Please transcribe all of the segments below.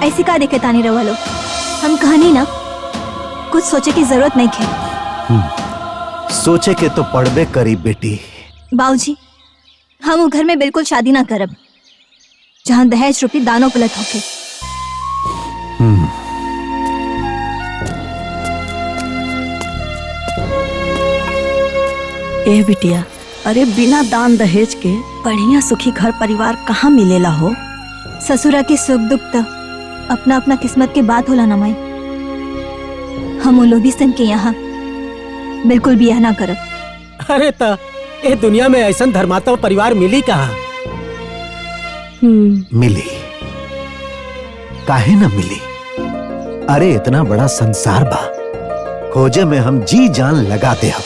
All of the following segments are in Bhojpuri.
ऐसी का देखे तानी रवा लो। हम कहानी ना कुछ सोचे की जरूरत नहीं खे। सोचे के तो पड़बे करी बेटी। बाबूजी, हम वो घर में बिल्कुल शादी ना करब जहाँ दहेज रूपी दानों पलट होके। ए बिटिया, अरे बिना दान दहेज के बढ़िया सुखी घर परिवार कहाँ मिलेला हो। ससुरा के सुख दुख तो अपना अपना किस्मत के बात होला ना माई। हम वो लोभी सन के यहाँ बिल्कुल भी यह ना करब। अरे ता ए दुनिया में ऐसा धर्मात्मा परिवार मिली कहाँ? मिली काहे ना मिली। अरे इतना बड़ा संसार बा, खोजे में हम जी जान लगाते हम।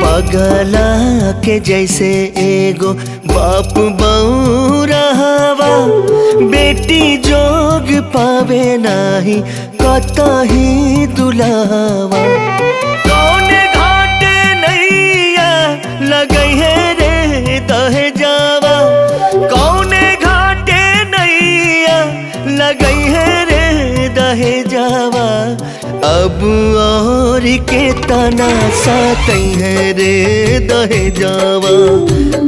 पगला के जैसे एगो बाप बऊ रहवा, बेटी जोग पावे नाही कतही दुलावा। कौने घाटे नैया लगई है रे दहेजावा, कौने घाटे नैया लगई है रे दहेजावा। अब और के तना सातई है रे दहेजावा,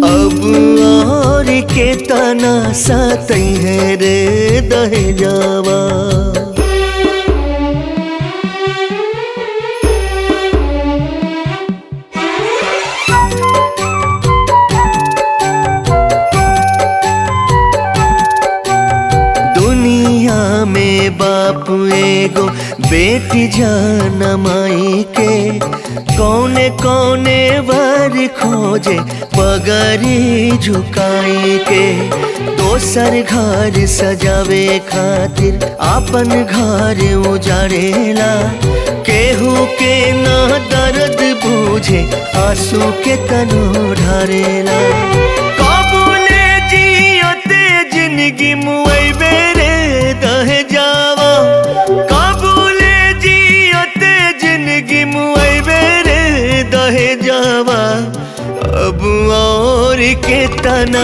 अब और के तना सातई है रे दहेजावा। दुनिया में बाप एगो बेटी जान माई के, कौने कौने वर खोजे पगड़ी झुकाई के। दोसर घर सजावे खातिर आपन घर उजाड़ेला, केहू के ना दर्द बूझे आंसू के तनो ढारेला। काबुले जियते जिंदगी मुआइबे रे दहेजावा, काबुले जियते जिंदगी मुआइबे रे दहेजावा। अब और के तना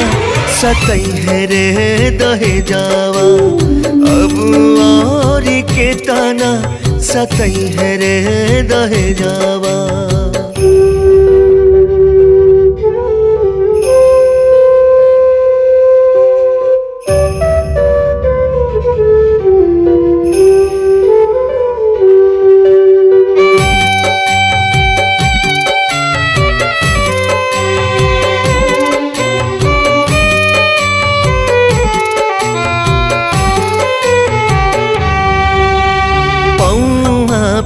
सतई है रे दहेजावा, अब और के तना सतई है रे दहेजावा।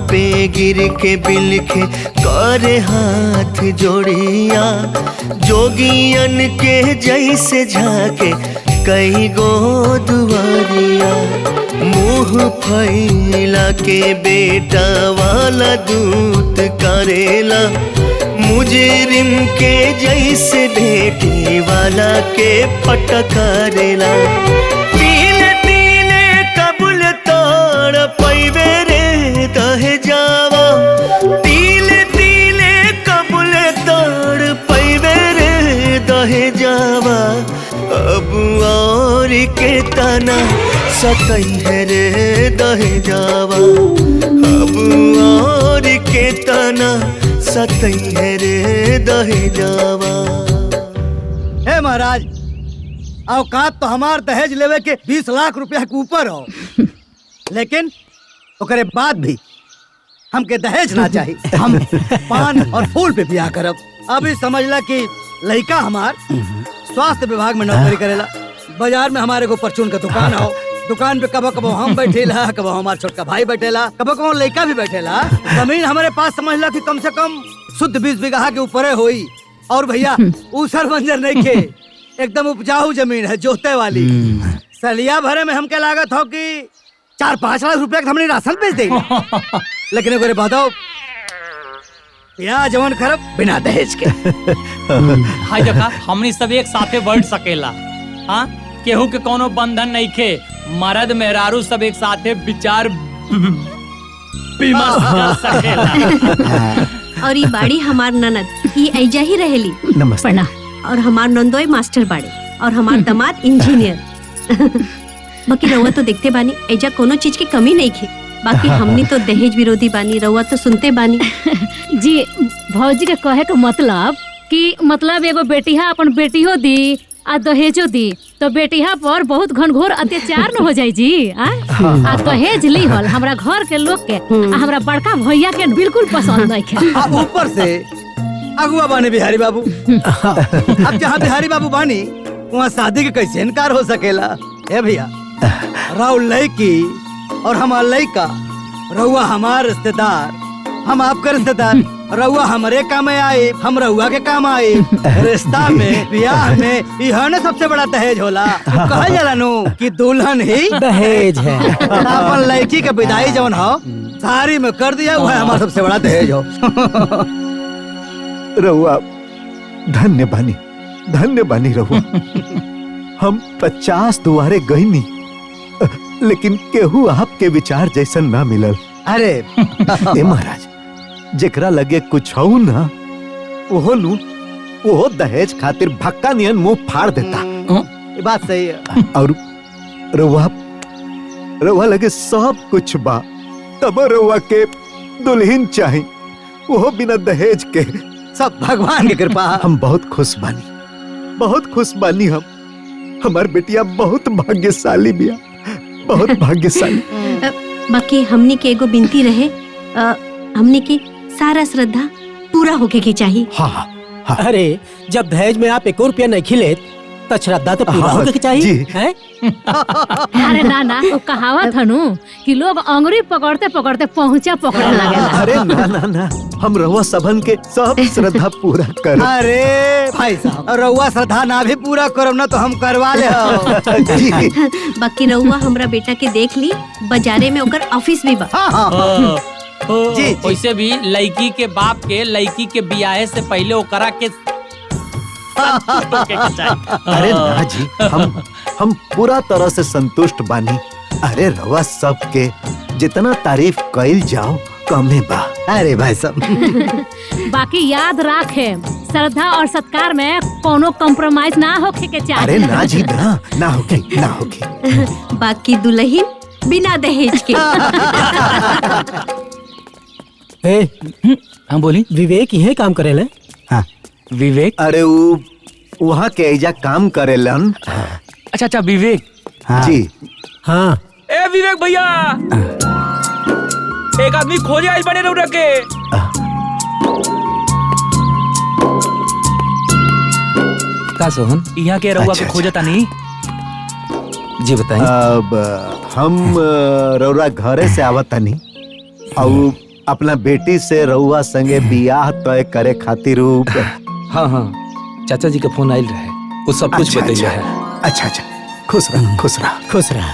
पे गिर के बिलखे करे हाथ जोड़िया, जोगियन के जैसे झाके कई गो दुआरिया। मुंह फैला के बेटा वाला दूत करेला, मुजरिम के जैसे बेटी वाला के पटकारेला। पीले पीले कबूल तोड़ पैबे रे दहेजावा, पीले पीले कबूल तोड़ पैबे रे दहेजावा। अब और के तना सतई है रे दहेजावा, अब और के तना सतई है रे दहेजावा। हे महाराज, औकात तो हमार दहेज लेवे के 20 लाख रुपया के ऊपर हो, लेकिन ओकरे बाद भी हमके दहेज ना चाहिए। हम पान और फूल पे ब्याह करब। अभी समझला कि लड़का हमार स्वास्थ्य विभाग में नौकरी करेला, बाजार में हमारे को परचून का दुकान हो, दुकान पे कबो कबो हम बैठेला, कबो हमार छोटका भाई बैठेला, कबो कबो लड़का भी बैठेला। जमीन हमारे पास समझला कि कम से कम शुद्ध 20 बीघा के ऊपर होई। और भैया ऊसर बंजर नहीं के, एकदम उपजाऊ जमीन है, जोते वाली। सलिया भरे में हमके लागत हो कि 4-5 लाख रुपया के हमने राशन बेच दे लेकिन एगो बताओ या जवन खरब बिना दहेज के। हाय देखा हमनी सब एक साथे बढ़ सकेला। हाँ केहू के कोनो बंधन नहीं खे, मर्द मेहरारू सब एक साथे विचार विमर्श कर सकेला। और ये बाड़ी हमार ननद, ये ऐजा ही रहेली। नमस्ते। प्रणाम। और हमार नंदोई मास्टर बाड़े और हमार दामाद इंजीनियर। बाकी रउआ तो देखते बानी ऐजा कोनो चीज की कमी नहीं खे। बाकी हमनी तो दहेज विरोधी बानी, रउआ तो सुनते बानी। जी भौजी के कहे के मतलब कि मतलब एगो बेटिया अपन बेटियो दी आ दहेजो दी तो बेटिया पर बहुत घनघोर अत्याचार न हो जाई जी। आ दहेज लीहल हमरा घर के लोग के आ हमरा बड़का भैया के बिल्कुल पसंद नहीं है। ऊपर से अगुआ बानी बिहारी बाबू। अब जहाँ बिहारी बाबू बानी वहाँ शादी के कैसे इनकार हो सकेला? ए भैया राउल लड़की और हमार लड़का, रउआ हमार रिश्तेदार, हम आपका रिश्तेदार, रउआ हमारे काम में आए, हम रउआ के काम आए। रिश्ता में ब्याह में यह न सबसे बड़ा दहेज होला। कहा जाला नु कि दुल्हन ही दहेज है। अपन लड़की के विदाई जवन हो सारी में कर दिया, वह हमारा सबसे बड़ा दहेज हो। रहुआ धन्य बानी रहुआ। हम 50 दुआरे गईनी लेकिन केहू आपके विचार जैसन ना मिलल। अरे ए महाराज, जेकरा लगे कुछ हो ना वो दहेज खातिर भक्का नियन मुंह फाड़ देता। ये बात सही है। और रउआ लगे सब कुछ बा, तब रउआ के दुल्हन चाही, वो बिना दहेज के। सब भगवान की कृपा। हम बहुत खुश बानी हम। हमार बेटिया बहुत भाग्यशाली बिया, बहुत भाग्यशाली। बाकी हमनी के एगो बिनती रहे, हमनी की सारा श्रद्धा पूरा होके के चाहिए। हाँ। अरे जब दहेज में आप 1 रुपया नहीं खिले तो श्रद्धा तो पूरा होके चाहिए। हैं? अरे ना वो कहावत हनु कि लोग अंगुरी पकड़ते पकड़ते पहुंचा पकड़ने लगेला। अरे ना हम रउआ सबन के सब श्रद्धा पूरा कर। अरे भाई साहब, रउआ श्रद्धा ना भी पूरा करब ना तो हम करवा ले। बाकी रउआ हमरा बेटा के देख ली, बाजारे में ओकर ऑफिस भी बा। जी। वैसे भी लड़की के बाप के लड़की के बियाहे से पहले ओकरा के अरे ना जी, हम पूरा तरह से संतुष्ट बानी। अरे रउआ सबके जितना तारीफ कइल जाओ कमे बा। अरे भाई साहब, बाकी याद रखे श्रद्धा और सत्कार में कोनो कॉम्प्रोमाइज ना होके के चाहिए। अरे ना जी ना होके। बाकी दुल्हन बिना दहेज के। हम बोली विवेक यही काम करेले। हाँ। विवेक? अरे वहाँ के एजा काम करेलन। अच्छा विवेक। हाँ। जी हाँ। ए विवेक भैया, एक आदमी खोजे आइल बने रउरा के। का सोहन यहाँ के रउआ के खोजता नहीं? जी बताइए। अब हम रउरा घरे से आवतानी और अपना बेटी से रउआ संगे बियाह तय करे खातिर। हाँ चाचा जी का फोन आयल रहे, वो सब कुछ बताइए है। अच्छा खुश रहा।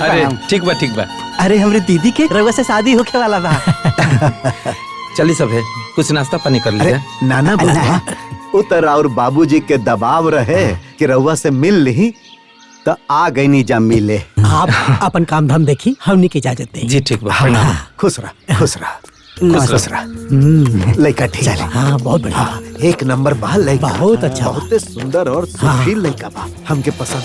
अरे ठीक बा। अरे हमरे दीदी के रउआ से शादी होके वाला बा। चली सब है, कुछ नाश्ता पानी कर लीजिए। नाना बुआ उतर और बाबूजी के दबाव रहे कि रउआ से मिल ली तो आ गई नी जा मिले। आप अपन काम धाम देखी, हमनी की इजाजत दे। जी ठीक बा, प्रणाम। खुश रहा। लड़का ठीक है। हाँ बहुत बढ़िया। एक नंबर बा लड़का, बहुत अच्छा, बहुत सुंदर और सुशील लड़का बा, हमके पसंद।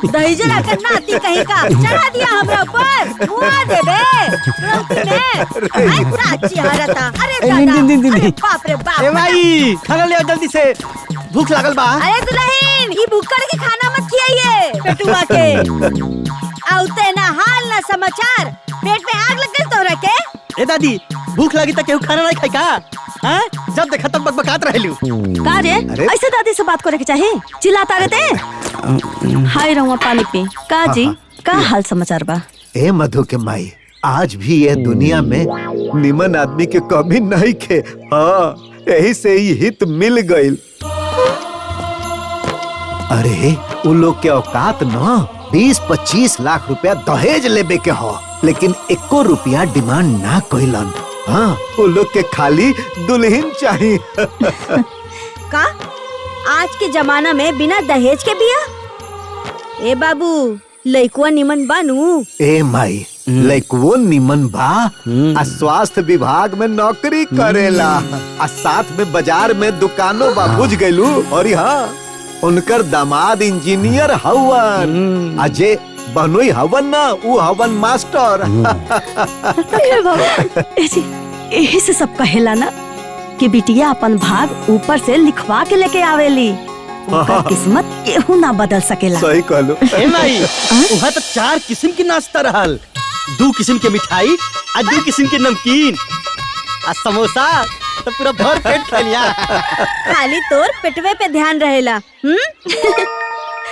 दहेज लाकर नाती कहीं का चढ़ा दिया हमरा ऊपर, मुआ दे बे साची हारता। अरे दादा, बाप रे बाप। ए भाई खाना ले जल्दी से, भूख लागल बा। अरे दुल्हन, ये भूखड़ के खाना मत खियाइए पेटुआ के। आउते ना हाल ना समाचार, पेट में आग लग गई तोहरा के। ए दादी, भूख लगी तो केहू खाना नहीं खाई का? हाँ? जब देखा तब बकबकात रहलू। का रे? ऐसे दादी से बात करे के चाहिए? चिल्लाता रहते? हाय रहुआ पानी पी। का जी, का हाल समाचार बा? ए मधु के माई, आज भी ये दुनिया में निमन आदमी के कभी नहीं खे। हाँ, यही से ही हित मिल गईल। अरे वो लोग के औकात न 20-25 लाख रुपया दहेज लेबे के हो, लेकिन एको रुपया डिमांड ना कइलन। हाँ, वो लोग के खाली दुल्हन चाहिए। का आज के जमाना में बिना दहेज के बिया? ए बाबू, लइकुआ निमन बानू? ए माई, लइकवो निमन बा, आ स्वास्थ्य विभाग में नौकरी करेला, आ साथ में बाजार में दुकानों बा, बुझ गइलू। और हाँ, उनकर दामाद इंजीनियर हवन, अजय बनोई हवन ना, वो हवन मास्टर। यही से सब कहेला ना कि बिटिया अपन भाग ऊपर से लिखवा के लेके आवेली। उनका किस्मत केहू ना बदल सकेला। सही कहलो। ए माई, वहाँ तो 4 किस्म के नाश्ता रहल, 2 किस्म के मिठाई, आ 2 किस्म के नमकीन, आ समोसा तो पूरा भर पेट खा लिया। खाली तोर पेटवे पे ध्यान रहेला।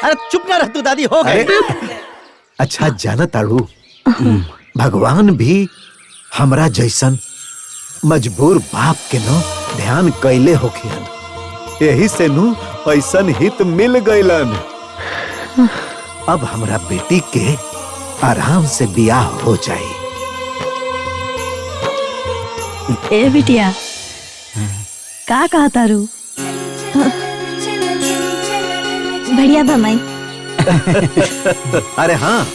अरे चुप ना रह तू दादी, हो गए। अच्छा जाना ताड़ू, भगवान भी हमरा जैसन मजबूर बाप के नो ध्यान कैले होखियन, यही से नु ऐसन हित मिल गइलन। अब हमरा बेटी के आराम से बियाह हो जाए। ए बिटिया, का कहा तारू? बढ़िया बा माई। अरे हाँ,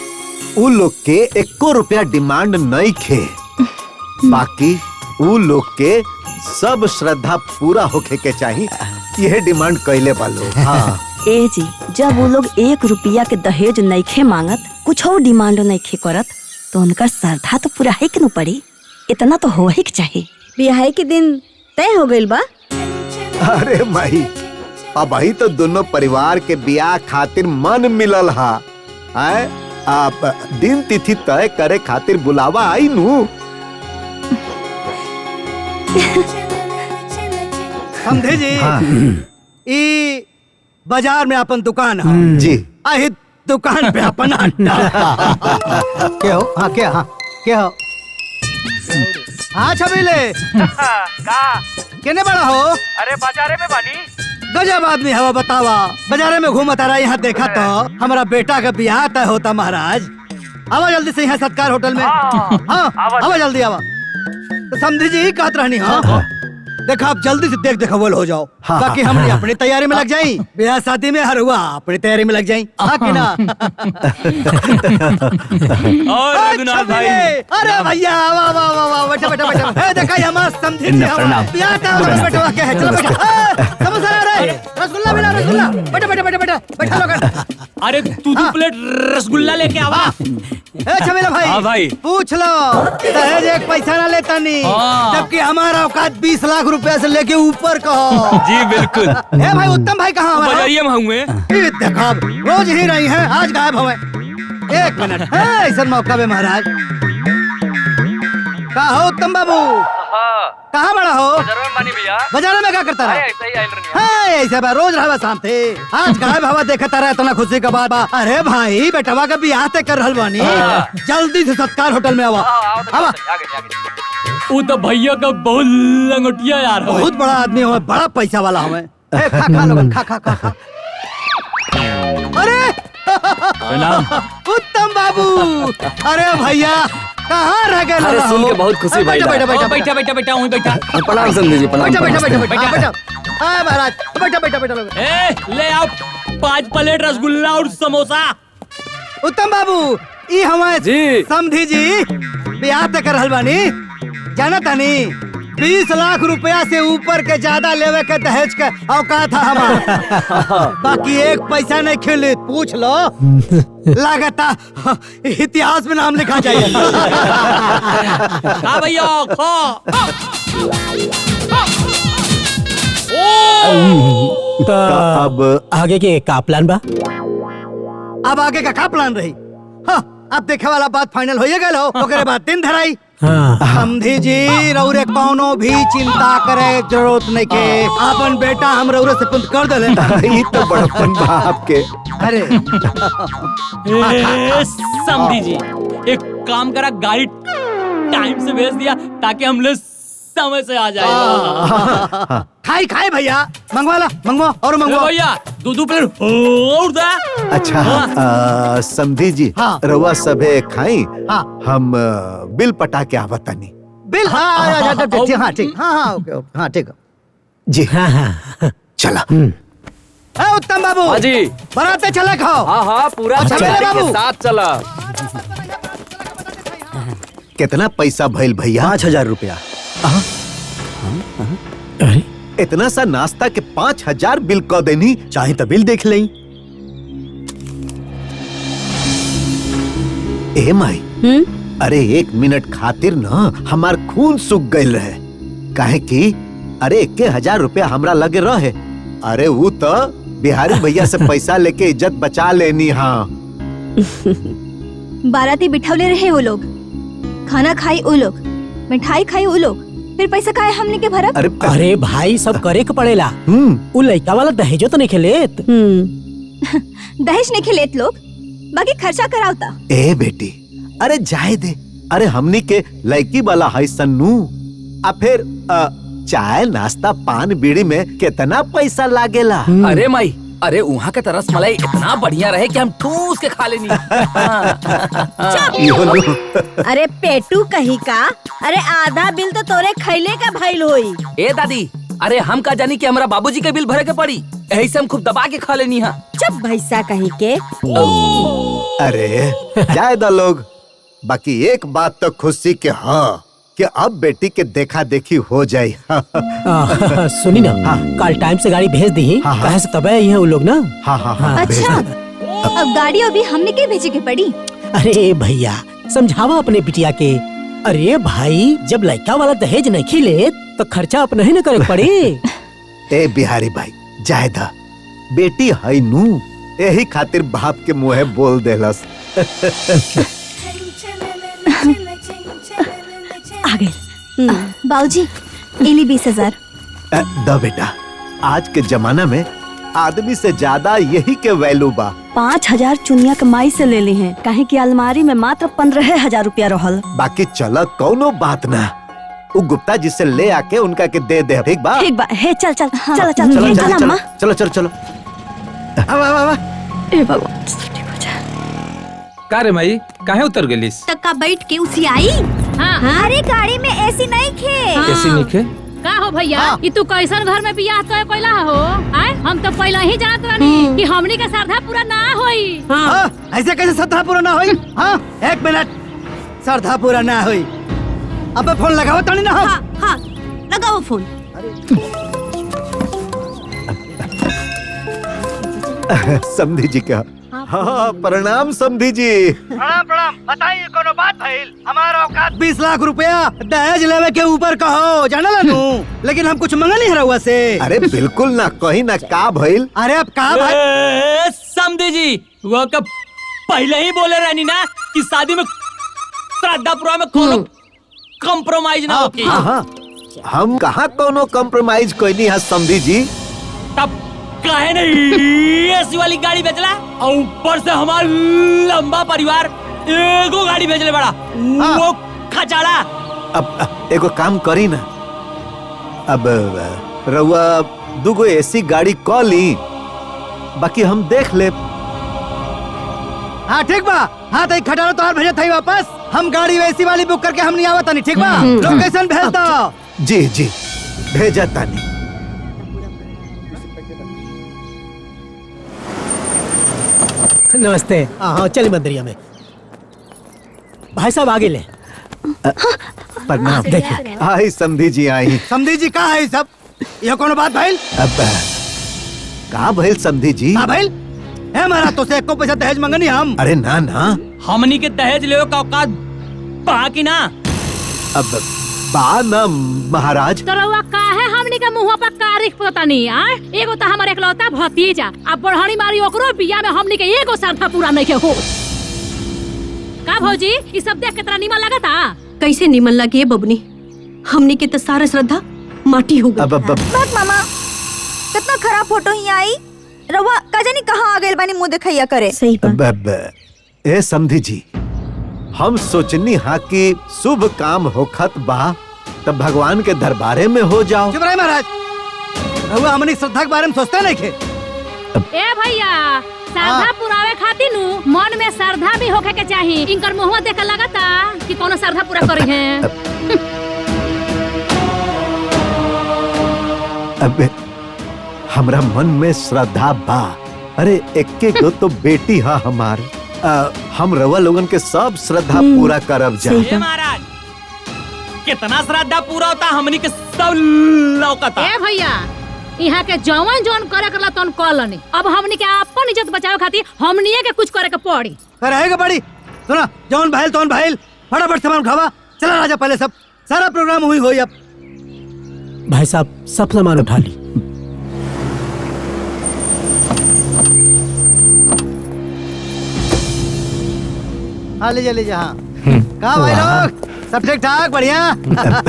उ लोग के एको रुपया डिमांड नहीं खे, बाकी उ लोग के सब श्रद्धा पूरा होके के चाहिए, यह डिमांड कैले वालों। हाँ। ए जी, जब वो लोग 1 रुपया के दहेज नइखे मांगत, कुछ और डिमांड नइखे करत, तो उनका श्रद्धा तो पूरा है कि न पड़ी। इतना तो हो ही के चाहिए। बियाह के दिन तय हो गइल बा? अरे माई, अब ही तो दोनों परिवार के बियाह खातिर मन मिलल हा। आप दिन तिथि तय करे खातिर बुलावा आई नू। समझे जी? हाँ। ई बाजार में अपन दुकान है जी, आही दुकान पे अपन अड्डा। क्या हो? हाँ क्या? हाँ क्या हो? हाँ छबीले, केने बड़ा हो? अरे बाजारे में बानी। गजब आदमी हवा, बतावा। बाजारे में घूमता रहा, यहाँ देखा तो हमारा बेटा का ब्याह तय होता। महाराज आवा जल्दी से यहाँ सत्कार होटल में। हाँ आवा जल्दी आवा। तो समझी जी कहत रहनी। हाँ देखा, आप जल्दी से देख बोल हो जाओ। हाँ, बाकी हम अपनी तैयारी में लग जाई, ब्याह शादी में हर हुआ अपनी तैयारी में लग जाई। हाँ कि ना? और रघुनाथ भाई, अरे भैया वाह वाह वाह वाह, बैठा बैठा बैठा। ए देखा ये मस्त समझी जी, ब्याह का बैठा के है। चलो बैठा, समोसा ला रे, रसगुल्ला भी ला, रसगुल्ला। बैठा बैठा बैठा बैठा बैठा लोग। अरे तू 2 प्लेट रसगुल्ला लेके आवा। ए छबीला भाई, हाँ भाई, पूछ लो, दहेज 1 पैसा ना लेता नहीं, जबकि हमारा औकात 20 लाख रुपया से लेके ऊपर का हो। जी बिल्कुल। ए भाई उत्तम भाई कहाँ हमारा? बाजारिये में हुए। देखा रोज ही रही है, आज गायब हुए। 1 मिनट, ऐसा मौका में महाराज। कहा हो उत्तम बाबू? कहाँ बड़ा हो? बाजार में क्या करता रहा? ऐसे बा रोज रहा शाम थे, आज गायब हवा देखता रहा। इतना खुशी का बात बा। अरे भाई बेटवा का बियाह तय कर रहल बानी, जल्दी से सत्कार होटल में आवा। आवा। वो तो भैया का बहुत लंगोटिया यार, बहुत बड़ा आदमी हो, बड़ा पैसा वाला हमें। खा लोगन, खा खा खा खा। अरे उत्तम बाबू, अरे भैया कहाँ रह गए? अरे सुन के बहुत खुशी भाई। बैठा बैठा बैठा बैठा बैठा वहीं बैठा। प्रणाम समझे जी, प्रणाम। बैठा बैठा बैठा बैठा बैठा। हाँ महाराज, बैठा बैठा बैठा लोग। ए ले आओ 5 प्लेट रसगुल्ला और समोसा। उत्तम बाबू, ई हमारे जी समझी जी बियाह तय कर रहल बानी, जाना तानी 20 लाख रुपया से ऊपर के ज्यादा लेवे के दहेज के औकात है हमारा। बाकी 1 पैसा नहीं खिले, पूछ लो। लागता इतिहास में नाम लिखा जाए। हाँ भैया खा। अब आगे के का प्लान बा? अब आगे का प्लान रही? हाँ, अब देखे वाला बात फाइनल हो गए हो। ओकरे बाद दिन धराई समझी जी रौरे कौनो भी चिंता करे जरूरत नहीं के अपन बेटा हम रौरे से पुंत कर दे ई तो बड़पन बाप के। अरे समझी जी एक काम करा, गाड़ी टाइम से भेज दिया ताकि हम लोग समय से आ जाए। खाई खाई भैया, मंगवा और मंगवा भैया दूध प्लेट और दे। अच्छा समधी जी रउआ सबे खाई, हम बिल पटा के आवतानी। बिल हाँ ठीक हाँ ओके हाँ ठीक जी चला। उत्तम बाबू जी बराते चले खाओ। हाँ पूरा अच्छा, मेरे बाबू। के साथ चला। कितना पैसा भइल भैया? 5000 रुपया। अरे इतना सा नाश्ता के 5000 बिल क देनी? चाहे तो बिल देख लें। ए माई अरे 1 मिनट खातिर ना हमार खून सूख गइल रहे, काहे कि अरे 1000 रुपया हमरा लगे रहे। अरे वो तो बिहारी भैया से पैसा लेके इज्जत बचा लेनी। हाँ बाराती बिठौले रहे वो लोग, खाना खाई वो लोग, मिठाई खाई वो लोग, फिर पैसा खाए हमने के भरत। अरे भाई सब करे के पड़ेला। वो लड़का वाला दहेजो तो नहीं खेलेत। दहेज नहीं खेलेत लोग, बाकी खर्चा करावता। ए बेटी अरे जाए दे, अरे हमनी के लड़की वाला है सन्नू। आ फिर चाय नाश्ता पान बीड़ी में कितना पैसा लागेला? अरे माई अरे वहाँ के तरस मलाई इतना बढ़िया रहे कि हम ठूस के खा लेनी। अरे पेटू कहीं का, अरे आधा बिल तो तोरे खैले का भइल होई। ए दादी अरे हम का जानी कि हमारा बाबूजी के बिल भरे के पड़ी, यही से हम खूब दबा के खा लेनी है। चुप भैसा कहीं के। अरे जाए दा लोग, बाकी एक बात तो खुशी के हाँ कि अब बेटी के देखा देखी हो जाए। सुनी ना कल टाइम से गाड़ी भेज दी, कहे से तबे ये वो लोग ना। अच्छा अब गाड़ी अभी हमने के भेजे के पड़ी? अरे भैया समझावा अपने बिटिया के। अरे भाई जब लड़का वाला दहेज नहीं खिले तो खर्चा अपना ही न करे पड़े। ए बिहारी भाई जाए दा, बेटी है नू, यही खातिर बाप के मुँहे बोल देलस। आ गए बाबूजी, इली 20,000। दा बेटा, आज के जमाना में आदमी से ज्यादा यही के वैल्यू बा। 5000 चुनिया कमाई से ले ली हैं, काहे कि अलमारी में मात्र 15,000 रुपया रहल। बाकी चल कौनो बात ना, वो गुप्ता जी से ले आके उनका के दे दे। ठीक बा ठीक बा। हे चल चल हाँ, चल चल चलो, चल चलो, अम्मा। चलो चलो चलो। ए भगवान का रे माई काहे उतर गेलिस? तक्का बैठ के उसी आई। हाँ। अरे गाड़ी में एसी नहीं खे। ऐसी नहीं खे? का हो भैया ये तू कैसन घर में बियाह तो पहला हो? आए हम तो पहला ही जानत रहनी कि हमनी का श्रद्धा पूरा ना होई। ऐसे कैसे श्रद्धा पूरा ना होई? हाँ 1 मिनट, श्रद्धा पूरा ना होई। अब फोन लगाओ तनी ना। हाँ लगाओ फोन। समधी जी का हाँ प्रणाम समधी जी। प्रणाम बताइए कोनो बात भइल? हमारा औकात 20 लाख रुपया दहेज लेवे के ऊपर कहो जाना ला नू, लेकिन हम कुछ मंगा नहीं रहुआ से। अरे बिल्कुल ना, कहीं ना का भइल? अरे अब का भाई समझी जी वो कब पहले ही बोले रहनी ना कि शादी में श्रद्धापुरा में कोनो कॉम्प्रोमाइज ना होगी। हम कहाँ कोनो कॉम्प्रोमाइज कोई नहीं है समधी जी। तब काहे नहीं एसी वाली गाड़ी बेचला और ऊपर से हमार लंबा परिवार एगो गाड़ी भेजले बड़ा वो खचाड़ा। अब एगो काम करी ना, अब रउआ 2 एसी गाड़ी कॉ ली, बाकी हम देख ले। हाँ ठीक बा। हाँ तो खटारो तोहार भेजे थई वापस, हम गाड़ी एसी वाली बुक करके हम नहीं आवत नहीं। ठीक बा लोकेशन भेज दो। जी जी भेजा तानी। नमस्ते। हाँ चल मंदिरिया में। भाई साहब आगे ले। प्रणाम। देखिए आई समधी जी आई। समधी जी कहाँ है सब? यह कौन बात भइल? अब कहाँ भइल समधी जी? हाँ भइल है मारा तो से एको पैसा दहेज मंगनी हम। अरे ना ना, हमनी के दहेज लेवे का औकात बाकी ना। अब बा ना महाराज। तो रउआ काहे हमनी के मुंह पर कारिख पता नहीं आ? एगो तो हमारे इकलौता भतीजा, अब बढ़ानी मारी ओकरो बिया में हमनी के एगो श्रद्धा पूरा नहीं के हो। का भौजी ये सब देख के तोरा निमन लगता? कैसे निमन लगी है बबनी, हमनी के तो सारा श्रद्धा माटी हो गई। बात मामा कितना खराब फोटो ही आई। रवा का जानी कहाँ आ गए बानी मुंह दिखाइया करे। सही बात। ए समधी जी, हम सोचनी हा कि शुभ काम होखत बा तब भगवान के दरबारे में हो जाओ। चुप रहे महाराज, रहुआ हमनी श्रद्धा के बारे में सोचते नहीं थे। ए भैया, श्रद्धा पुरावे खातिर नु मन में श्रद्धा भी होके के चाहिए। इनकर मुंहवा देख लगता कि कोनो श्रद्धा पूरा करी है। अब हमरा मन में श्रद्धा बा। अरे एक गो तो बेटी हा हमार। हम रवा लोगन के सब श्रद्धा पूरा करब जा। महाराज कितना श्रद्धा पूरा होता हमनी के सब लौकता। ए भैया, यहाँ के जवन जवन करे करला तन कॉलोनी। अब हमनी के अपन इज्जत बचावे खातिर हमनिए के कुछ करे के पड़ी। रहेगा बड़ी। सुना, जौन भाईल तौन भाईल, फटाफट सामान उठावा। चला राजा, पहले सब सारा प्रोग्राम हुई हो। अब भाई साहब सब सामान उठा ली। हाँ ले जा हाँ। कहाँ भाई लोग, सब ठीक ठाक बढ़िया।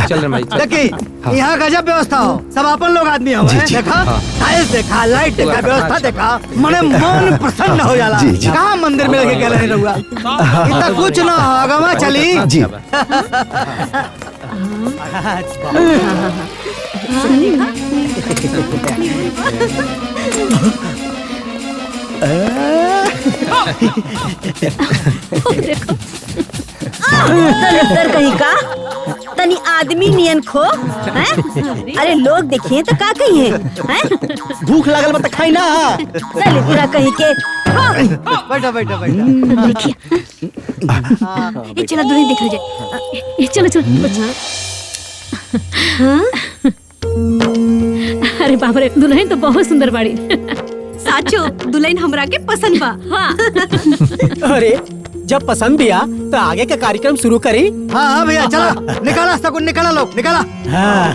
चल रहे भाई, चल। देखी यहाँ गजब व्यवस्था हो, सब अपन लोग आदमी हो। देखा टाइल्स देखा, लाइट देखा, व्यवस्था देखा, मने मन प्रसन्न हो जाला। कहाँ मंदिर में लेके गए रहुआ, इतना कुछ ना होगा। वहाँ चली जी। देखो दर कहीं का तनी आदमी नियन खो हैं? अरे लोग देखिए तो का कही है? भूख लागल बता खाई ना। चल पूरा कहीं के बैठा बैठा बैठा। ए चलो दुल्हन देख लीजिए। चलो चलो। अरे बाप रे, दुल्हन तो बहुत सुंदर बाड़ी। साचो दुल्हन हमरा के पसंद बा। हाँ। अरे जब पसंद भी आ तो आगे का कार्यक्रम शुरू करी। हाँ हाँ भैया, चला निकाला सकुन, निकाला लोग निकाला।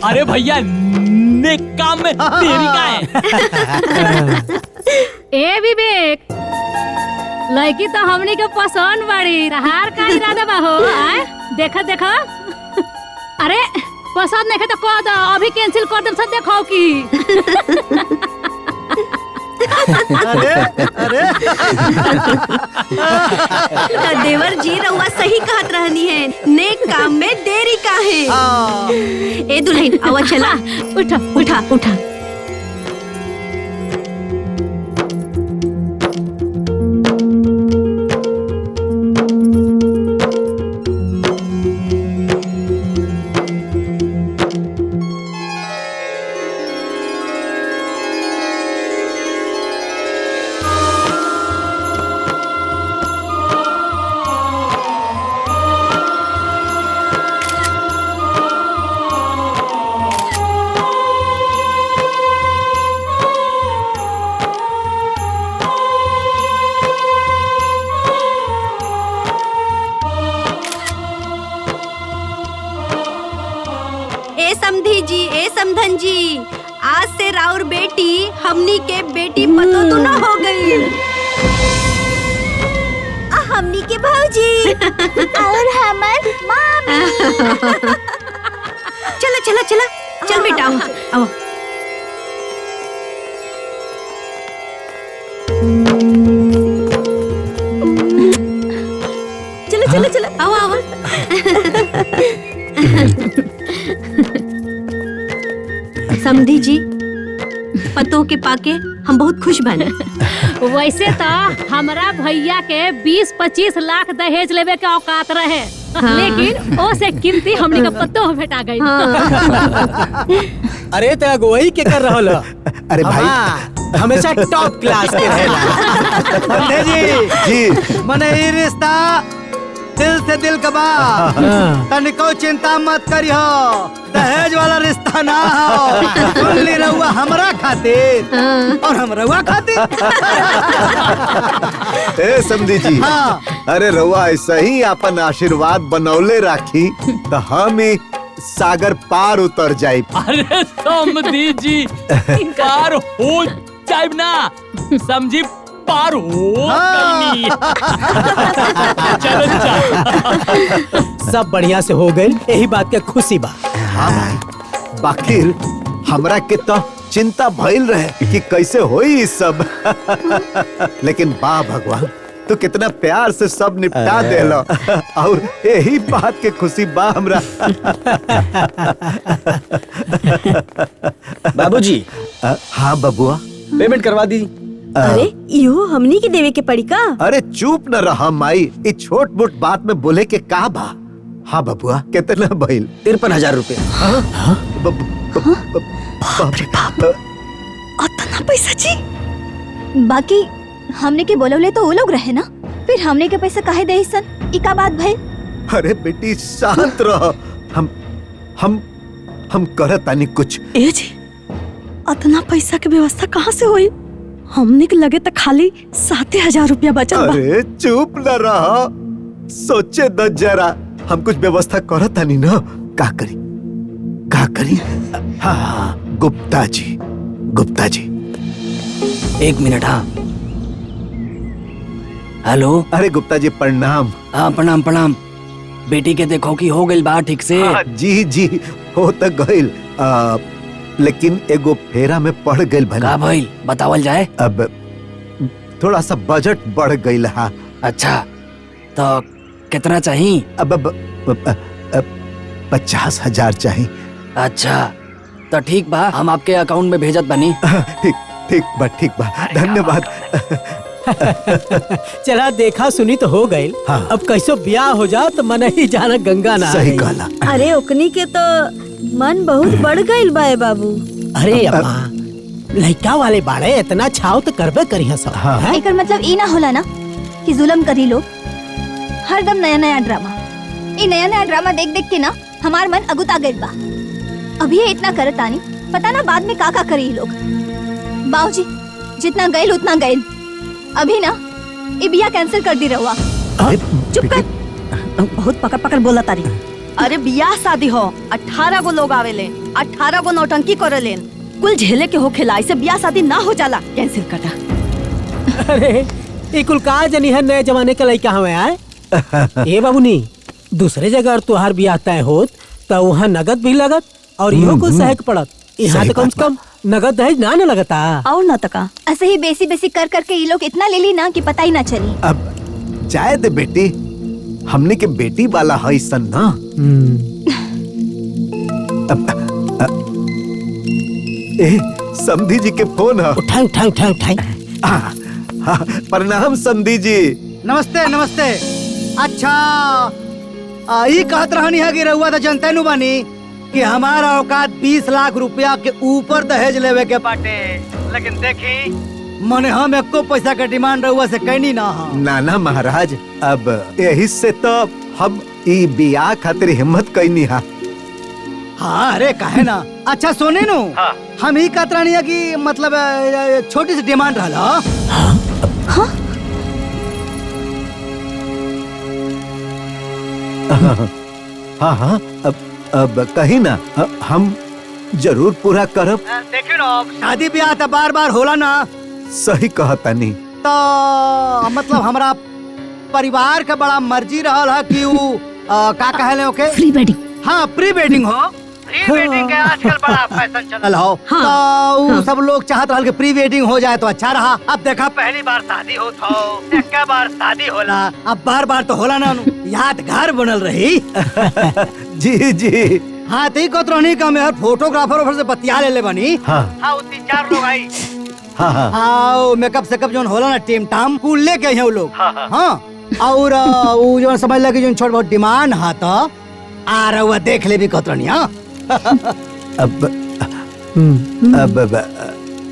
अरे भैया, नेक काम में देरी का है। ए विवेक, लड़की तो हमनी के पसंद बाड़ी। तहार का इरादा बा हो? देखा देखा। अरे पसंद नहीं तो कह दो, अभी कैंसिल कर दम। सब देखो की। अरे अरे देवर जी रउआ सही कहत रहनी है, नेक काम में देरी का है। ए दुल्हन आवा, चला उठा उठा उठा। समधन जी, आज से राउर बेटी हमनी के बेटी पतो तो ना हो गई। हमनी के भौजी और हमर मामी। चला चला चला, चल बेटा आओ। चलो चलो चलो, आओ आओ। समधी जी, पतों के पाके हम बहुत खुश बने। वैसे तो हमारा भैया के 20-25 लाख दहेज लेवे के औकात रहे। हाँ। लेकिन ओ से कीमती हमनी का पतो भेटा गई। हाँ। अरे तो अगुवाई के कर रहल। अरे भाई हमेशा टॉप क्लास के रहेला। जी मने ये रिश्ता दिल से दिल का बा। तनिको चिंता मत करियो, दहेज वाला रिश्ता ना हो। सुन रहुआ हमरा खातिर और हम रहुआ खातिर। ए समधी जी, हाँ। अरे रहुआ ऐसा ही अपन आशीर्वाद बनौले राखी तो हम ही सागर पार उतर जाए। अरे समधी जी, पार हो जाए ना, समझी पार हो। चलो सब बढ़िया से हो गई, यही बात के खुशी बा। हाँ भाई, बाकिर हमरा के तो चिंता भइल रहे कि कैसे होई ई सब। लेकिन बा भगवान, तो कितना प्यार से सब निपटा देलो और यही बात के खुशी बा हमरा। बाबूजी। हाँ बबुआ, पेमेंट करवा दी। अरे यो हमनी के देवे के पड़ी का? अरे चुप न रहा माई, ई छोट मोट बात में बोले के का बा। हाँ बबुआ, कितना भइल? 53,000 रुपए। उतना पैसा जी? बाकी हमने के बोलवले तो वो लोग रहे ना, फिर हमने के पैसा काहे दे सन? ई का बात भाई? अरे बेटी शांत रहो, हम करत तानी कुछ। ए जी, उतना पैसा के व्यवस्था कहाँ से हुई? हमने के लगे तो खाली 7,000 रुपया बचल बा। अरे चुप न रहो, सोचे द जरा, हम कुछ व्यवस्था करत तानी ना। का करी? हाँ, गुप्ता जी। 1 मिनट। हाँ हेलो। अरे गुप्ता जी प्रणाम। हाँ प्रणाम। बेटी के देखो कि हो गई बात ठीक से? जी हो तो गइल, लेकिन एगो फेरा में पड़ गइल भला। का भइल बतावल जाए? अब थोड़ा सा बजट बढ़ गइल। हाँ। अच्छा तो कितना चाहिए? अब 50,000 चाहिए। अच्छा तो ठीक बा, हम आपके अकाउंट में भेजत बनी। ठीक बा, धन्यवाद। चला देखा सुनी तो हो गई। हाँ। अब कैसो ब्याह हो जा तो मन ही जाना गंगा ना। सही कहला। अरे ओकनी के तो मन बहुत बढ़ गइल बा बाबू। अरे अम्मा, लड़का वाले बाड़े इतना छाव तो करबे करी सब। हाँ। एकर मतलब ई ना होला ना कि जुल्म करी लोग। हरदम नया ड्रामा। ई नया ड्रामा देख के ना हमार मन अगुता गइल बा। अभी ये इतना करत आनी, पता ना बाद में का करी लोग। बाबूजी जितना गइल उतना गइल। अभी ना ये बिया कैंसिल कर दी रहुआ। चुप कर, बहुत पकड़ बोला तारी। अरे बियाह शादी हो, 18 गो लोग आवेले, 18 गो नौटंकी करेले, कुल झेले के होखेला। ऐसे बियाह शादी ना हो जाला, कैंसिल कर दा। अरे ये कुल का जनी है, नए जमाने का लड़का हमें आए। ए बाबूनी, दूसरे जगह तुहार बियाह तय होत तो वहाँ नगद भी लगत और इहो कुल सहक पड़त। यहाँ तो कम से कम नगद दहेज ना लगता। और ना तका ऐसे ही बेसी कर करके ये लोग इतना ले ली ना कि पता ही ना चली। अब जाए दे बेटी, हमने के बेटी वाला है सन ना। समधी जी के फोन है। उठाई। प्रणाम समधी जी। नमस्ते। अच्छा यही कहत रहनी है कि रहुआ तो जनते नु बानी कि हमारा औकात 20 लाख रुपया के ऊपर दहेज लेवे के बाटे। लेकिन देखी मने हम एको पैसा के डिमांड रहुआ से कहनी ना। नाना महाराज, अब यही से तो हम ई बियाह खातिर हिम्मत कैनी हा। हाँ अरे काहे ना। अच्छा सोने नु, हम ही कहत रहनी है कि मतलब छोटी सी डिमांड रहला। हाँ, अब कहीं ना, हम जरूर पूरा करब। देखिए ना, शादी ब्याह तो बार होला ना। सही कहता नहीं। तो मतलब हमारा परिवार का बड़ा मर्जी रहल है कि वो का कहले ओके प्री वेडिंग। हाँ प्री वेडिंग हो। प्री वेडिंग के आजकल बड़ा फैशन चल हो। हाँ। तो सब लोग चाहत रहल कि प्री वेडिंग हो जाए तो अच्छा रहा। अब देखा पहली बार शादी होत हो, एक बार शादी होला, अब बार तो होला ना। यादगार बनल रही। जी। हाँ तो कहत रहनी का मैं फोटोग्राफर से बतिया ले बनी। हाँ 3-4 लोग आई। हाँ, मेकअप सेकअप जो होला ना, टीम टाम कुल लेके हैं वो लोग। हाँ और वो जो समझ लगे जो छोट बहुत डिमांड हा तो आ रहा देख ले भी कहत रहनी। हाँ अब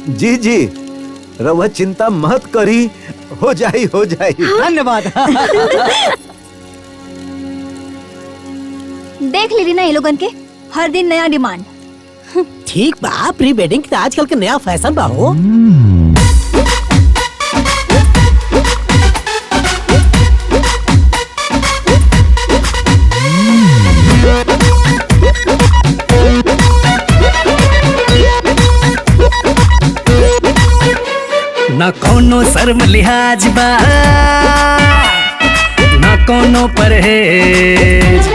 जी रवा चिंता मत करी, हो जाई। धन्यवाद। देख ली ना ये लोगन के हर दिन नया डिमांड। ठीक बा, प्री वेडिंग तो आजकल के नया फैशन बा हो। न कोनो शर्म लिहाज बा, न कोनो परहेज,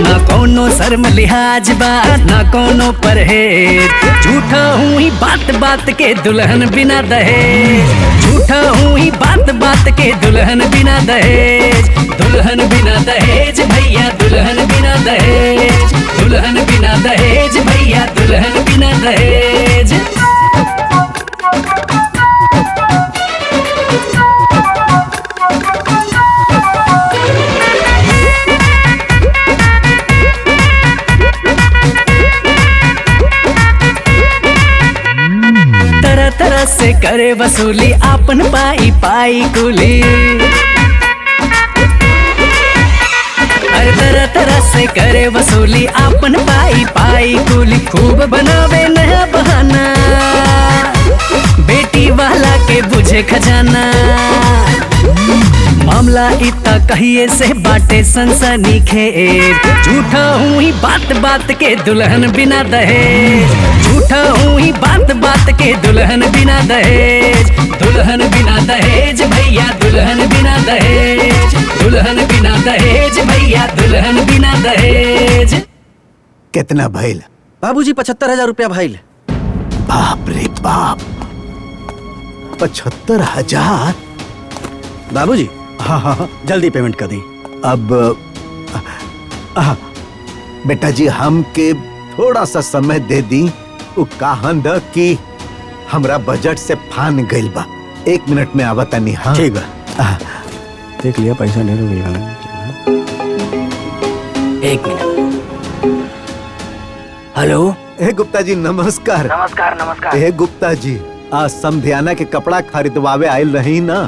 ना कोनो शर्म लिहाज बा ना कोनो परहेज, झूठा हूँ ही बात बात के दुल्हन बिना दहेज, झूठा हूँ ही बात बात के दुल्हन बिना दहेज, दुल्हन बिना दहेज भैया दुल्हन बिना दहेज, दुल्हन बिना दहेज भैया दुल्हन बिना दहेज। तरह तरह से करे वसूली आपन पाई पाई कुली, हर तरह तरह से करे वसूली आपन पाई पाई कुली, खूब बनावे नया बहाना बेटी वाला के बुझे खजाना, मामला इतना कहिए से बाटे सनसनी खेज, झूठा हूँ ही बात बात के दुल्हन बिना दहेज, झूठा हूँ ही बात बात के दुल्हन बिना दहेज, दुल्हन बिना दहेज भैया दुल्हन बिना दहेज, दुल्हन बिना दहेज भैया दुल्हन बिना दहेज। कितना भइल? बाबूजी 75,000 रुपया भइल। बाप रे बाप, 75,000? बाबूजी हाँ हाँ हाँ, जल्दी पेमेंट कर दी। अब बेटा जी हमके थोड़ा सा समय दे दी, वो कहन द कि हमरा बजट से फान गइल बा। 1 मिनट में आवता नहीं। हाँ ठीक बा, देख लिया पैसा ढेर हो गया। 1 मिनट। हेलो। हे गुप्ता जी नमस्कार। नमस्कार नमस्कार। हे गुप्ता जी, आज समधियाना के कपड़ा खरीदवावे आयल रही ना,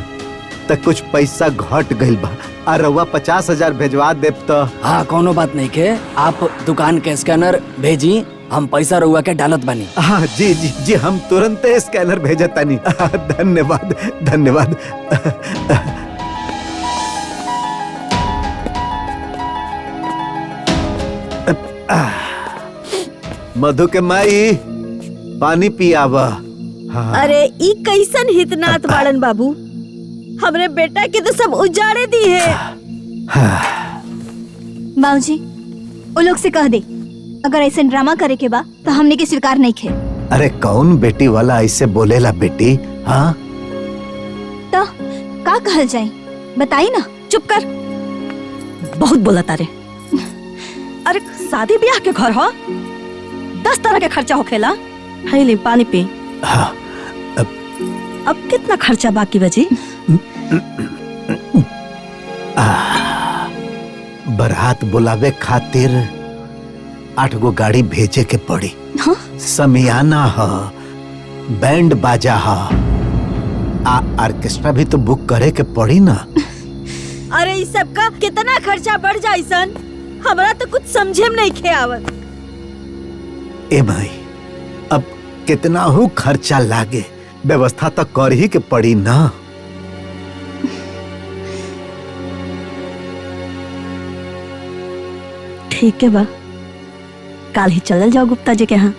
त कुछ पैसा घट गइल बा, आ रउआ 50,000 भेजवा देब तो। हाँ कोनो बात नहीं के, आप दुकान के स्कैनर भेजी, हम पैसा रउआ के डालत बानी। हाँ जी जी जी, हम तुरंत स्कैनर भेजतानी। धन्यवाद धन्यवाद। मधु के माई पानी पियावा। हाँ। अरे ई कैसन हितनाथ बाड़न बाबू, हमरे बेटा के तो सब उजाड़े दी है। बाबूजी वो लोग से कह दे, अगर ऐसे ड्रामा करे के बा तो हमने के स्वीकार नहीं खे। अरे कौन बेटी वाला ऐसे बोलेला बेटी? हाँ तो का कहल जाए बताई ना। चुप कर, बहुत बोला तारे। अरे शादी ब्याह के घर हो, 10 तरह के खर्चा होखेला। है ले पानी पी। हाँ। अब कितना खर्चा बाकी बची? बारात बुलावे खातिर 8 गो गाड़ी भेजे के पड़ी। हाँ? समियाना ह, बैंड बाजा ह, ऑर्केस्ट्रा भी तो बुक करे के पड़ी ना। अरे इस सब का कितना खर्चा बढ़ जाई सन, हमरा तो कुछ समझे में नहीं खे आवत। ए भाई, अब कितना हो खर्चा लागे, व्यवस्था तो कर ही के पड़ी ना। ठीक है बा, काल ही चलल जाओ गुप्ता जी के यहाँ।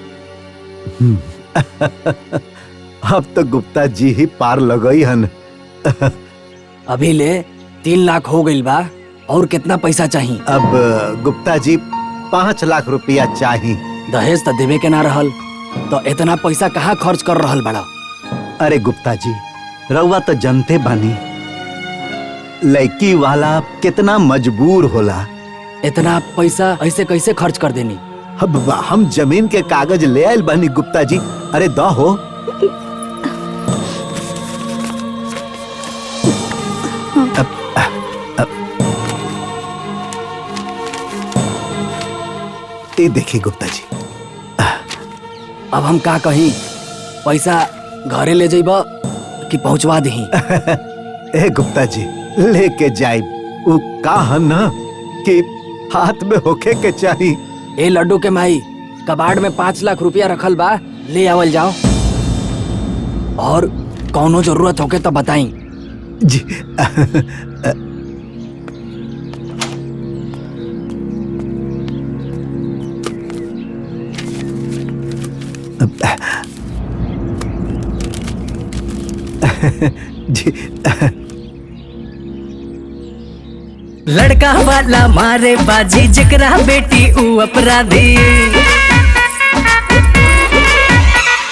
अब तो गुप्ता जी ही पार लगई हन। अभी ले 3 लाख हो गइल बा, और कितना पैसा चाहिए? अब गुप्ता जी 5 लाख रुपया चाहिए। दहेज तो देवे के ना रहल, तो इतना पैसा कहाँ खर्च कर रहल बड़ा? अरे गुप्ता जी, रउआ तो जनते बानी, लड़की वाला कितना मजबूर होला। इतना पैसा ऐसे कैसे खर्च कर देनी? अब हम जमीन के कागज ले आयल बानी गुप्ता जी। अरे दो हो। ये देखिए गुप्ता जी। अब हम का कही, पैसा घरे ले जाइबा कि पहुंचवा दही? ए गुप्ता जी, लेके जाइब। वो कहा ना कि हाथ में होके के चाहिए। ए लड्डू के माई, कबाड़ में 5 लाख रुपया रखल बा, ले आवल जाओ, और कौनो जरूरत होके तो बताई। जी। जी लड़का वाला मारे बाजी जकरा बेटी ऊ अपराधी।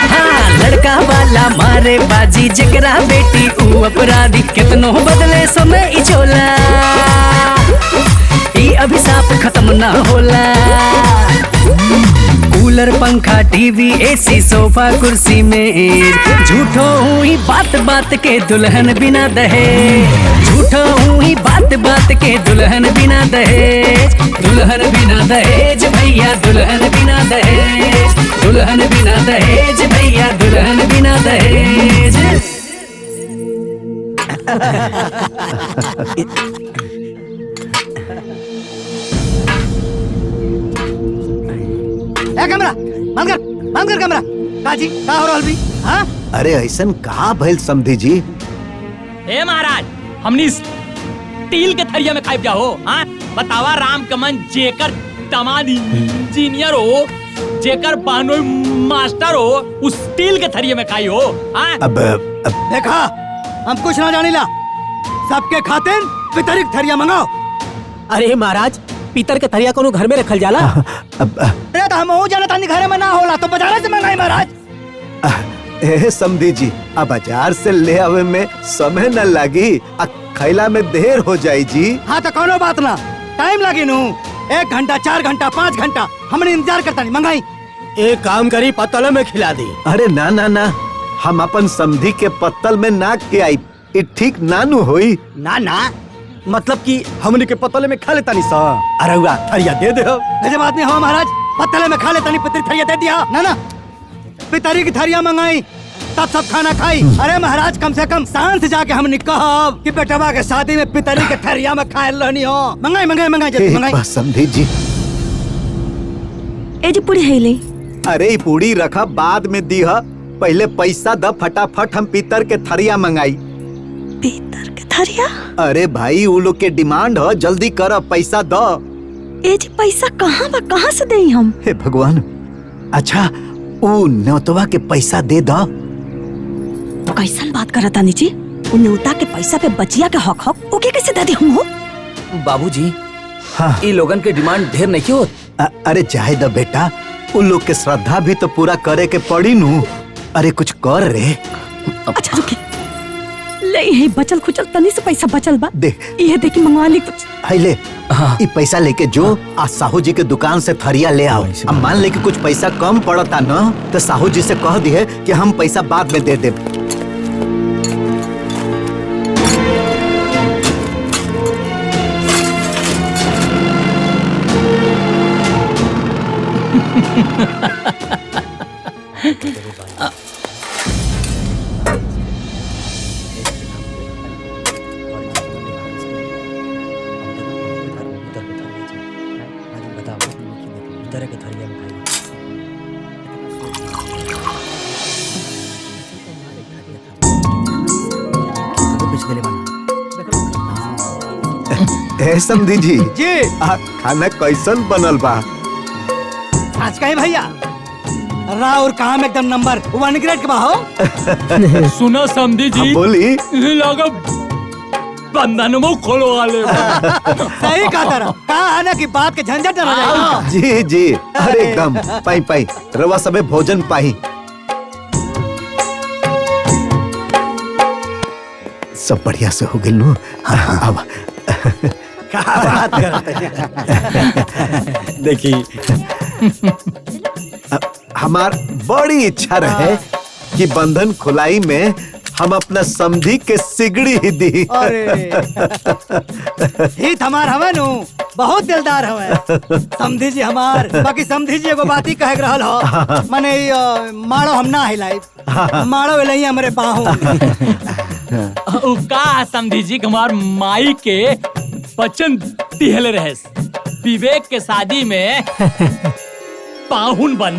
हाँ, लड़का वाला मारे बाजी जकरा बेटी ऊ अपराधी। कितनो बदले समय इचोला, ई अभिशाप खत्म ना होला। कूलर पंखा टीवी एसी सोफा कुर्सी में झूठो हुई बात बात के दुल्हन बिना दहेज। झूठो हुई बात बात के दुल्हन बिना दहेज। दुल्हन बिना दहेज भैया दुल्हन बिना दहेज। दुल्हन बिना दहेज भैया दुल्हन बिना दहेज। कैमरा बंद कर कैमरा। काजी का हो रहल भी? हाँ? अरे ऐसन का भइल समधी जी? ए महाराज, हमनी स्टील के थरिया में खाइब जाओ। हाँ? बतावा राम कमन जेकर दामाद इंजीनियर हो, जेकर बहनोई मास्टर हो, उस स्टील के थरिया में खाई हो। हाँ? अब देखा, हम कुछ ना जानिला। सबके खातिर पितरिक थरिया मंगाओ। अरे महाराज, पीतर के थरिया कोनो घर में रखल जाला? अरे तो हम हो जाना तानी घरे में ना होला तो बाजार से मंगाई महाराज। ए समधी जी, अब बाजार से ले आवे में समय न लगी, खैला में देर हो जाई जी। हाँ तो कोनो बात ना, टाइम लगी नू। 1 घंटा 4 घंटा 5 घंटा हमने इंतजार करता नहीं। मंगाई एक काम करी, पत्तल में खिला दी। अरे ना ना ना, हम अपन समधी के पत्तल में ना के आई, ये ठीक नानू होई। ना ना मतलब कि हमने के पत्तले में खा लेता नहीं सा। अरे हुआ थरिया दे दे हो। गजब आदमी हो महाराज, पत्तले में खा लेता नहीं, पितरी थरिया दे दिया। ना ना, पितरी की थरिया मंगाई तब सब खाना खाई। अरे महाराज, कम से कम शांत जाके हमने कहा कि बेटवा के शादी में पितरी के थरिया में खाए रहनी हो। मंगाई मंगाई मंगाई जल्दी मंगाई। समधी जी, ए जी पूरी है ले। अरे ई पूरी रखा बाद में दी है, पहले पैसा द फटाफट, हम पीतर के थरिया मंगाई। पीतर के थरिया? अरे भाई, वो लोग के डिमांड है, जल्दी कर, पैसा द। ए जी पैसा कहाँ बा, कहाँ से देई हम? हे भगवान, अच्छा वो न्योतवा के पैसा दे द। कैसन बात करता नी जी? उ न्योता के पैसा पे बचिया के हक हक ओके कैसे दे दी हम हो? बाबूजी, हाँ, ये लोगन के डिमांड ढेर नहीं क्यों? अरे चाहे द बेटा, उन लोग के श्रद्धा भी तो पूरा करे के पड़ी नू। अरे कुछ कर रे। अच्छा रुकी, ले ही बचल खुचल तनी से पैसा बचल बा, दे ये देखी मंगवा ली कुछ। हाय ले, ये पैसा लेके जो आज साहू जी के दुकान से थरिया ले आओ। अब मान ले कि कुछ पैसा कम पड़ता न, तो साहू जी से कह दिए कि हम पैसा बाद में दे दे। ए समधी जी, खाना कैसन बनल बा? आज कहीं भैया राउर काम एकदम नंबर 1 ग्रेड के बा हो। सुनो समधी जी, बोली लोग बंधन में खोलो वाले। सही कहा था, कहा है ना कि बात के झंझट न रह जाए। जी जी, अरे एकदम पाई पाई, रवा सबे भोजन पाई। सब बढ़िया से हो गेल नु। अब बात देखी, हमार बड़ी इच्छा रहे कि बंधन खुलाई में हम अपना समधी के सिगड़ी ही दी। हित हमार हवे नु, बहुत दिलदार हवे समधी जी हमार। बाकी समधी जी एगो बात ही कह रहल हो, माने मारो हम ना हिलाई, मारो ले हमरे बाहु। का समधी जी हमार माई के वचन दिहले रहे, विवेक के शादी में पाहुन बन।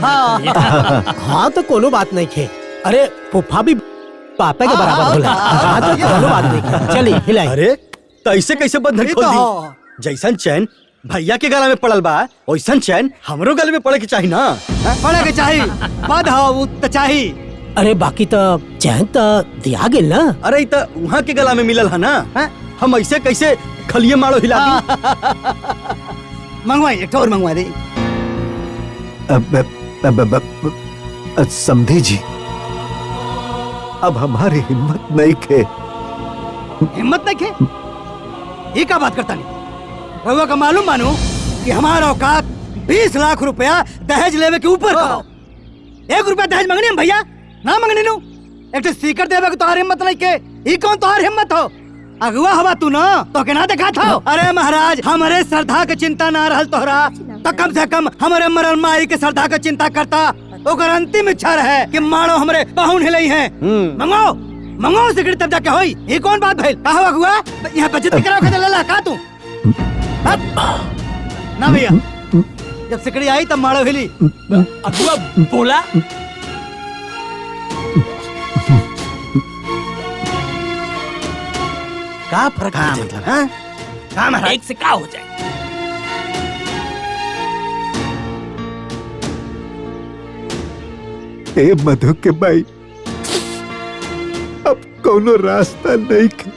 हाँ तो कोनो बात नहीं खे। अरे फूफा भी पापा के बराबर होला। हाँ तो कोनो बात नहीं खे। चली हिलाई। अरे तो ऐसे कैसे बंधन खोल दी? जैसन चैन भैया के गला में पड़ल बा, वैसन चैन हमरो गले में पड़े के चाहिए ना। पड़े के चाहिए, बद हो तो चाहिए। अरे बाकी तो चैन तो दिया गेल ना। अरे तो वहाँ के गला में मिलल है ना। हम ऐसे कैसे खलिए मारो हिला दी। मंगवाई एक और मंगवा दे। समझी जी, अब हमारी हिम्मत नहीं खे। हिम्मत नहीं खे? ये क्या बात करता नहीं? रहुआ का मालूम मानो कि हमारा औकात 20 लाख रुपया दहेज लेवे के ऊपर का। 1 रुपया दहेज मंगनी हम भैया ना मंगनी नू। एक सीकर देवे के तोहार हिम्मत नहीं के। ई कौन तोहार हिम्मत हो? अगुआ हवा तू ना तो के ना देखा था। अरे महाराज, हमारे श्रद्धा के चिंता ना रहल तोहरा तो कम से कम हमारे मरल माई के श्रद्धा के चिंता करता। ओकर अंतिम इच्छा रहे कि मानो हमरे पाहुन हिलई हैं। मंगाओ मंगाओ सिगरेट तब जाके होई। ये कौन बात भइल? का हुआ अगुआ? यहाँ बेइज्जती कराओ के लला का तू? ना भैया, जब सिकड़ी आई तब मारो हिली। अगुआ बोला का फर्क है मतलब? हाँ? का महाराज? एक से का हो जाए। ए मधु के भाई, अब कोनो रास्ता नहीं खे।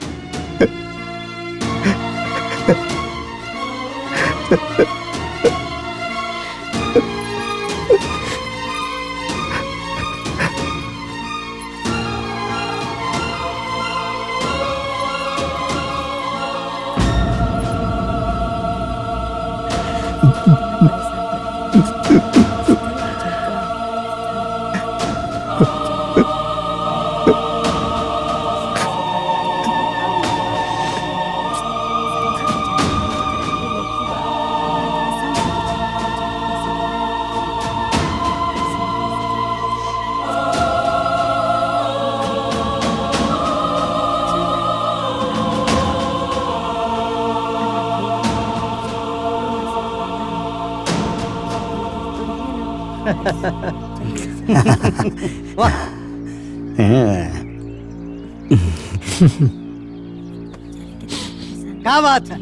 क्या बात है?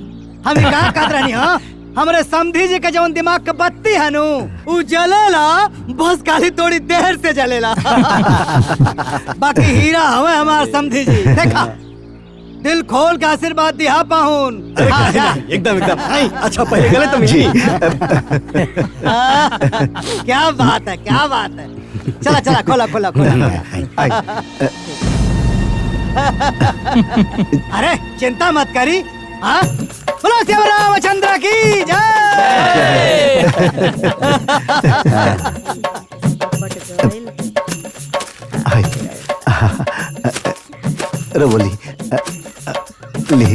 हम कहा कातरानी? हाँ, हमारे समधी जी के जवन दिमाग के बत्ती है नु, उ जलेला बस खाली थोड़ी देर से जलेला। बाकी हीरा हवे हमार समधी जी। देखा, दिल खोल के आशीर्वाद दिया पाहुन। एकदम एकदम। अच्छा पहले गले तो जी। क्या बात है, क्या बात है। चला चला, खोला खोला खोला। अरे चिंता मत करी। हाँ, बोलो शिव रामचंद्र की जय। बोली ले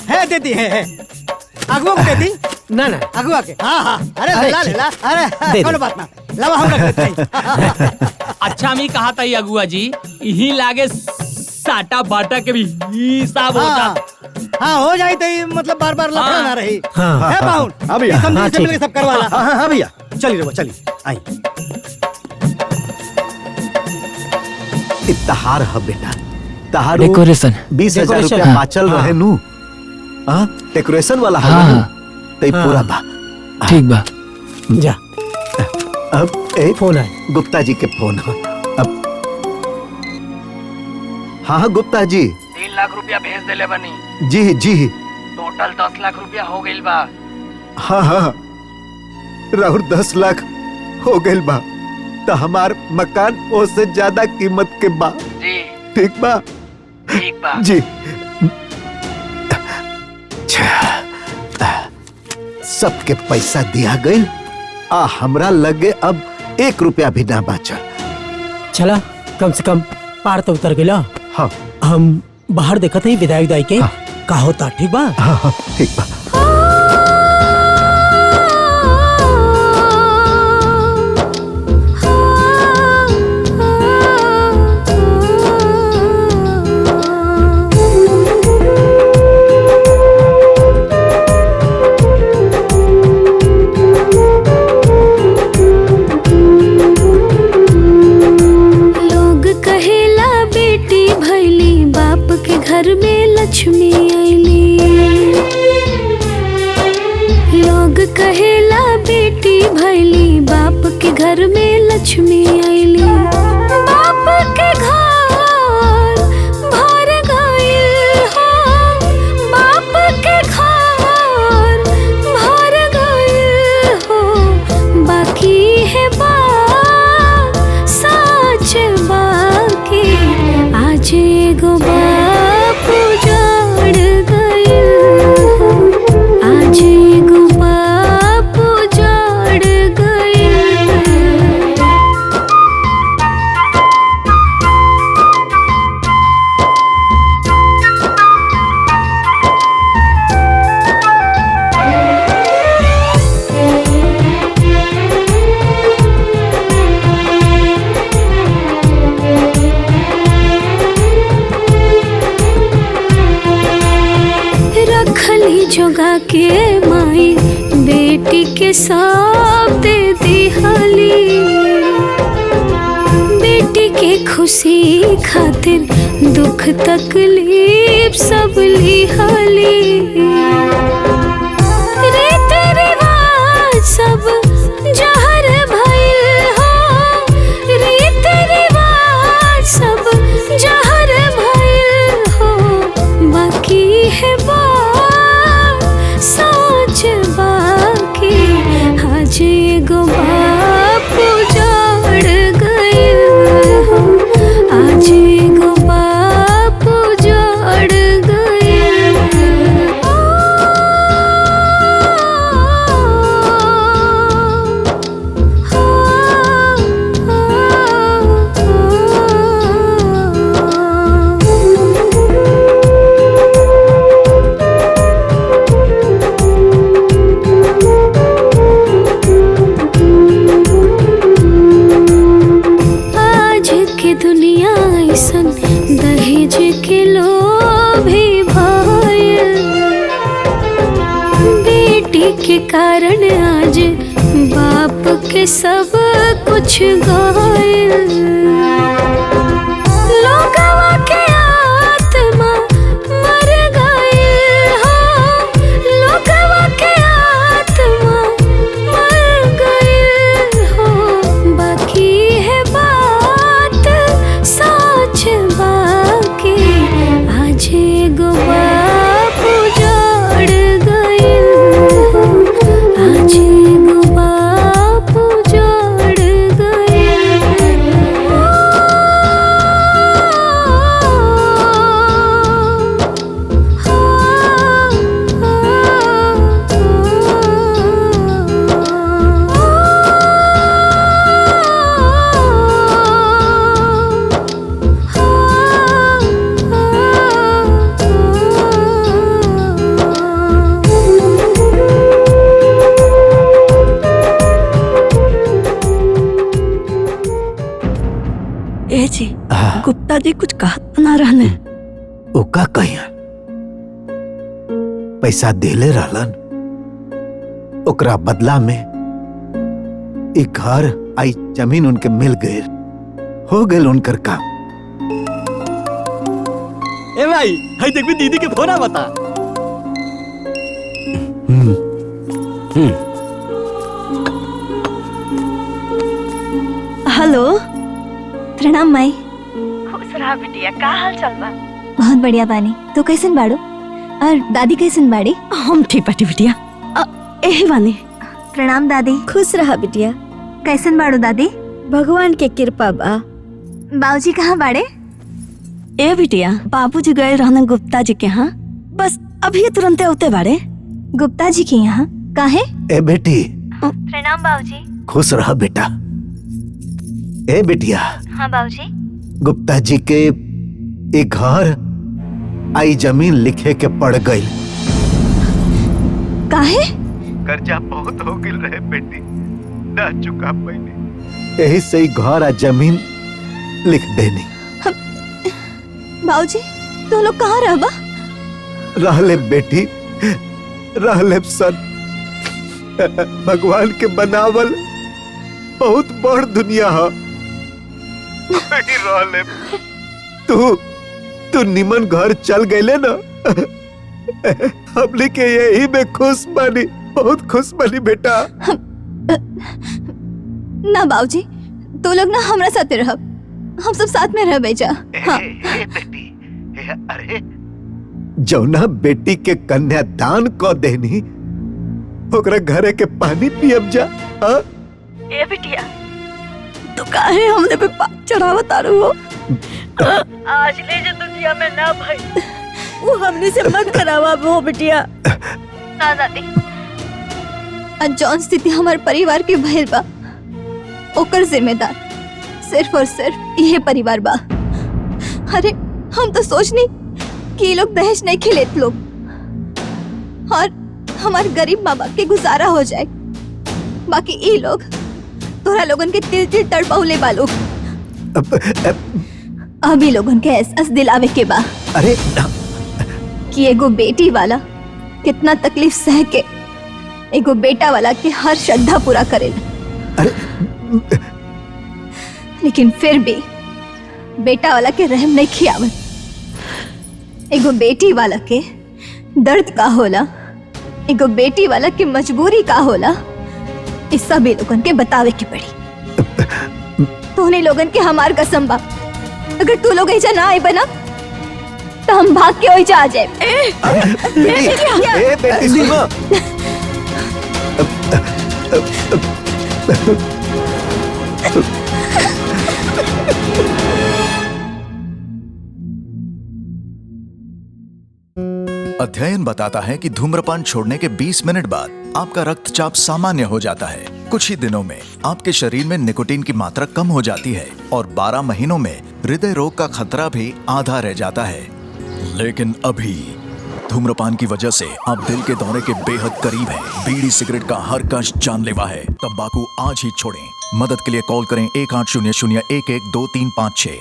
है देती है अगुआ को देती ना ना अगुआ के। हाँ हाँ, अरे ला ले ला। अरे कोनो बात ना, लावा हम रख देते हैं। अच्छा मैं कहा था अगुआ जी, यही लागे साटा बाटा के भी हिसाब होता। हाँ हो जाए तो मतलब बार बार लफड़ा ना रही। हाँ, है पाहुन? हाँ भैया, समझी से मिलके सब करवा ला। हाँ भैया, चलिए रहो, चलिए आई। इत्तहार है बेटा, तहारो डेकोरेशन 20,000 रुपया हाँ, बाचल हाँ। रहे नु। हाँ, डेकोरेशन वाला है हाँ, तो पूरा बा। ठीक बा। जा अब एक फोन आए। गुप्ता जी के फोन है। अब हाँ हाँ गुप्ता जी। 3 लाख रुपया भेज देले बनी। जी जी। टोटल 10 लाख रुपया हो गइल बा। हाँ हाँ, राहुल 10 लाख हो गइल बा। तो हमार मकान उससे ज्यादा कीमत के बा। जी ठीक बा? ठीक बा जी। सबके पैसा दिया गइल, आ हमरा लगे अब 1 रुपया भी ना बचा। चला, कम से कम पार तो उतर गया। हाँ, हम बाहर देखा थे विदाई विदाई के। हाँ। का होता? ठीक बा। हाँ हाँ ठीक बा। घर में लक्ष्मी आईली। लोग कहेला बेटी भैली, बाप के घर में लक्ष्मी आईली। बाप के घर भर गइल हो, के माई बेटी के सब दे दिहली, बेटी के खुशी खातिर दुख तकलीफ सब लिहली। रीत रिवाज सब जहर भइल हो, रीत रिवाज सब जहर भइल हो, बाकी है बात सोच बाकी। आज एगो बाप उजाड़ गइल हो, आज एगो बाप उजाड़ गइल हो। आज के दुनिया ऐसन दहेज के लोभी भइल, बेटी के कारण आज बाप के सब कुछ गइल। लोगवा के आत्मा मर गइल हो, लोगवा के आत्मा मर गइल हो, बाकी है बात सोच बाकी। आज एगो बाप उजाड़ गइल हो, आज एगो बाप उजाड़ गइल हो। ए जी, गुप्ता जी कुछ कहत ना रहने। ओका कहिया पैसा देले रहलन, ओकरा बदला में एक घर आई जमीन उनके मिल गए, हो गए उनकर काम। ए भाई, हाय देखबी दीदी के फोन बता। हेलो, प्रणाम माई। खुश रहा बिटिया, का हाल चाल बा? बहुत बढ़िया बानी। तू कैसन बाड़ू और दादी कैसन बाड़ी? हम ठीक बाटी बिटिया, एही बानी। प्रणाम दादी। खुश रहा बिटिया। कैसन बाड़ू दादी? भगवान के कृपा बा। बाबूजी कहाँ बाड़े? ए बिटिया, बाबूजी गए रहने गुप्ता जी के यहाँ, बस अभी तुरंते उते बाड़े। गुप्ता जी के यहाँ काहे? ए बेटी। प्रणाम बाबूजी। खुश रह बेटा। ए बिटिया। हाँ बाबूजी। गुप्ता जी के एक घर आई जमीन लिखे के पड़ गई। काहे? कर्जा बहुत हो गिल रहे बेटी, ना चुका पैनी, यही से ही घर आ जमीन लिख देनी। बाबूजी तो लोग कहाँ रहबा? रहले बेटी, रहले सन। भगवान के बनावल बहुत बड़ दुनिया है। रहले तू निमन घर चल गए ना, हमने के यही में खुश बनी, बहुत खुश बनी बेटा। ना बाबूजी, तो लोग ना हमरा साथे रहब, हम सब साथ में रह बेजा। हाँ। बेटी, अरे जौना बेटी के कन्यादान को देनी, ओकरा घरे के पानी पियब जा। हाँ? ए बिटिया, तो काहे हमने पे पाप चढ़ावा तारू हो? आज ले जो दुनिया में ना भाई, वो हमने से मत करावा वो बिटिया। ना दादी, आज जौन स्थिति हमारे परिवार के भइल बा, ओकर जिम्मेदार सिर्फ और सिर्फ यह परिवार बा। अरे हम तो सोचनी कि ये लोग दहेज नहीं खिलेत लोग, और हमारे गरीब माँ बाप के गुजारा हो जाए, बाकी ये लोग तोरा लोगन के तिल तिल तड़पाउले बा लोग। अभी लोगन के एहसास दिलावे के बा। अरे कि एगो बेटी वाला कितना तकलीफ सह के एगो बेटा वाला के हर श्रद्धा पूरा करेला। लेकिन फिर भी बेटा वाला के रहम नहीं खियावत। एगो बेटी वाला के दर्द का होला, एगो बेटी वाला के मजबूरी का होला, इस सब लोगन के बतावे की पड़ी। तोहने लोगन के हमार कसम बा, अगर तू लोग ऐसा ना आए बना तो हम भाग के ओइजा आ जाए। बेटी सुनो। अध्ययन बताता है कि धूम्रपान छोड़ने के 20 मिनट बाद आपका रक्तचाप सामान्य हो जाता है। कुछ ही दिनों में आपके शरीर में निकोटीन की मात्रा कम हो जाती है और 12 महीनों में हृदय रोग का खतरा भी आधा रह जाता है। लेकिन अभी धूम्रपान की वजह से आप दिल के दौरे के बेहद करीब हैं। बीड़ी सिगरेट का हर कश जानलेवा है। तंबाकू आज ही छोड़ें। मदद के लिए कॉल करें 1800-112356।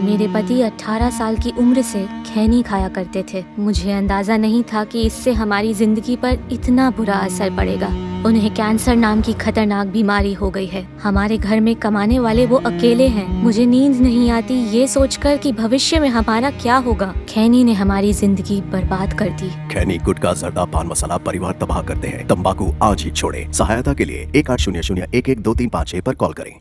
मेरे पति 18 साल की उम्र से खैनी खाया करते थे। मुझे अंदाजा नहीं था कि इससे हमारी जिंदगी पर इतना बुरा असर पड़ेगा। उन्हें कैंसर नाम की खतरनाक बीमारी हो गई है। हमारे घर में कमाने वाले वो अकेले हैं। मुझे नींद नहीं आती ये सोचकर कि भविष्य में हमारा क्या होगा। खैनी ने हमारी जिंदगी बर्बाद कर दी। खैनी, गुटखा, जर्दा, पान मसाला परिवार तबाह करते हैं। तंबाकू आज ही छोड़ें। सहायता के लिए 1800-112356 पर कॉल करें।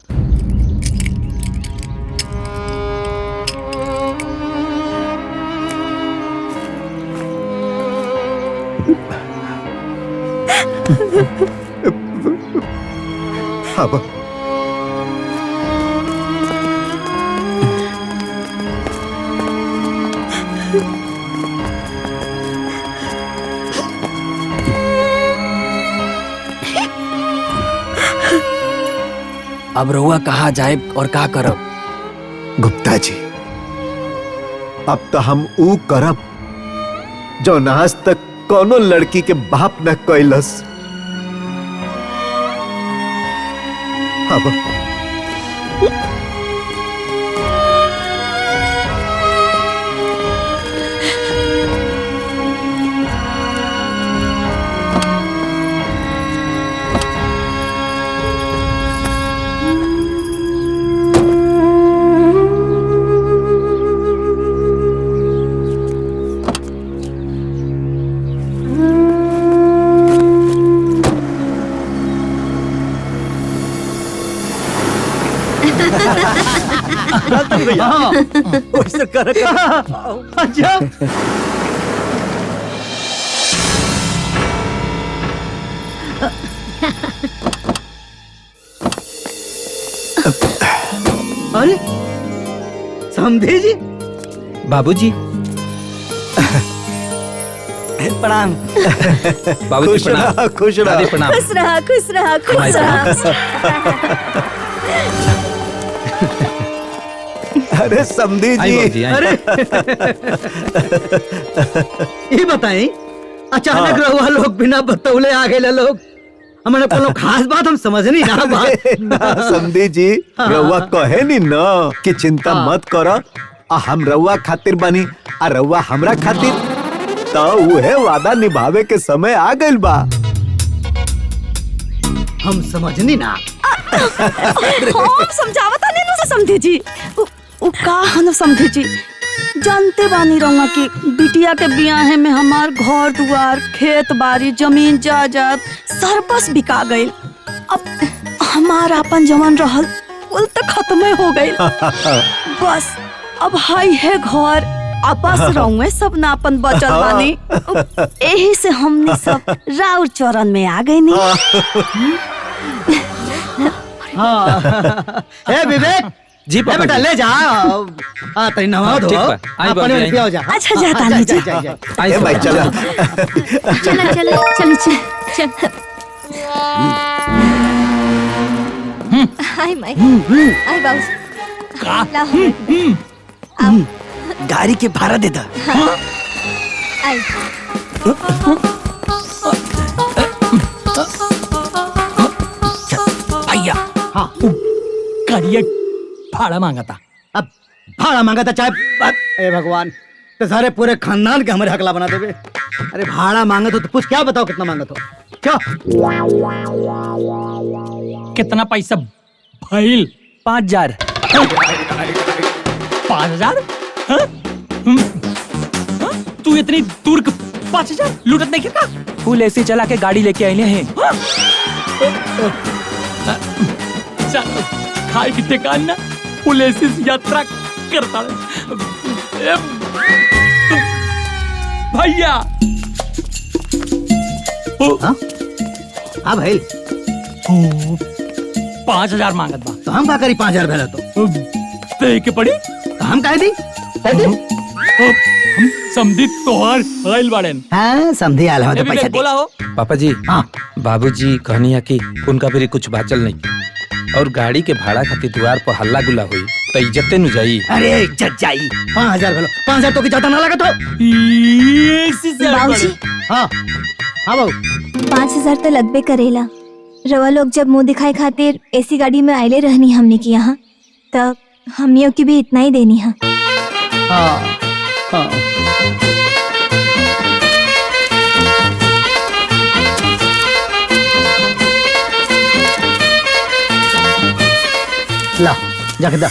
अब अब रउआ कहाँ जाए और का करब? गुप्ता जी, अब तो हम ऊ करब जो आज तक कोनो लड़की के बाप न कैलस। अब अच्छा अरे समझे जी। बाबूजी प्रणाम। बाबूजी प्रणाम। खुश रहा, दादी प्रणाम। खुश रहा, खुश रहा, खुश रहा। अरे समधी आई जी, बाबूजी, आई। अरे ये बताएं, अचानक रहुआ लोग बिना बतौले आ गए लोग। हमारे कोनो खास बात हम समझ नहीं ना बात। ना समधी जी, रउआ कहे नी न कि चिंता मत करो, हम रउआ खातिर बनी आ रउआ हमरा खातिर, तो उहे वादा निभावे के समय आ गइल बा। हम समझनी ना। हम समझावता नहीं से समझे जी। उ का हम समझे जी, जानते बानी रहुआ कि बिटिया के बियाह में हमार घर दुआर खेत बाड़ी जमीन जायदाद सरबस बिका गइल। अब हमार अपन जवान रहल कुल तो खत्म हो गइल। बस अब हाई है घर, अब बस रहुए सब नापन बचल बानी। यही से हमने सब राउर चरण में आ गए नी। हाँ ए विवेक जी पापा बेटा जी। ले जा। तेरी नवा दो। ठीक बा, आई बाबूजी, आई। पियो जा। अच्छा जाता नहीं जी। आई ए भाई बाबूजी। चला। चला चला चल चल चल। हाय माई, हाय बाबू। गाड़ी के भाड़ा दे दा। आई भैया हाँ करिए भाड़ा मांगा था। अब भाड़ा मांगा था चाहे ए भगवान तो सारे पूरे खानदान के हमारे हकला बना देवे। अरे भाड़ा मांगा तो पूछ, क्या बताओ कितना मांगा तो क्या? कितना पैसा भइल? 5000। 5000? तू इतनी दूर 5000 लूटत नहीं क्या? फुल एसी चला के गाड़ी लेके आए हैं। चल खाए की ठिकान ना फुल एसी यात्रा करता है भैया। हाँ भाई 5000 मांगत बा तो हम का करी? 5000 भेला तो दे के पड़ी तो हम कह दी हम समझी तोहार आइल बाड़न। हाँ समझी आल तो पैसा बोला हो पापा जी। बाबूजी कहनी है कि उनका फिर कुछ बाचल नहीं और गाड़ी के भाड़ा खातिर द्वार पर हल्ला गुल्ला हुई तो इज्जते न जाई। अरे इज्जत जाई। 5000 भेलो 5000 तो की ज्यादा ना लगा तो बाबूजी। हाँ हाँ बाबू 5000 तो लगबे करेला। रवा लोग जब मुंह दिखाए खातिर ऐसी गाड़ी में आइले रहनी हमने की यहाँ, तब हमनियों की भी इतना ही देनी है। हाँ हाँ ला जाके दा।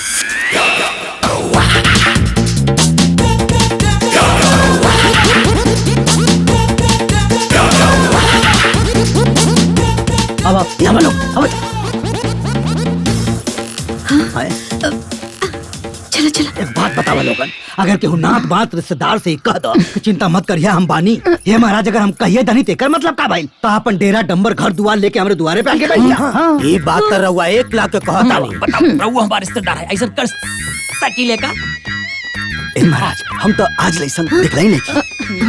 अब यहाँ बोलो अब चला चला। एक बात बतावा लोगन, अगर केहू नात बात रिश्तेदार से कह दो कि चिंता मत करिए हम बानी। ये महाराज अगर हम कहिए दनी तेकर मतलब का भाई? तो अपन डेरा डंबर घर दुआर लेके हमारे दुआरे पे आके बैठ गया। ये बात कर रहुआ 1 लाख के कहता नहीं। बताओ रहुआ हमारे रिश्तेदार है ऐसा कर सकीले का? महाराज हम तो आज लइसन देखला ही नहीं।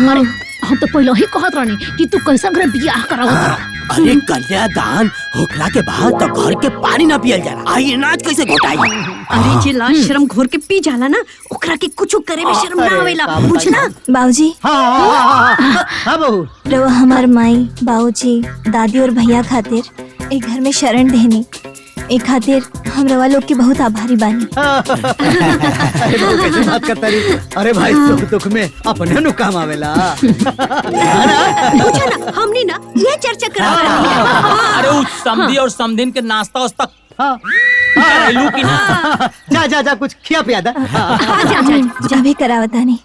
अरे हम तो पहले ही कहत रहनी कि तू कैसा घर बियाह करावत। अरे कन्यादान होखला के बाद तो घर के पानी ना पियल जाला। आई अनाज कैसे घोटाई? अरे जे लाज शर्म घोर के पी जाला ना ओकरा के कुछ करे में शर्म ना आवेला, बुझना? बाबूजी। हाँ बहू। रवा हमार माई बाबूजी दादी और भैया खातिर एक घर में शरण देनी एक खातिर हम रवा लोग के बहुत आभारी बानी। अरे बहू कैसे बात करता रही? अरे भाई सुख दुख में अपने नु काम आवेला। पूछा ना हमनी ना ये चर्चा करा अरे उस समधी और समधिन के नाश्ता वास्ता करेलू की ना? जा जा जा कुछ खिया पिया दा। जा भी करावता नहीं।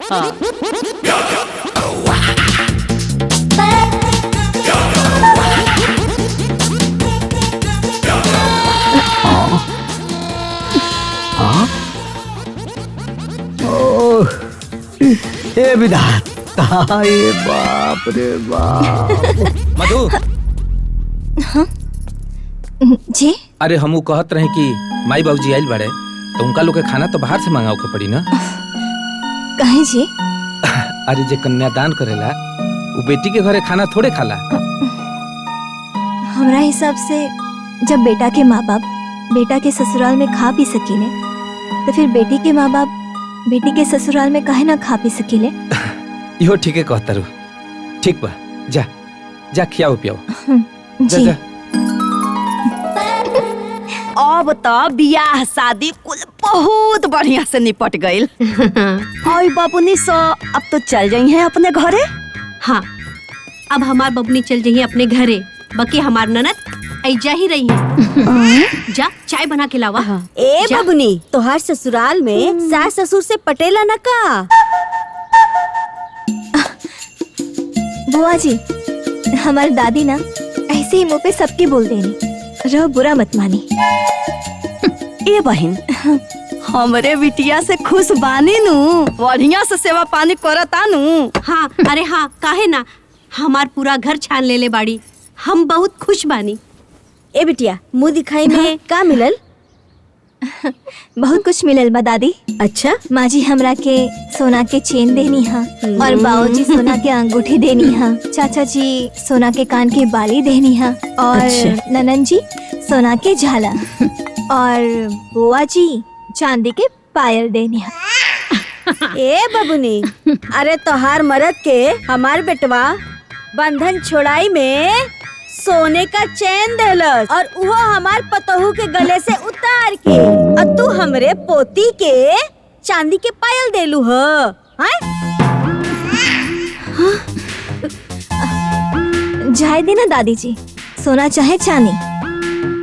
ए विधाता, ये बाप रे बाप। मधु। जी। अरे हमू कहत रहे कि माई बाबूजी आइल बाड़े तो उनका लोग के खाना तो बाहर से मंगाओ के पड़ी ना। कहे जी? अरे जे कन्यादान करेला वो बेटी के घरे खाना थोड़े खाला। हमरा हिसाब से जब बेटा के माँ बाप बेटा के ससुराल में खा पी सकीले तो फिर बेटी के माँ बाप बेटी के ससुराल में काहे ना खा पी सकीले? इहो ठीके कहता रू। ठीक बा जा जा खियाओ पियाओ। जा जी। जा। अब तो बियाह शादी कुल बहुत बढ़िया से निपट गइल। और बबुनी सो अब तो चल जाई है अपने घरे। हाँ अब हमार बबनी चल जाइए अपने घरे, बाकी हमार ननद ऐजा ही रही है। जा चाय बना के लावा। ए बबुनी तोहार ससुराल में सास ससुर से पटेला न का? बुआ जी हमारी दादी ना ऐसे ही मुंह पे सबकी बोल देनी, रहो बुरा मत मानी। ए बहन हमरे बिटिया से खुश बानी नु, बढ़िया से सेवा पानी करता नु। हाँ अरे हाँ काहे ना, हमार पूरा घर छान ले बाड़ी, हम बहुत खुश बानी। ए बिटिया मुँह दिखाई में का मिलल? बहुत कुछ मिलल बा दादी। अच्छा माँ जी हमरा के सोना के चेन देनी हा और बाबूजी सोना के अंगूठी देनी हा, चाचा जी सोना के कान के बाली देनी हा और ननन जी सोना के झाला और बुआ जी चांदी के पायल देनी हा। ए बबुनी अरे तोहार मरद के हमार बेटवा बंधन छोड़ाई में सोने का चैन देलस और वो हमार पतोहू के गले से उतार के, और तू हमरे पोती के चांदी के पायल देलू ह जाए देना दादी जी, सोना चाहे चांदी,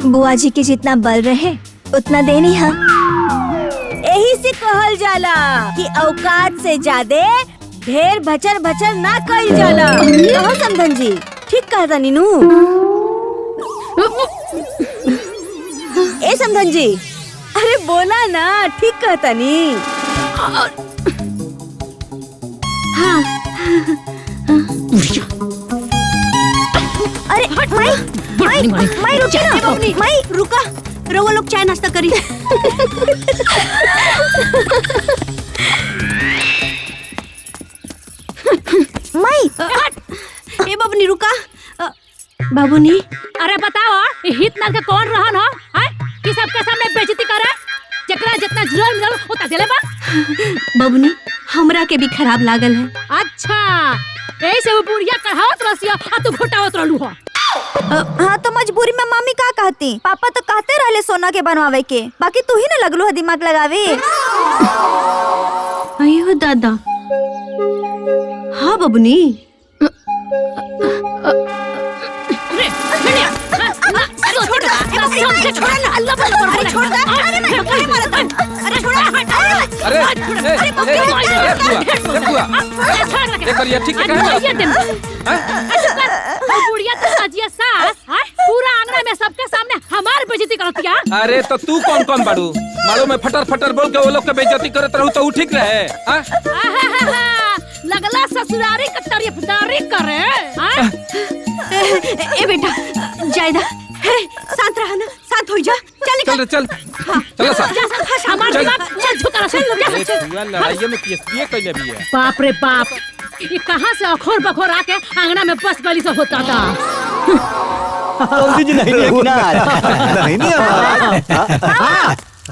बुआ जी के जितना बल रहे उतना देनी। हाँ, यही से कहल जाला कि औकात से ज्यादा ढेर भचर भचर ना कइल जाला। कहो समधन जी, ठीक कहता नीनू। ए समधन जी, अरे बोला ना, ठीक कहता नी। हाँ। अरे माई रुकी ना, माई रुका, रउआ लोग चाय नाश्ता करी। माई ए बाबूनी रुका। बाबूनी, अरे बताओ हित नाल के कौन रहन हो? हैं कि सबके सामने बेइज्जती करे? जकरा जितना जुर्म मिलल उतना देले बा। बाबूनी, हमरा के भी खराब लागल है। अच्छा, ऐसे वो बुढ़िया कहावत रसिया आ तू घोटावत रहलू हो। हाँ तो मजबूरी में मम्मी का कहती, पापा तो कहते रहले सोना के बनवावे के, बाकी तू ही ना लगलू है दिमाग लगावे। अयो दादा। हाँ बाबूनी। पूरा आंगन में सबके सामने हमार बेइज्जती करतिया। अरे तो तू कौन कौन बाड़ू? मालूम में फटर फटर बोल के वो लोग के बेइज्जती करत रहू तो ऊ ठीक रहे? लगला ससुरारी का तारीफदारी करे। ए बेटा, जायदा शांत रहा ना, शांत हो जा। चल चल चल सा हमार दिमाग चल झुका चल लड़ाई में पीएसपी कैले भी है। बाप रे बाप, ये कहां से अखोर बखोर आके आंगना में बस गली से होता था। जी नहीं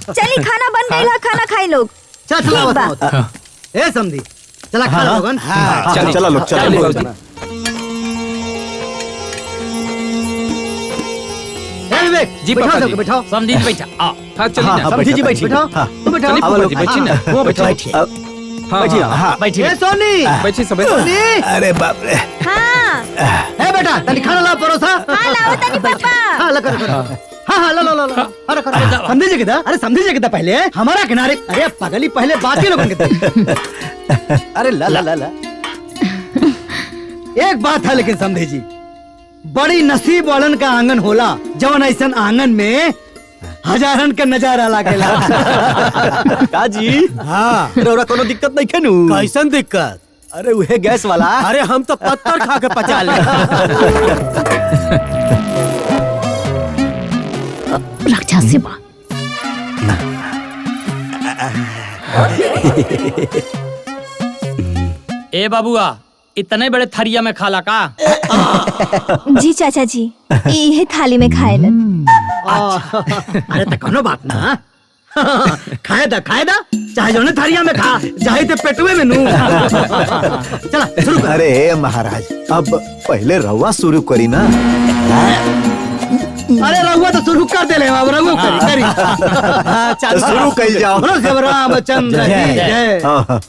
चली खाना बन गई है, खाना खाई लोग। चला ए समधी, चला खा लोगन। चला लोग, चला। जी बैठाओ सबको, बैठाओ। समझी बैठा। हाँ चलिए ना। समझी जी बैठिए। बैठाओ, तुम बैठाओ। चलिए फूफा जी बैठिए ना। वो बैठिए। बैठिए। बैठिए। ए सोनी, बैठिए सब। अरे बाप रे। हाँ ए बेटा, तनी खाना ला परोसा। हाँ लाओ तनी पापा। हाँ ला करो। हाँ ला ला ला ला। अरे करो। समझी जी किधर? अरे समझी जी किधर पहले? हमारा किनारे। अरे पगली पहले बात ही लोगन किधर? अरे ला ला ला ला। एक बात है लेकिन समझी जी, बड़ी नसीब वालन का आंगन होला जवन ऐसन आंगन में हजारन का नजारा लागेला। काजी, हाँ रौरा कोनो दिक्कत नहीं खेनू? कैसन दिक्कत? अरे वह गैस वाला। अरे हम तो पत्थर खा के पचा ले। राक्षसी बा। ए बाबुआ, इतने बड़े थरिया में खाला का? जी चाचा जी, ये थाली में खाए लन। अरे तो कोनो बात ना। खाए दा चाहे जो थारिया में खा, चाहे तो पेटुए में नू। चला शुरू कर। अरे महाराज, अब पहले रवा शुरू करी ना। अरे रहुआ तो शुरू कर दे ले, अब रहुआ करी। तो शुरू कर जाओ। बोलो शिव रामचंद्र की जय। हाँ।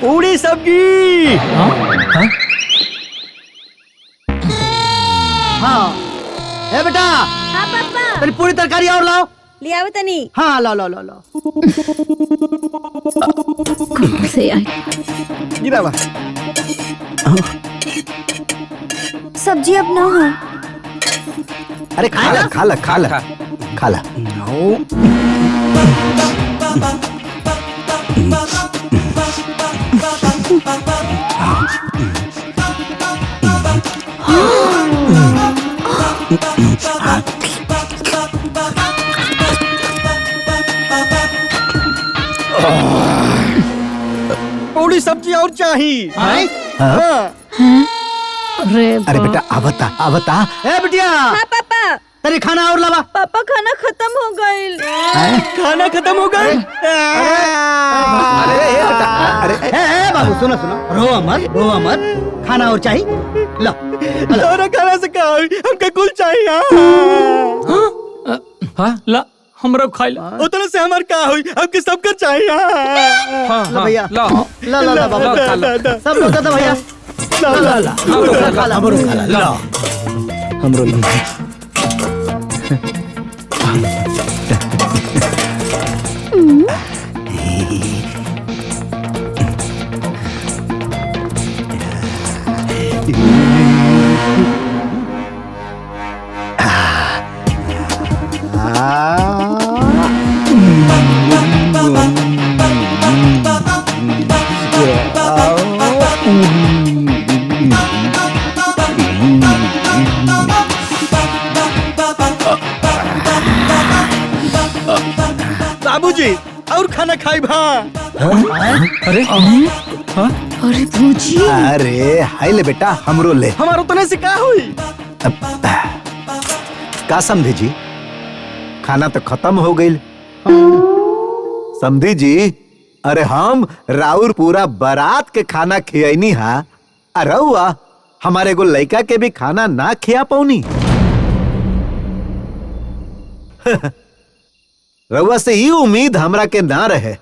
पूरी सब्जी। हाँ ए बेटा, हाँ पापा। तेरी पूरी तरकारी और लाओ। ले आओ तनी। हाँ लो लो लो लो। कहाँ से आई? जी बाबा। सब्जी अब ना हो। अरे खाला खाला खाला खाला। थोड़ी सब्जी और चाहिए। अरे बेटा आवता आवता। ए बिटिया हाँ पापा। तेरे खाना और लावा। पापा खाना खत्म हो गई। खाना खत्म हो गई। अरे बाबू सुनो सुनो, रो मत, खाना और चाहिए? लो तोरा खाना से का हमके कुल चाहिए। हाँ ला हमरा खाइला उतने से हमार का हुई, हमके सबका चाहिए। लो भैया ला बाबू सब लोग दे भैया। ला हमरो बाबूजी और खाना खाई भा। अरे अरे भूजी। अरे हाय ले बेटा हमरो ले। हमार उतने से का हुई? का समझी जी, खाना तो खत्म हो गई। समझी जी, अरे हम राउर पूरा बारात के खाना खियानी हा। अरे हुआ हमारे को लड़का के भी खाना ना खिया पौनी। रउआ से ही उम्मीद हमरा के ना रहे।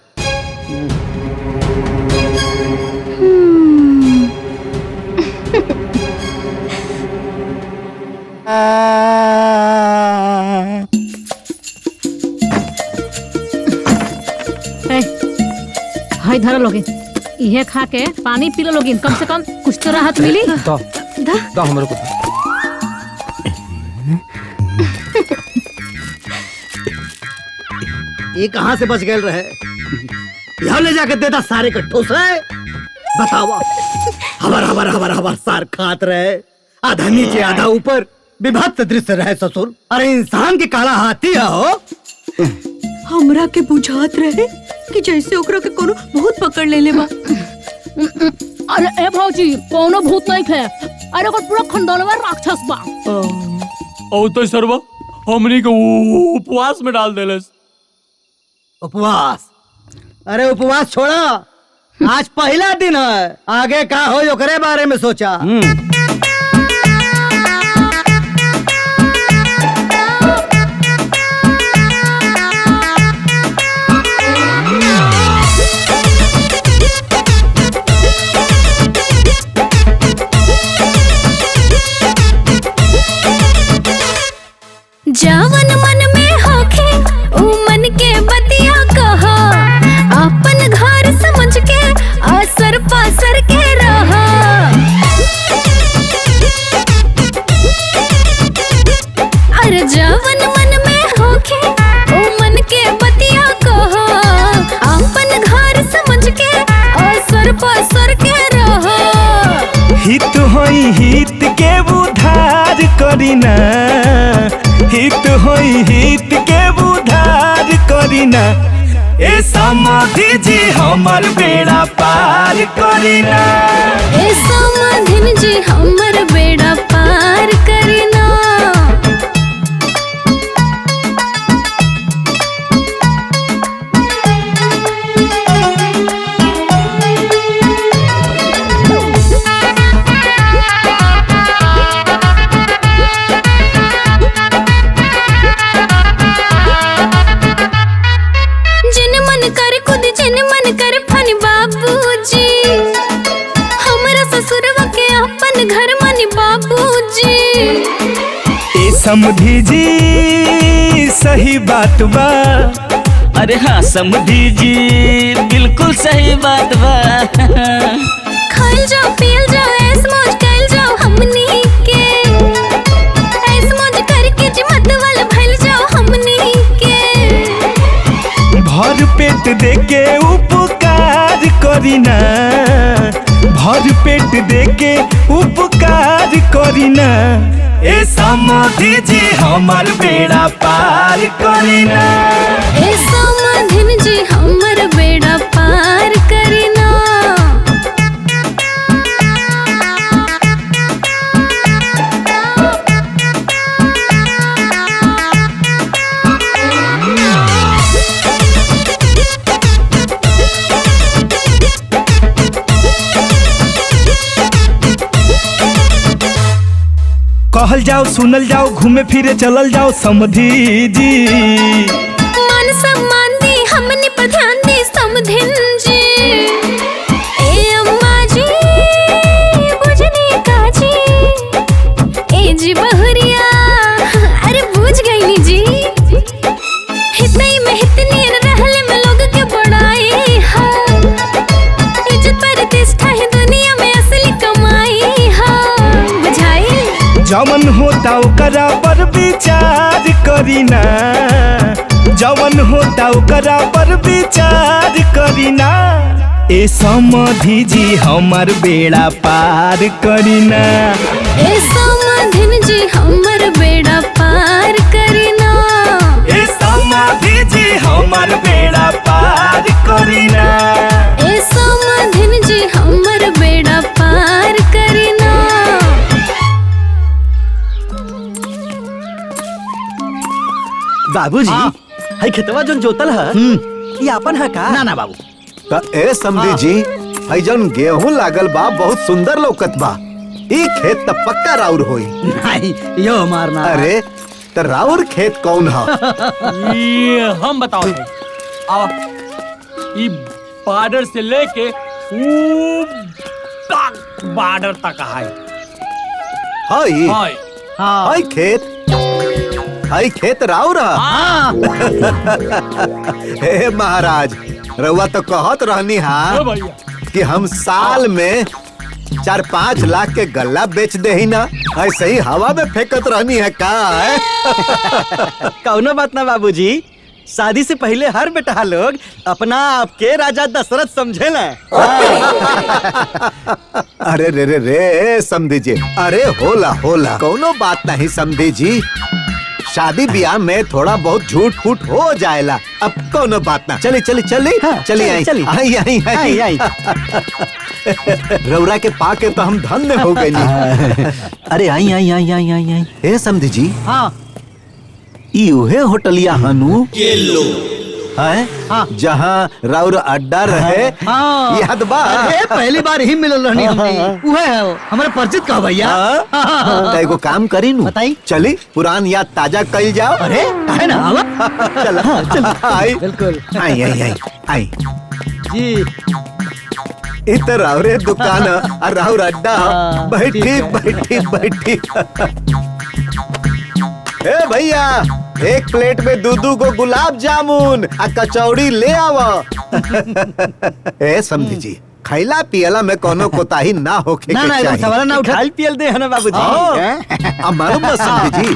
हाय धरा लोगे, इहे खा के पानी पी लो लोगिन, कम से कम कुछ तो राहत मिली। दो हमरे को। ये कहाँ से बच गए रहे? यहाँ ले जाके देता सारे को ठोस है। बतावा हमार सार खात रहे, आधा नीचे आधा ऊपर, विभत्स दृश्य रहे ससुर। अरे इंसान के काला हाथी हो। हमरा के बुझात रहे कि जैसे ओकरा के कोनो भूत पकड़ ले लेबा। अरे ए भौजी कोनो भूत नहीं थे, अरे ओकर पूरा खंडोलवा राक्षस बा। ओ तो सरवा हमनी को उपवास में डाल देलस। उपवास? अरे उपवास छोड़ा, आज पहला दिन है, आगे का हो ओकरे बारे में सोचा। जावन मन में होखे ऊ मन के बतिया कहा, अपन घर समझ के असर पासर के रहा। अरे जावन मन में होखे ऊ मन के बतिया कहा, अपन घर समझ के असर पासर के रहा। हित होई हित के उधार करीना, हित होई हित के उधार करीना। ए समाधि जी हमर बेड़ा पार करीना, ए समाधिन जी हमर बेड़ा पार करीना। जिन मन कर खुद जिन मन कर फन बाबूजी, हमरा ससुरवा के अपन घर मन बाबूजी। ए समधि जी सही बात बा। अरे हाँ समधी जी बिल्कुल सही बात बा। खाइल जाओ पियल जाओ ऐस मौज कैल जाओ हमनी के, ऐस मौज करके जी मत वाला भइल जाओ हमनी के। भर पेट देके उपकार करीना, भर पेट देके उपकार करीना। ए समाधि जी हमर बेड़ा पार करीना, ए समाधिन जी हमर बेड़ा कहल जाओ सुनल जाओ घूमे फिरे चलल जाओ समधी जी। मान सम्मान दी हमने पर ध्यान दी समधिन जी। ए अम्मा जी बुझने का जी। ए जी बहुरिया अरे बुझ गई नी जी। हितई में हितनी रहले में लोग के बड़ाई है। इज्जत प्रतिष्ठा है दुनिया में असली कमाई है। बुझाई जवन होता ओकरा पर विचार करीना। जवन होता ओकरा पर विचार करीना। ए समधी जी हमर बेड़ा पार करीना। ए समधिन जी हमर बेड़ा पार करीना। ए समधी जी हमर बेड़ा पार करीना। ए समधिन जी हमर बेड़ा पार करीना। बाबूजी हई खेतवा जोन जोतल है ये अपन है का? ना ना बाबू। त ए समधी जी हई जौन गेहूं लागल बा बहुत सुंदर लौकत बा। ई खेत त पक्का राउर होई। नहीं यो मारना। अरे त राउर खेत कौन है? ये हम बताओ आओ ये बॉर्डर से लेके बॉर्डर तक है। हई हाय हई खेत हई खेत राउर हाँ। हे महाराज रउआ तो कहत रहनी हा कि हम साल में 4-5 लाख के गल्ला बेच दे ही ना। ऐसे ही हवा में फेंकत रहनी है का? कौनो बात ना बाबूजी। शादी से पहले हर बेटा लोग अपना आपके राजा दशरथ समझेला। अरे रे रे रे समधी जी अरे होला होला कौनो बात नहीं समधी जी। शादी ब्याह में थोड़ा बहुत झूठ फूट हो जाएला। अब कौनो बात ना। चली चली चली चली आई आई आई आई रौरा के पाके तो हम धन्य हो गए नी। अरे आई आई आई आई आई आई हे समधी जी हाँ ई उहे होटलिया हनु है जहाँ राउर अड्डा रहे। याद बा? अरे पहली बार ही मिलल रहनी हमनी। उहे है वो हमारे परिचित का भैया। त एगो काम करी नु बताई चली पुरान याद ताजा कइल जाओ। अरे है ना आवा चल चल आई बिल्कुल आई आई आई आई जी। इधर राउरे दुकान और राउर अड्डा बैठी बैठी बैठी। ए भैया एक प्लेट में दूधू को गुलाब जामुन आ कचौड़ी ले आवा। ए समझी जी खैला पियला में कोनो कोताही ना होके ना के ना चाहिए। सवाल ना उठा पियल दे है ना बाबूजी। अब मालूम बा समझी जी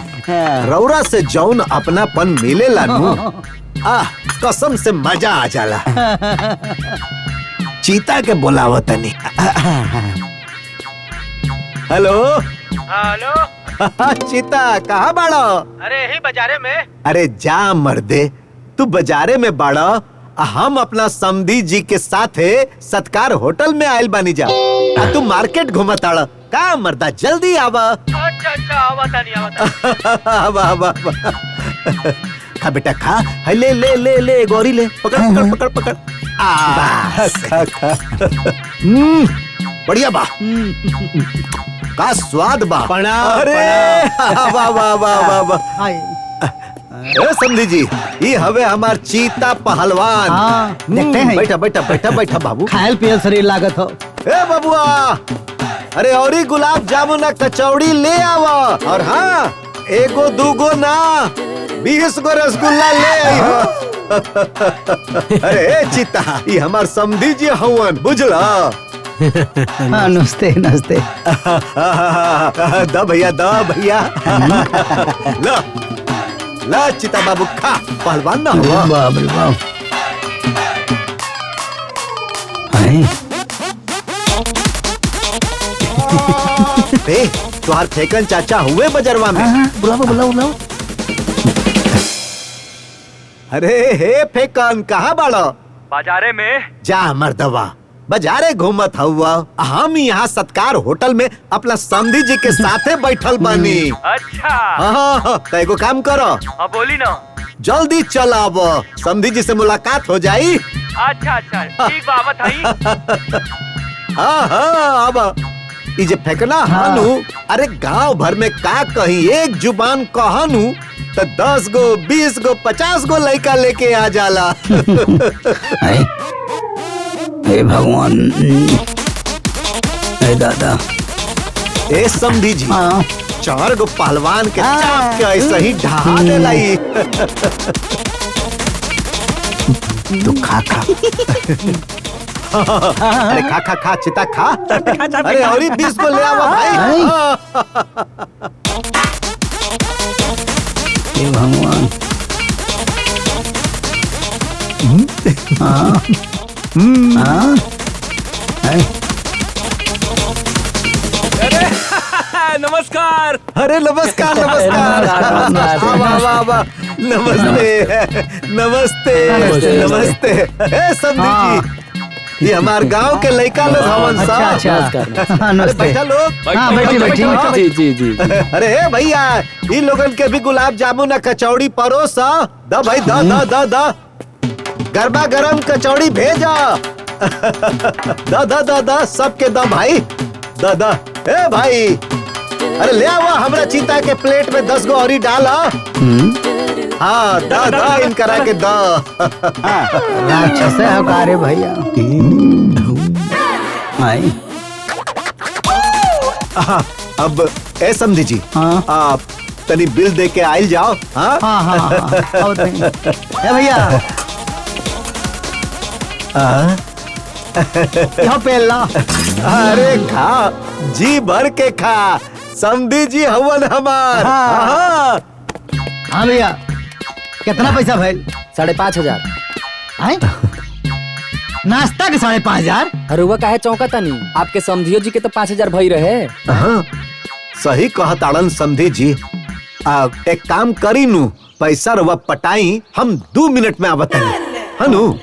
रौरा से जौन अपनापन मिलेला नु कसम से मजा आ जाला। चीता के बोलावो तनी। हेलो हेलो चीता कहाँ बाड़ो? अरे यही बाजारे में। अरे जा मर्दे तू बाजारे में बाड़ो हम अपना समधी जी के साथे सत्कार होटल में आयल बानी जा। तू मार्केट घुमताड़ का मर्दा जल्दी आवा। अच्छा आवा तानी आवा आवा खा बेटा खा ले ले ले ले गौरी ले पकड़ पकड़ पकड़ पकड़ खा खा बढ़िया बा का स्वाद बा। अरे वाह वाह वाह वाह वाह। ए समधी जी ये हवे हमार चीता पहलवान। देखते हैं। बैठा बैठा बैठा बैठा बाबू। खायल पियल शरीर लागत हो। ए बबुआ अरे और गुलाब जामुन ना कचौड़ी ले आवा। और हाँ एगो दूगो ना 20 गो रसगुल्ला ले आइहो। अरे चीता ये हमार समधी जी हवन बुझला। नमस्ते नमस्ते। दा भैया दा भैया ला ला चिता बाबू खा पहलवान ना हुआ। बाप रे बाप। तुहार फेकन चाचा हुए बजरवा में। बुलाओ बुलाओ बुलाओ। अरे हे फेकन कहाँ बाड़ो? बाजारे में। जा मर्दवा बाजारे घूमत हुआ। हम यहाँ सत्कार होटल में अपना समधी जी के साथे बैठल बानी। अच्छा हाँ तो एगो काम करो हाँ बोली ना। जल्दी चल अब समधी जी से मुलाकात हो जाई। अच्छा ठीक बाबत है। हाँ अब ई जे फेंकना हानू, अरे गांव भर में का कहीं एक जुबान कहानू तो 10 गो 20 गो 50 गो लड़का लेके आ जाला। हे भगवान, हे दादा, ए समधी जी, 4 गो पहलवान के चाप के ऐसे ही ढहा देलाई। तू खा खा। अरे खा खा खा चिता खा। अरे और 20 को ले आवा भाई। हे भगवान। नमस्कार। अरे नमस्कार नमस्कार। वाह वाह वाह, नमस्ते नमस्ते नमस्ते। ए समधी जी, ये हमार गांव के लड़का लोग हवन सा। अरे बैठा लोग। हाँ, बैठी। जी। अरे ए भैया, इन लोगन के भी गुलाब जामुन और कचौड़ी परोसा। दा भाई दा। गरबा गरम कचौड़ी भेजा। दा सबके दा भाई। दा ए भाई, अरे ले आवा हमरा चीता के प्लेट में 10 गो औरी डाला। हाँ दा इन करा के दा। राक्षस है हकारे भैया। अब ए समधी जी, आप तनी बिल दे के आइल जाओ। हाँ। ए भैया, यहाँ पे ला। अरे खा, जी भर के खा। समधी जी हवन हमार। हाँ भैया, कितना पैसा भाई? 5,500। नाश्ता के 5,500। हरुआ काहे चौंका तनी? आपके समधियो जी के तो 5,000 भई रहे। हाँ, सही कहताड़न समधी जी। एक काम करी नू, पैसा रुआ पटाई, हम 2 मिनट में आवत हनु।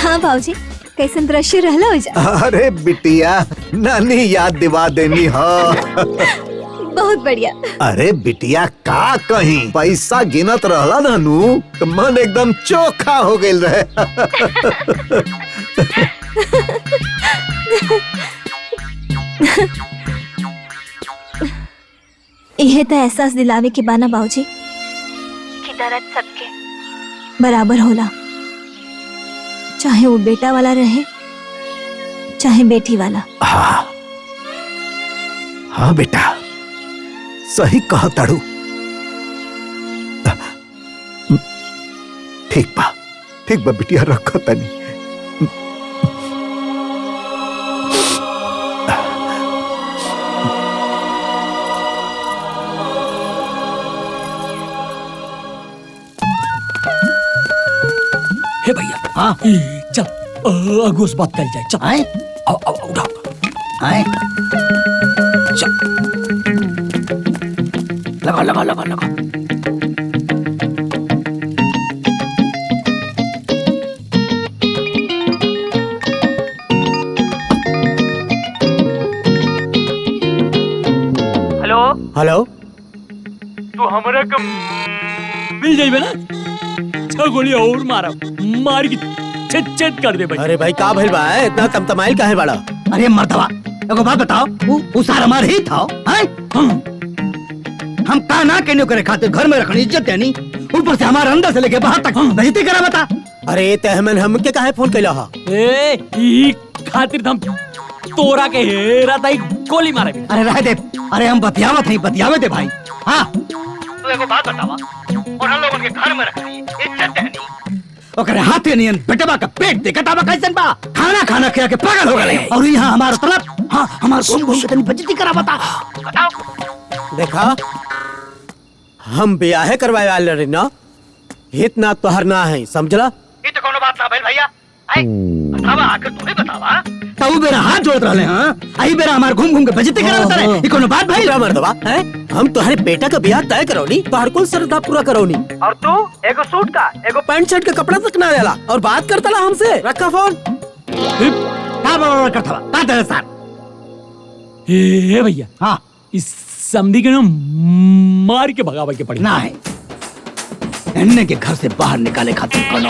हाँ भाऊजी, कैसन दृश्य रहला हो जा। अरे बिटिया, नानी याद दिवा देनी हो। बहुत बढ़िया। अरे बिटिया, का कहीं पैसा गिनत रहला ना नू, तो मन एकदम चोखा हो गइल रहे। यह तो एहसास दिलावे के बाना बाबूजी कि दर्द सबके बराबर होला, चाहे वो बेटा वाला रहे चाहे बेटी वाला। हाँ बेटा, सही कहा ताड़ू। ठीक बा बिटिया, रखो तनी। हे भैया, हाँ चल अगुस बात कर जाए। चल आओ उठा। चल लगा। हेलो, तू हमरा के मिल जाइबे ना, 6 गोली और मार के छेद कर दे भाई। अरे भाई का भइल बा? इतना तमतमाइल काहे बाड़ा? अरे मर्दवा, एगो बात बताओ, वो सारा हमार ही था। हम का ना कहने करे खातिर घर में रखनी इज्जत देनी, ऊपर से हमारे अंदर से लेके बाहर तक बेइज्जती करा बता। अरे तेहमन हमके काहे फोन कैला हा? ई खातिर हम तोरा के हेरा ताई गोली मारे। अरे रह दे, अरे हम बतियावे दे भाई। हाँ, तू एगो बात बतावा, और हम लोगन के घर में रखनी इज्जत देनी, ओकरे हाथे नियन बेटवा का पेट देखता बा कैसन बा, खाना खिया के पागल हो गए। और यहाँ हमारा तलब, हाँ हमार घूम के तनी बेइज्जती करा बता। देखा, हम ब्याह करवाए वाले रहे ना, इतना तोहर ना है, समझला? ये तो कोनो बात ना भइल भैया। बतावा, आखिर तू ही बतावा। तू बेरा हाथ जोड़त रहले, हाँ आई बेरा हमार घूम के बेइज्जती करा बता रे। ये कोनो बात भाई? मर्दवा, हम तुम्हारे बेटा का ब्याह तय करौनी, तोहर कुल श्रद्धा पूरा करौनी, और तू एगो सूट का, एगो पैंट शर्ट का कपड़ा तक ना लेला, और बात करता ला हमसे। रखा फोन। का बड़ा करता बा? का दे सर? ए भैया, हाँ इस समधी के ना मार के भगावे के पड़ी। ना है, इन्ने के घर से बाहर निकाले खातिर कोनो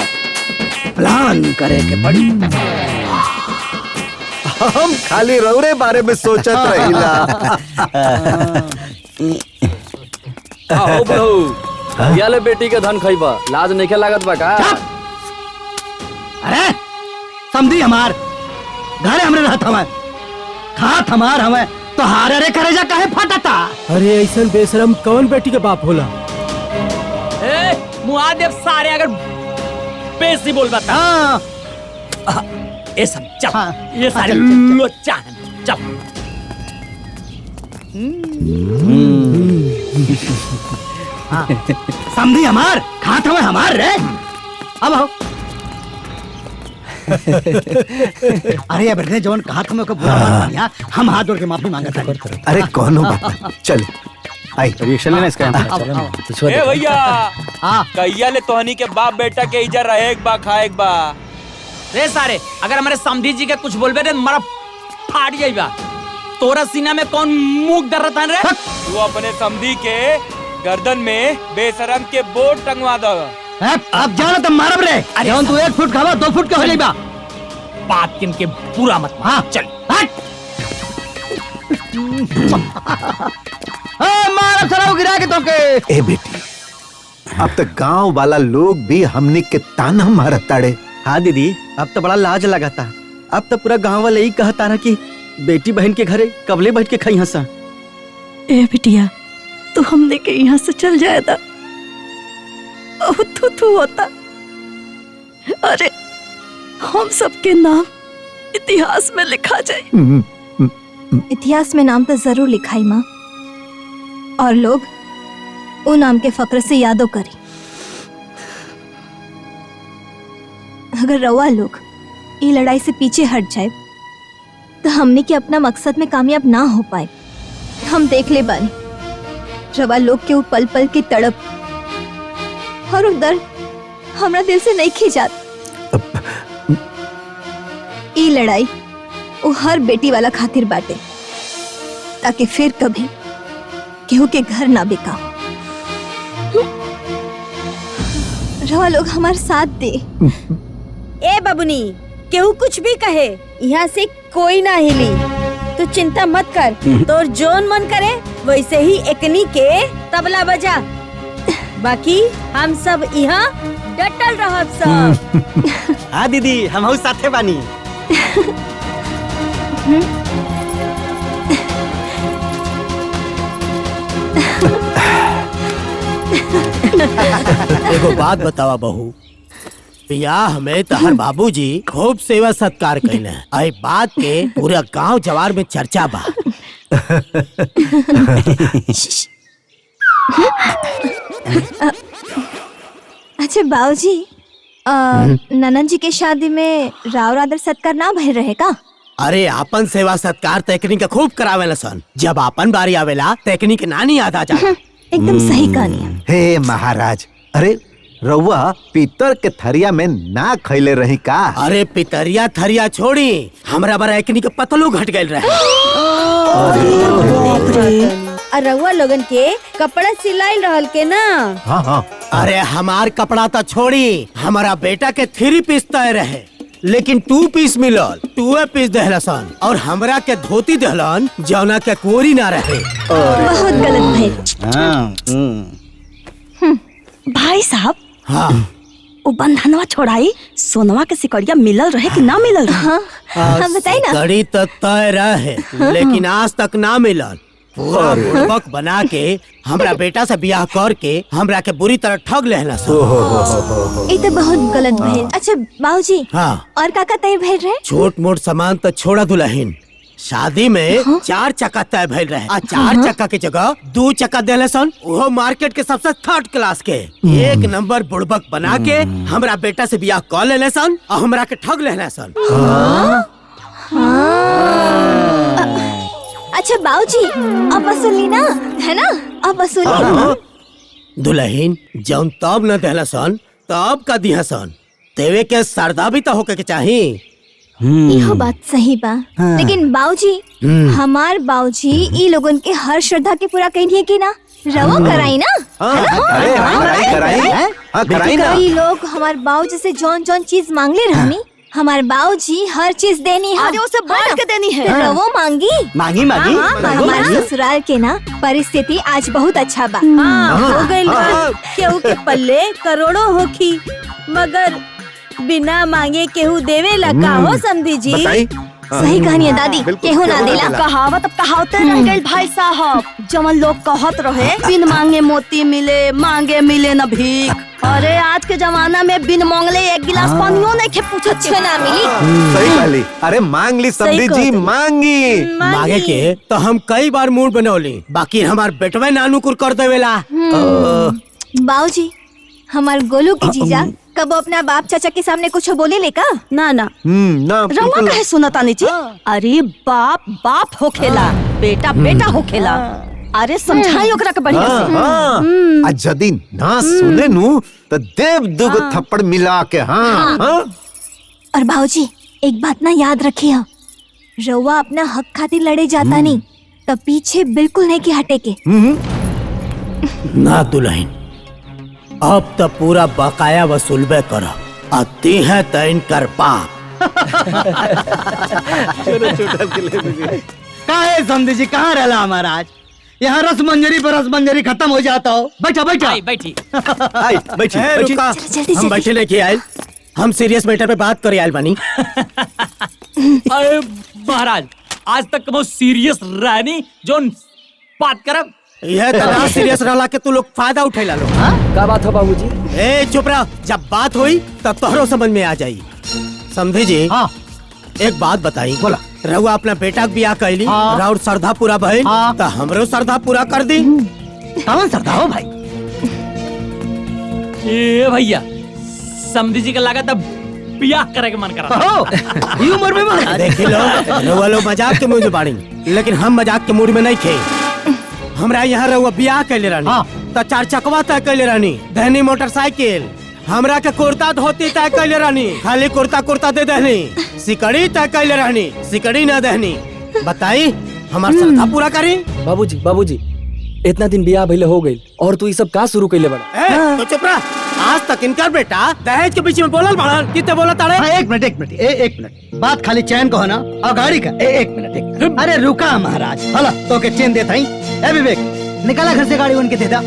प्लान करे के पड़ी। हम खाली रौरे बारे में सोचत रहिला। आओ बहू, याले बेटी के धन खइबा, लाज नइखे लागत बा का? अरे समझी हमार घरे हमरे रहत हवे, खात हमार हवे, तो हारे रे करेजा काहे फटता? अरे ऐसा बेशरम कौन बेटी के बाप होला? ए मुआदेव सारे अगर बेसी बोल बता। ये सब चल, ये सारे लोचा हैं, चल। समझी हमार खात हवे हमार रे। अब आओ। अरे ये बैठने जवन कहा तुम्हें को बुरा मत मानिया, हम हाथ जोड़ के माफी मांगता हैं। अरे कोनो बात नहीं, चल आई रिएक्शन लेना इसका। ए भैया, कहिया ले तोहनी के बाप बेटा के इधर रहे एक बा खाए एक बा। रे सारे अगर हमारे समधी जी के कुछ बोलबे रे मारा फाड़ जाइबा। तोरा सीना में कौन मुंह दर रहा रे? तू अपने समधी के गर्दन में बेशरम के बोर्ड टंगवा दो। अब जाना तो मारब रे। जवन तू 1 फुट खावा 2 फुट के हो जाइबा। बात किनके पूरा मत मान। हाँ चल मारब सराव गिरा के तोके। ए बेटी, अब तक गांव वाला लोग भी हमने के ताना मारत ताड़े। हाँ दीदी, अब तो बड़ा लाज लगाता। अब तो पूरा गांव वाले यही कहता ना कि बेटी बहन के घरे कबले बैठ के खाई हंसा। ए बिटिया, तू हमने के यहाँ से चल जाएगा। तू होता। अरे हम सबके नाम इतिहास में लिखा जाए। इतिहास में नाम तो जरूर लिखाई माँ, और लोग वो नाम के फक्र से यादो करी। अगर रवा लोग ये लड़ाई से पीछे हट जाए तो हमने के अपना मकसद में कामयाब ना हो पाए। हम देख ले बानी रवा लोग के वो पल पल की तड़प और वो दर्द हमरा दिल से नहीं खींचात। ये लड़ाई वो हर बेटी वाला खातिर बाटे, ताकि फिर कभी केहू के घर ना बिका। रवा लोग हमारे साथ दे। ए बबुनी, केहू कुछ भी कहे, यहाँ से कोई ना हिली। तू चिंता मत कर, तोर जोन मन करे वैसे ही एकनी के तबला बजा। बाकी हम सब यहाँ डटल रहब सब। हाँ दीदी, हम साथे बानी। एगो बात बतावा बहू, बियाह में तहर बाबूजी खूब सेवा सत्कार कइले। आई बात के पूरा गांव जवार में चर्चा बा। अच्छा बाबूजी, ननन जी के शादी में राव आदर सत्कार ना भइल रहे का? अरे आपन सेवा सत्कार तकनी के खूब करावेला सन। जब आपन बारी आवेला तकनी के नानी याद आ जाए। एकदम सही कहानी। हे महाराज, अरे रउआ पीतर के थरिया में ना खैले रही का? अरे पितरिया थरिया छोड़ी, हमरा बरा एकनी के पतलू घट गइल रहे। रउआ लोगन के कपड़ा सिलाई रहल के ना? हाँ हाँ। अरे हमार कपड़ा तो छोड़ी, हमारा बेटा के 3 पीस तय रहे, लेकिन 2 पीस मिलल। 2 पीस दहलसन और हमरा के धोती दहलन जौना के कोरी ना रहे। बहुत गलत भइल। भाई साहब, हाँ वो बंधनवा छोड़ाई, सोनवा के सिकड़िया मिलल रहे कि ना मिलल रहे? हाँ बताई ना। सिकड़ी तो तय रहे, लेकिन आज तक ना मिलल। पूरा बुड़बक बना के हमरा बेटा से ब्याह करके हमरा के बुरी तरह ठग लेहला। ये तो बहुत गलत भइल। अच्छा बाबूजी, हाँ और काका तय भइल रहे? छोट मोट सामान तो छोड़ा दुल्हन, शादी में 4 चक्का तय भइल रहे। 4 चक्का के जगह 2 चक्का देले सन, वो मार्केट के सबसे 3rd क्लास के। 1 नंबर बुड़बक बना के हमरा बेटा से ब्याह कर लेले सन और हमरा के ठग लेले सन। अच्छा बाबूजी, अब वसूली ना, है ना? अब वसूली। दुल्हन जौन तब न देहला सन तब का दिया सन, तेवे के सरदा भी तो होके के चाहिए। यह बात सही बा, लेकिन बाबूजी, हमार बाबूजी ई लोगन के हर श्रद्धा के पूरा कहिए कि ना? रवा कराई ना? कराई। हाँ कराई ना। कई लोग हमारे बाबूजी से जौन जौन चीज मांगले रहनी, हमारे बाबूजी हर चीज देनी है। अरे उसे बांट के देनी है। तो वो मांगी मांगी मांगी हमारे ससुराल के ना परिस्थिति आज बहुत अच्छा बा। हो गई केहू के पल्ले करोड़ों होखी, मगर बिना मांगे केहू देवे लगा हो समझी जी। बताई सही कहानी है दादी, केहू ना दिला। कहावत अब कहावते रह गई भाई साहब। जवन लोग कहत रहे बिन मांगे मोती मिले, मांगे मिले न भीख। अरे आज के जमाना में बिन मांगले एक गिलास पानियों नहीं खे पूछत छे ना मिली। सही कहली। अरे मांग ली समधी जी, मांगी मांगे के तो हम कई बार मूड बनौली, बाकी हमार बेटवा नानुकुर कर देवेला। बाबूजी हमार गोलू के जीजा कब अपना बाप चाचा के सामने कुछ बोले लेका? ना ना ना रवा कहे सुनता नहीं जी। अरे बाप बाप होखेला, बेटा बेटा होखेला। अरे समझाई ओकरा के बढ़िया से। आज यदि ना सुने नु तो देव दुगो थप्पड़ मिला के। हाँ और बाबूजी एक बात ना याद रखिए, रउआ अपना हक खातिर लड़े जाता नहीं तो पीछे बिल्कुल नहीं की हटे के। ना दुल्हन, अब तो पूरा बकाया वसूलबे कर, आती है तो इनकर पाप। काहे समझी जी, कहाँ रहला हमारा आज? यहाँ रस मंजरी पर रस मंजरी खत्म हो जाता हो। बैठा बैठा बैठी बैठी। रुका, हम बैठे लेके आए, हम सीरियस मैटर पे बात करे आयल बानी। अरे महाराज, आज तक बहुत सीरियस रहनी जो बात करब। यह तना सीरियस रहला के तू लोग फायदा उठेला लो। क्या बात है बाबूजी? ए चुप रह, जब बात हुई तब तोहरो समझ में आ जाई। समझे जी? हाँ। एक बात बताई, बोला रहुआ अपना बेटा के बियाह कैली, राउर श्रद्धा पूरा भइल, तो हमरो श्रद्धा पूरा कर दी। कौन श्रद्धा हो भाई? ए भैया, समधी जी का लागत अब बियाह करे के मन करा। ये उम्र में मत देखी लो, रहुआ लोग मजाक के मूड में बाड़ी, लेकिन हम मजाक के मूड में नहीं थे। हमरा यहाँ रहुआ बियाह कैले रहनी, तो 4 चकवा तय कैले रहनी, दहनी मोटरसाइकिल। हमरा के कुर्ता धोती तय कैले रहनी, खाली कुर्ता दे दहनी। सिकड़ी तय कैले रहनी, सिकड़ी न दहनी। बताई हमार श्रद्धा पूरा करी। बाबूजी इतना दिन बियाह भइले हो गई और तू ये सब का शुरू कैले बड़ा? तो चुप रह, आज तक इनका बेटा दहेज के पीछे में बोलल बड़न, कितने बोला ताड़े? एक मिनट, बात खाली चैन को है ना और गाड़ी का। एक मिनट। अरे रुका महाराज, हला तो के चैन देता ही। ए विवेक, निकाला घर से गाड़ी उनके देता।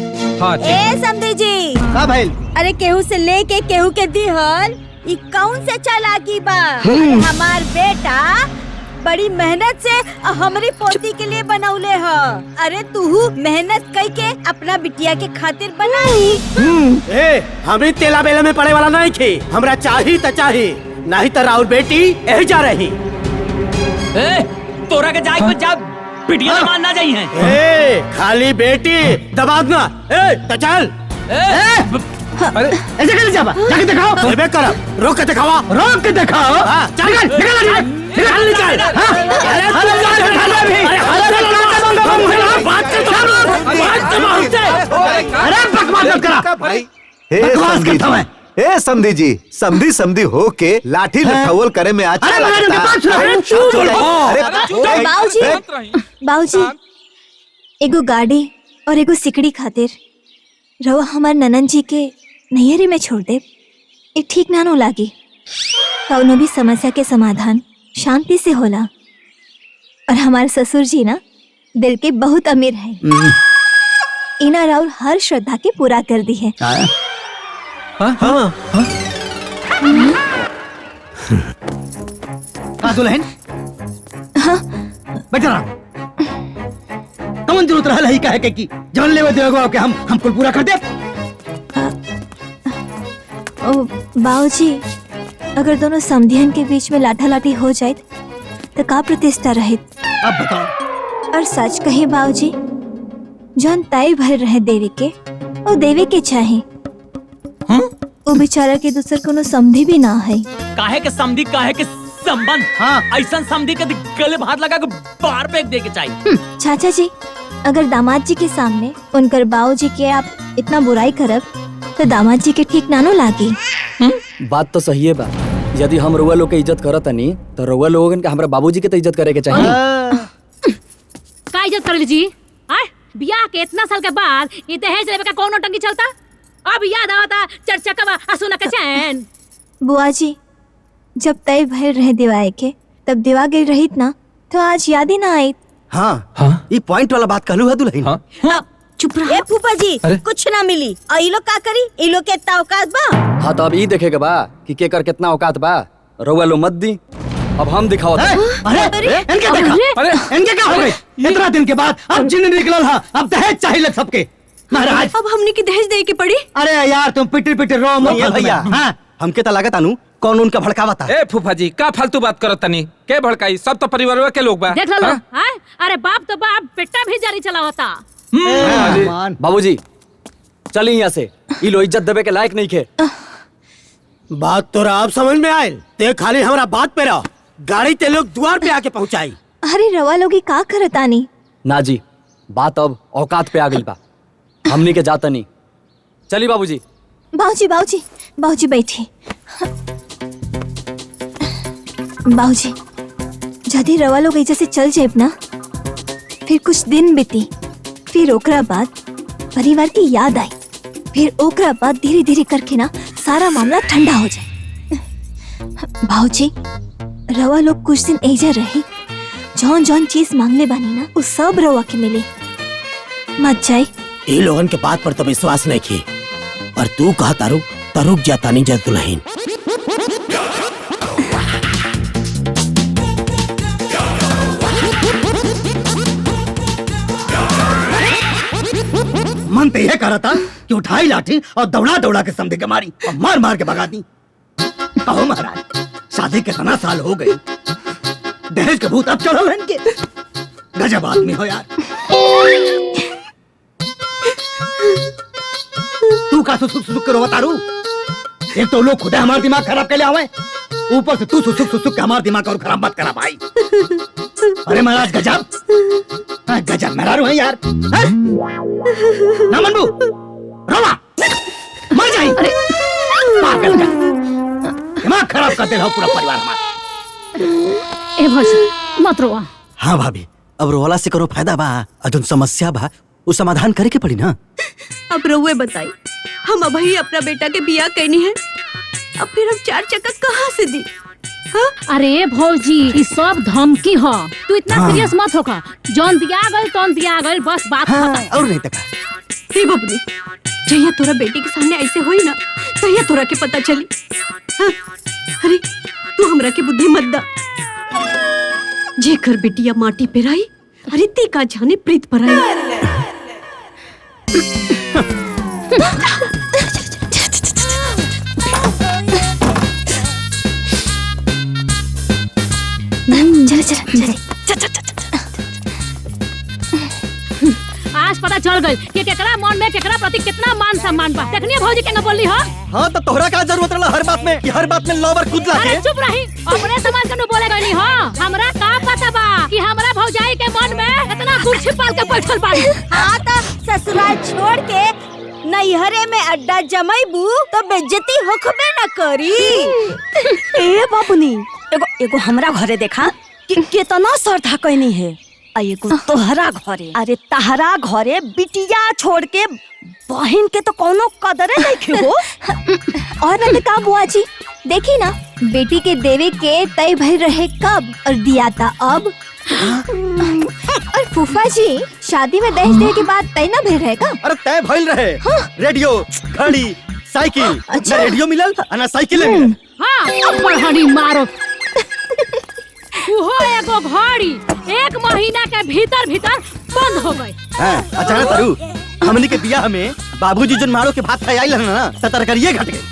हाँ ए समझी जी, का भाई? अरे केहू से लेके केहू के दिहल, ई कौन से चालाकी बा? अरे हमार बेटा बड़ी मेहनत से हमारी पोती के लिए बनौले ह। अरे तू मेहनत कई के अपना बिटिया के खातिर बनाई। हमें तेला बेला में पड़े वाला नहीं थे, हमरा चाही त चाही, नहीं तो राउर बेटी यही जा रही। तोरा के जाए कुछ जा बिटिया मान ना जाई है। खाली बेटी दबाव ना। तो चल। अरे ऐसे कैसे जाबा? जाके दिखाओ। अरे कर, रोक के दिखावा। रोक के दिखाओ। चल निकल। अरे बकवास मत करा भाई। हे समधी जी, समधी हो के लाठी लठौल करे में अच्छा लगता। बाबूजी एगो गाड़ी और एगो सिकड़ी खातिर रवा हमार ननन जी के नैहरे में छोड़ दे, एक ठीक ना नो लागी। कौनो भी समस्या के समाधान शांति से होला, और हमारे ससुर जी ना दिल के बहुत अमीर है। इना राउर हर श्रद्धा के पूरा कर दी है। दुल्हन, हाँ बैठा रहा। कौन जरूरत रहा ही कहे कि जवन लेवे देगो के हम कुल पूरा कर दे। ओ बाबूजी, अगर दोनों समधियन के बीच में लाठा लाठी हो जाए तो का प्रतिष्ठा रहे? अब बताओ। और सच कहे बाबूजी, जौन तय भर रहे देवे के वो देवे के चाहे। वो बेचारा के दूसर कोनो समधी भी ना है। काहे के समधी, काहे के संबंध। ऐसा समधी के गले हाथ लगा के बाहर फेंक दे के चाहिए। चाचा जी, अगर दामाद जी के सामने उनकर बाबूजी के आप इतना बुराई करब तो दामाद जी के ठीक नानो लागी। बात तो सही है बा। यदि हम रउआ लोग के इज्जत करत नहीं तो रउआ लोगन के हमरा बाबूजी के तो इज्जत करे के चाहिए। का इज्जत कर ली जी? बियाह के इतना साल के बाद ये दहेज लेवे का कौन टंकी चलता? अब याद आवता चरचकवा असुना के चैन। बुआ जी जब तय भय रहे दिवाए के तब दिवा गिर रहित ना तो आज याद ही ना आई। हाँ ये पॉइंट वाला बात कहलू है दुल्हन। अब चुप रहो। ए फूफा जी कुछ ना मिली और ई लोग का करी? ई लोग के इतना औकात बा? हाँ तो अब ई देखेगा बा कि केकर कितना औकात बा। रउआ लो मत दी, अब हम दिखाओ। अरे इनके देखा, इनके क्या हो गई? इतना दिन के बाद अब जिन निकलल हा, अब दहेज चाहिए सबके। महाराज अब हमने की दहेज दे के पड़ी। अरे यार तुम पिटी पिटी रो मत भैया। हाँ हमके तो लागत अनु कौन उनका भड़कावता। ए फूफा जी का फालतू बात करत तनी? के भड़काई? सब तो परिवार के लोग बा। देख लो हां अरे बाप तो बाप बेटा भी जारी चलावता। बाबूजी चली यहाँ से, ई लो इज्जत देवे के लायक नहीं खे। बात तो आप समझ में आयल, ते खाली हमारा बात पे रहो। गाड़ी ते लोग द्वार पे आके पहुंचाई। अरे रवा लोगी का करतानी? ना जी बात अब औकात पे आ गई बा, हमनी के जाता नहीं। चली बाबूजी। बाबूजी बाबूजी बाबूजी बैठी। बाबूजी जदी रवा लोग ऐसे से चल जाए ना फिर कुछ दिन बीती, फिर ओकरा बाद परिवार की याद आई, फिर ओकरा बाद धीरे धीरे करके ना सारा मामला ठंडा हो जाए। बाबूजी रवा लोग कुछ दिन ऐजा रही, जौन जौन चीज मांगले बानी ना उस सब रवा के मिले। मत जाए। ये लोगन के बात पर तो विश्वास नहीं की, पर तू कहा तारू तरुक जाता नहीं जद दुल्हन। मन तो यह करा था कि उठाई लाठी और दौड़ा दौड़ा के समझे के मारी और मार मार के भगा दी। कहो महाराज शादी के कितना साल हो गए, दहेज के भूत अब चढ़ल है इनके। गजब आदमी हो यार। तू का सुसुक के रोवा तारू? एक तो लोग खुद हमारा दिमाग खराब कर ले आवे, ऊपर से तू सुसुक सुसुक के हमारा दिमाग और खराब मत करा भाई। अरे महाराज गजब गजब मेहरारू है यार। ना मनबू रोवा मर जाई। पागल का दिमाग खराब कर दे रहा पूरा परिवार हमारा। ए भौजी मत रोवा। हाँ भाभी अब रोवाला से करो फायदा बा, अजून समस्या बा वो समाधान करे के पड़ी ना। अब रउए बताई, हम अब ही अपना बेटा के बियाह करनी है, अब फिर हम चार चक्का कहाँ से दी? हाँ? अरे भौजी ये सब धमकी हो, तू इतना सीरियस मत होका। जौन दिया गल तौन दिया गल, बस बात खत्म। और नहीं तक हे बबनी जहिया तोरा बेटी के सामने ऐसे होई ना तहिया तोरा के पता चली। हाँ? अरे तू हमरा के बुद्धि मत दा। जेकर बेटिया माटी पे रही, अरे ती का जाने प्रीत पर आई। आज पता चल गई कि केकरा मन में केकरा प्रति कितना मान सम्मान बा। देखनिए भौजी के न बोली हो। हाँ तो तोहरा का जरूरत रहा हर बात में कि हर बात में लवर खुद लाके। अरे चुप रही, अपने समाज के न बोले गई हो। हमरा का पता बा कि हमरा भौजाई के मन में इतना कुर्सी पाल के बैठल बा। हाँ तो ससुराल छोड़ के नैहरे में अड्डा जमाईबू तो बेइज्जती होखबे न करी। ए बाबूनी एगो हमरा घरे देखा कि कितना श्रद्धा कहनी है, एगो तोहरा घरे। अरे तहरा घरे बिटिया छोड़ के बहन के तो कोनो कदरे नहीं हो। और न का बुआ जी देखी ना बेटी के देवे के तय भय रहे कब और दिया था अब। और फूफा जी शादी में दहेज देने के बाद तय ना भय रहेगा। अरे तय भइल रहे। रेडियो घड़ी साइकिल। अच्छा। ना रेडियो मिलल ना साइकिल मिलल। हाँ अब बढ़नी मारो। वो एगो घड़ी 1 महीना के भीतर भीतर बंद हो गई। अचानक तारू हमनी के बियाह में बाबूजी जन मारो के भात खाई आइल ना त तरकारिये घट गई।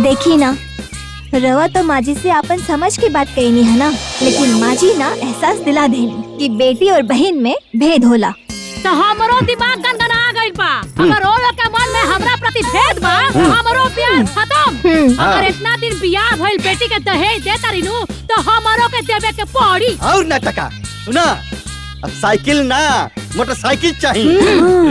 देखी ना रवा तो माजी से अपन समझ की बात कहनी है ना, लेकिन माजी ना एहसास दिला देनी कि बेटी और बहन में भेद होला। तो हमरो दिमाग गनगना गइल बा। अगर ओ लोग के मन में हमरा प्रति भेद बा तो हमरो प्यार खत्म। अगर इतना दिन बियाह भइल बेटी के दहेज दे तारीनु तो हमरो के देवे के पड़ी। और ना टका सुना, अब साइकिल ना मोटरसाइकिल चाहिए,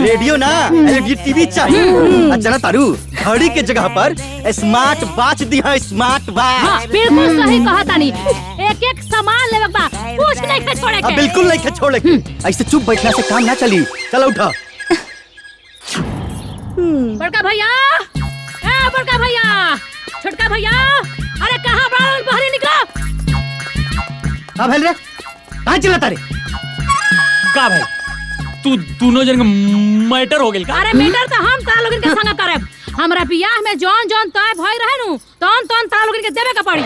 रेडियो ना एलईडी टीवी चाहिए। अच्छा ना तारू घड़ी के जगह पर स्मार्ट वॉच दी है। Smart watch. हाँ, बिल्कुल सही कहा तानी। एक एक सामान लेवे बा, कुछ नहीं के छोड़े के। बिल्कुल नहीं के छोड़े के। ऐसे चुप बैठना से काम ना चली। चलो उठा। बड़का भैया, ए बड़का भैया, छोटका भैया, अरे कहाँ बाहर बाहर निकलो। का भेल रे? कहाँ चिल्लाता रे? का भाई तू दोनों जन मैटर हो गेल का? अरे मैटर तो हम तारा लोगन के संग करब। हमरा बियाह में जौन जौन तय भई रहे नु तौन तौन तारा लोगन के देवे के पड़ी।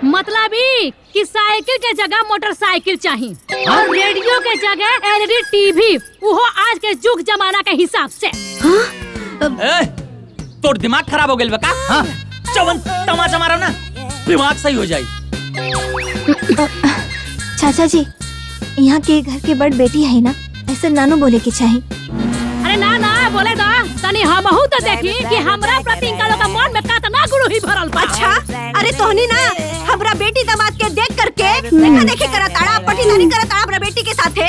मतलब ई कि साइकिल के जगह मोटरसाइकिल चाहिए और रेडियो के जगह एलईडी टीवी, वो आज के जुग जमाना के हिसाब से। ए, तोर दिमाग खराब हो गेल बा का? चवन तमाचा मारो ना, दिमाग सही हो जाई। चाचा जी, यहाँ के घर के बड़ बेटी है ना, ऐसे नानो बोले के चाहिए। अरे ना ना बोले दा तनी हमहू तो देखी कि हमरा प्रति इनका लोग का मन में कितना गुरु ही भरल बा। अच्छा, अरे तोहनी ना हमरा बेटी दामाद के देख करके देखा देखी करा ताड़ा पटीदारी करा ताड़ा अपना बेटी के साथे।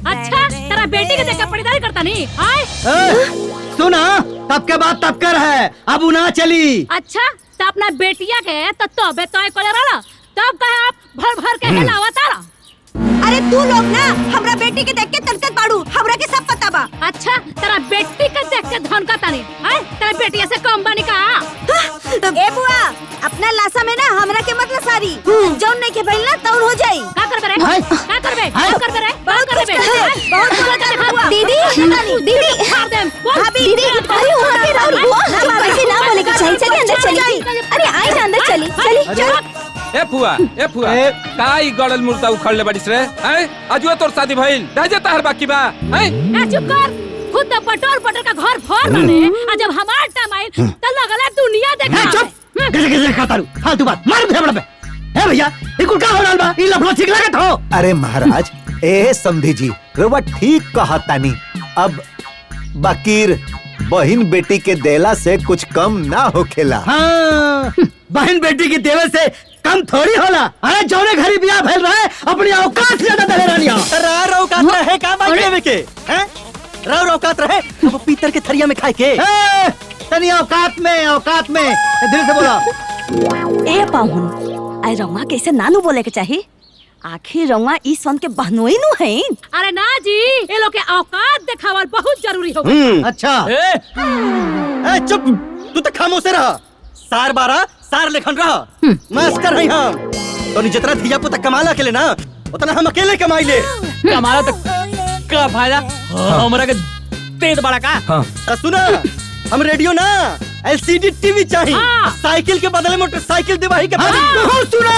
अच्छा, तेरा बेटी के देख के पटीदारी करता नहीं आए? सुना, तब के बाद तब कर है, अब ना चली। अच्छा, तो अपना बेटिया के तो बेतोय कोले रहला, तब कहे आप भर भर के हिलावा तारा। अरे तू लोग ना हमरा बेटी के देख के तनकत बाड़ू, हमरा के सब पता बा। अच्छा, तेरा बेटी के देख के धनका तानी, आए तेरा बेटी से कम बनी का? ए बुआ, अपना लाशा में ना हमरा के मतलब सारी जौन नहीं के भइल ना तौन हो जाई। का करबे रे? का करबे? का करबे रे? बहुत करबे? बहुत बोला जाने बुआ। दीदी, दीदी, मार दे। भाभी, दीदी, अरे वहाँ पे राहुल बुआ, ऐसे ना बोले के चाहिए। चलिए अंदर चलिए। अरे आई ना अंदर चली, चली। ए फुआ, काई गड़ल मुर्दा उखड़ले बड़िस रे? हैं? अजुआ तोर शादी भइल, रह जा तार बाकी बा। हैं? ए चुप कर। खुद तो पटोर पटोर का घर भर बने, आ जब हमार टाइम आइल त लगला दुनिया देखा। चुप, गजे खाता रू, फालतू बात, मार फेफड़ा पे। ए भैया, ई कुल का हो रहल बा? ई लफड़ा ठीक लागत हो? अरे महाराज, ए समधी जी, रउआ ठीक कहतानी। अब बाकीर बहन बेटी के देला से कुछ कम ना होखेला। हाँ, बहन बेटी की देवे से कम थोड़ी होला। अरे जौने घरी बियाह भइल रहे, अपनी औकात से ज्यादा दहे रानिया। रार औकात रहे का बात लेवे के? हैं? रार औकात रहे वो पीतल के थरिया में खाए के। तनी औकात में धीरे से बोला। ए पाहुन, आई रौमा कैसे नानू बोले के चाहिए? आखिर रौमा ई सन के बहनोई नु है। अरे ना जी, ये लोग के औकात दिखावल बहुत जरूरी हो। अच्छा। ए चुप, तू तो खामोश रह। सार बारा सार लेखन रह। मास्टर है हम। तो जितना धिया पुता कमाला के ले ना, उतना हम अकेले कमाई ले। कमाला तक का फायदा? हमरा के तेज बड़ा का? हाँ। सुना, हम रेडियो ना एलसीडी टीवी चाहिए। साइकिल के बदले मोटरसाइकिल दिवाही के बहुत सुना,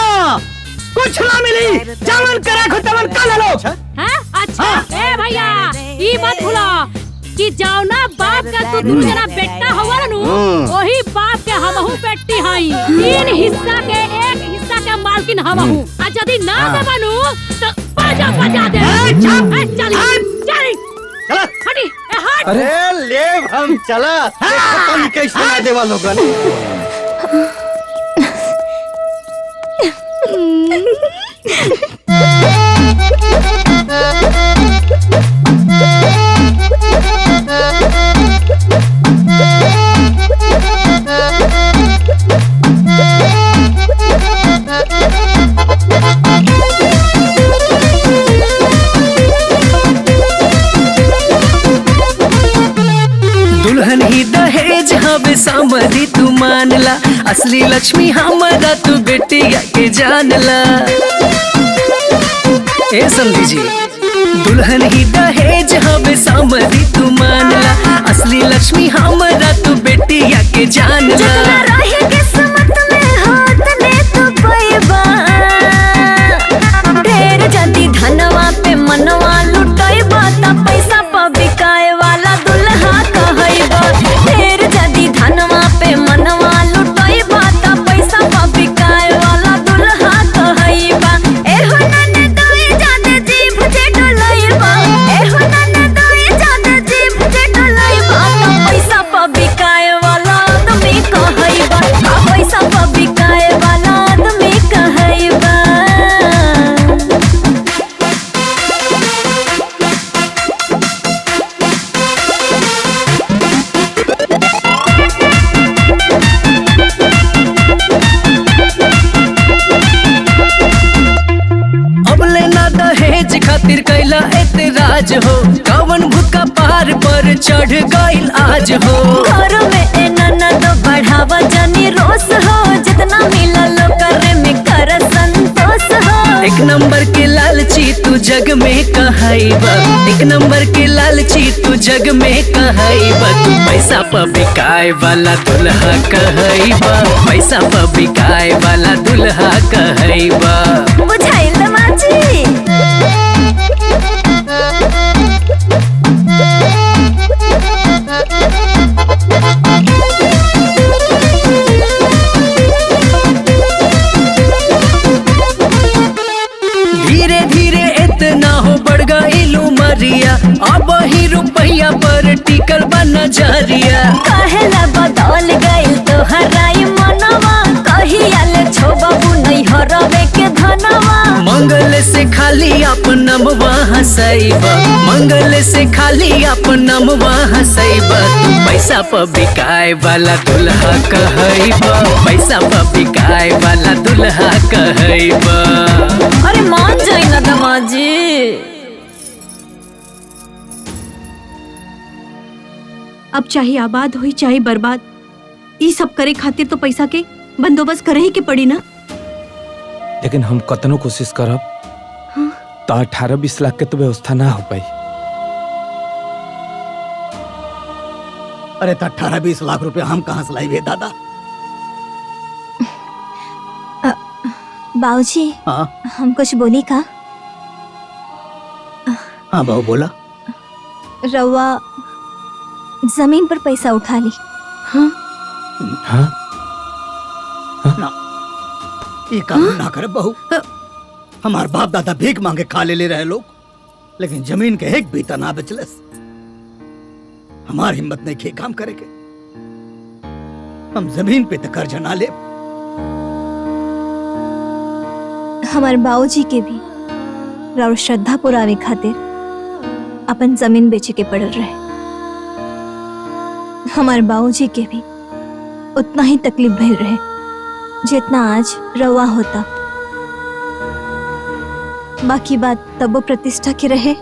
कुछ ना मिली, जावन करा खुतवन का लो। अच्छा, ए भैया, ई मत भूलो कि जौना बाप का तू दुनु जना बेटा होवा नु, वही बाप के हमहू बेटी हई। तीन हिस्सा के एक हिस्सा के मालकिन हमहू। आ यदि ना देबनु तो बाजा बजा दे। चली चला हटी, ए हट। अरे ले हम चला, पता नहीं कैसे ना देवा लोगन। दुल्हन ही दहेज हवे समधी तू मानला, असली लक्ष्मी हमारा तू बेटिया के जानला। ए समधी जी, दुल्हन ही दहेज हवे समधी तू मानला, असली लक्ष्मी हमारा तू बेटिया के जानला। ढेर जाति धनवा पे मनवा लुटाइबा त पैसा प बिकाए वाला दुल्हा कहइबा। ढेर जाति धनवा पे मनवा लुटाइबा त पैसा प बिकाए वाला दुल्हा कहइबा। एहो नने दोए जाते जीभ जे डलइबा, एहो नने दोए जाते जीभ जे डलइबा त पैसा प बिकाए वाला आदमी कहइबा। पैसा प बिकाए वाला आदमी कहइबा। अब लेना दहेज खातिर कैला एतराज हो, कवन भूत का पार दुआर पर चढ़ गइल आज हो। घर में ए ननद बढ़ावा जनी रोस हो, जितना मिलल करे में कर संतोष हो। एक नंबर के लालची तू जग में कहाइबा, एक नंबर के लालची तू जग में कहाइबा। तू पैसा पर बिकाए वाला दुल्हा कहइबा, पैसा पर बिकाए वाला दुल्हा कहइबा। बुझाइल माची। धीरे धीरे इतना हो बढ़ गइलू मरिया, अब ही रुपया पर टिकल बा नजरिया। कहेला बदल गइल तोहराई मनवा, कहियाले छोबबू नहीं हरवे के धनवा। मंगल से खाली अपन नमवा हसैबा, मंगल से खाली अपन नमवा हसैबा। तू पैसा पर बिकाए वाला दुल्हा कहइबा, पैसा पर बिकाए वाला दुल्हा कहइबा। अरे मान जाई ना दमाजी। अब चाहे आबाद होई चाहे बर्बाद, ई सब करे खातिर तो पैसा के बंदोबस्त करे ही के पड़ी ना। लेकिन हम कतनो कोशिश करब तो 18-20 लाख के तो व्यवस्था ना हो पाई। अरे तो 18-20 लाख रुपए हम कहाँ से लाइबे दादा? बाबूजी, हाँ हम कुछ बोली का? हाँ बहू बोला। रउआ जमीन पर पैसा उठा ली। हाँ हाँ ना, ये काम ना करे बहू। हमार बाप दादा भीख मांगे खा ले रहे लोग, लेकिन जमीन के एक बीता ना बचलस। हमार हिम्मत नहीं खे काम करे के। हम जमीन पे तो कर्ज ना ले। हमारे बाबूजी के भी राउर श्रद्धा पुरावे खातिर अपन जमीन बेचे के पड़ल रहे। हमारे बाबूजी के भी उतना ही तकलीफ भइल रहे जितना आज रवा होता। बाकी बात तब वो प्रतिष्ठा के रहे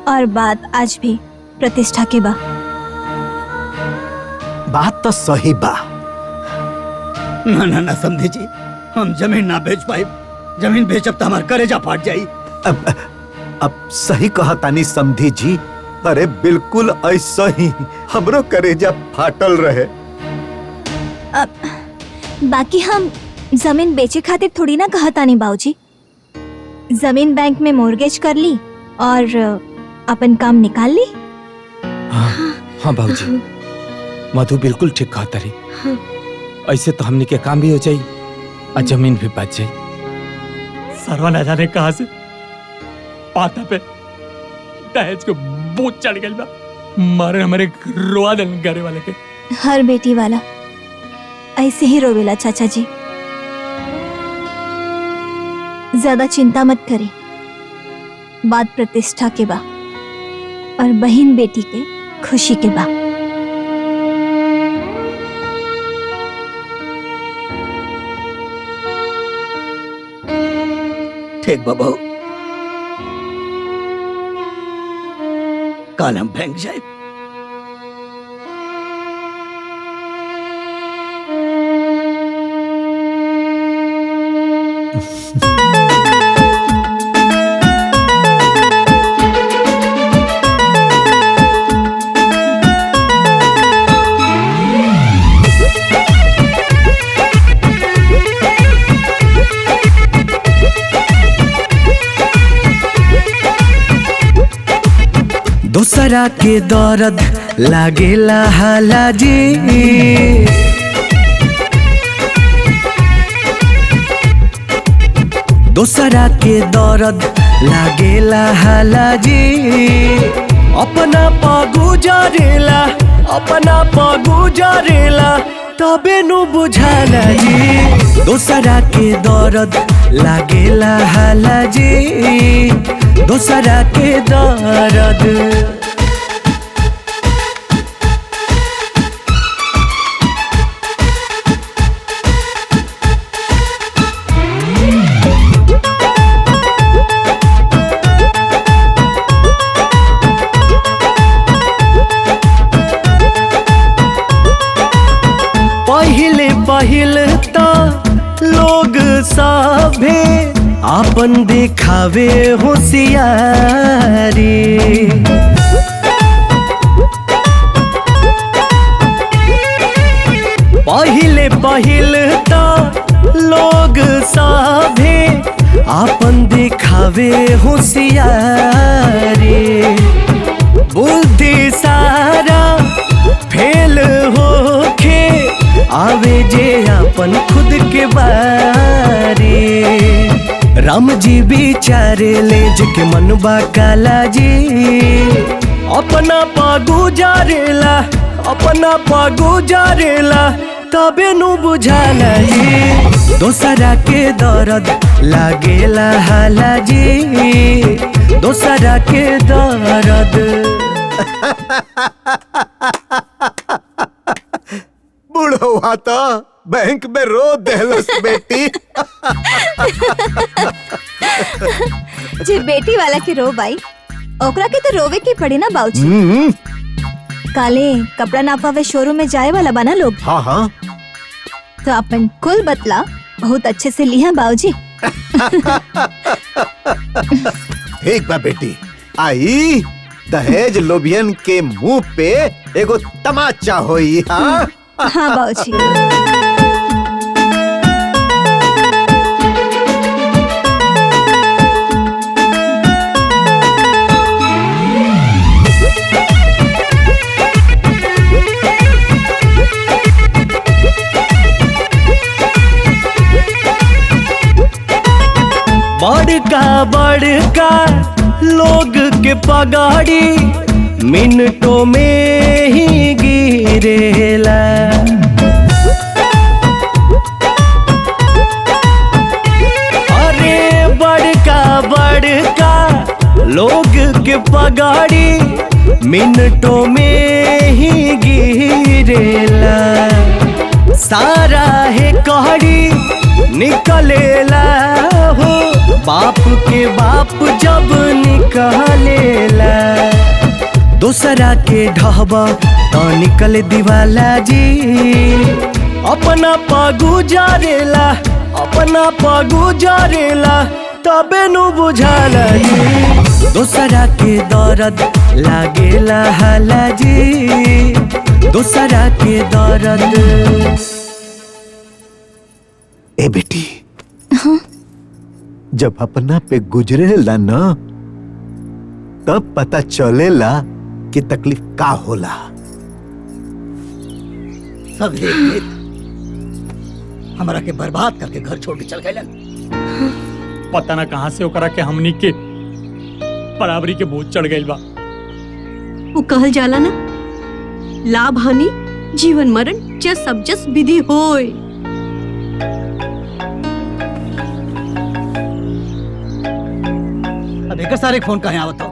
और बात आज भी प्रतिष्ठा के बा। बात तो सही बा। ना ना ना समझे जी, हम जमीन ना बेच पाए। जमीन बेचब तो हमार करेजा फाट जाई। अब सही कहा तानी समधी जी। अरे बिल्कुल ऐसा ही हमरो करेजा फाटल रहे। बाकी हम जमीन बेचे खातिर थोड़ी ना कहा तानी बाबूजी। जमीन बैंक में मोर्गेज कर ली और अपन काम निकाल ली। हाँ बाबूजी, मधु बिल्कुल ठीक कहा तारी। ऐसे तो हमने के काम भी हो जाई और जमीन भी बच जाई। सरवा न जाने कहां से पाता पे दहेज को बोझ चढ़ गई बा। मारे हमारे रोआ दन घरे वाले के। हर बेटी वाला ऐसे ही रोवेला चाचा जी। ज्यादा चिंता मत करी, बात प्रतिष्ठा के बा और बहन बेटी के खुशी के बा। ठीक बाबू, कल हम बैंक जाए। दोसरा के दर्द लागेला हाला जी, दोसरा के दर्द लागेला हाला जी। अपना पगुजरेला, अपना पगुजरेला तबे नु बुझाला जी। दोसरा के दर्द लागेला हाला जी, दोसरा के दर्द। आपन दिखावे होशियारी। पहिले पहिल तो लोग सभे आपन दिखावे होशियारी। बुद्धि सारा फेल होके आवे जे अपन खुद के बारी। राम जी बिचारे ले जके मनबा काला जी। अपना पागु जारेला अपना पागु जारेला तबे नु बुझाला जी। दोसरा के दर्द लागेला हाला जी। दोसरा के दर्द। बुढ़वा तो बैंक में रो देलस बेटी। जे बेटी वाला के रो बाई ओकरा के तो रोवे के पड़े ना बाबूजी। काले कपड़ा नापावे शोरूम में जाए वाला बना लोग। हाँ हाँ तो अपन कुल बतला बहुत अच्छे से लिया बाबूजी। ठीक बा बेटी। आई दहेज लोबियन के मुंह पे एगो तमाचा होई। हाँ हाँ बाबूजी। बड़का बड़का लोग के पगाड़ी मिनटों में ही गिरेला। अरे बड़का बड़का लोग के पगाड़ी मिनटों में ही गिरेला। सारा है कहड़ी निकलेला हो बाप के बाप जब निकलेला। दूसरा के ढहबा तो निकल दीवाला जी। अपना पागु जारेला अपना पागु जारेला तबे नु बुझाला जी। दूसरा के दर्द लागेला हाला जी। दूसरा के दर्द। ए बेटी हाँ? जब अपना पे गुजरेला ना तब पता चलेला कि तकलीफ का होला। सब एक हमरा के बर्बाद करके घर छोड़ के चल गए। पता ना कहां से ओकरा के हमनी के बराबरी के बोझ चढ़ गइल बा। वो कहल जाला ना लाभ हानि जीवन मरण जस सब जस विधि होय। अब एक सारे फोन कहाँ आवत हो?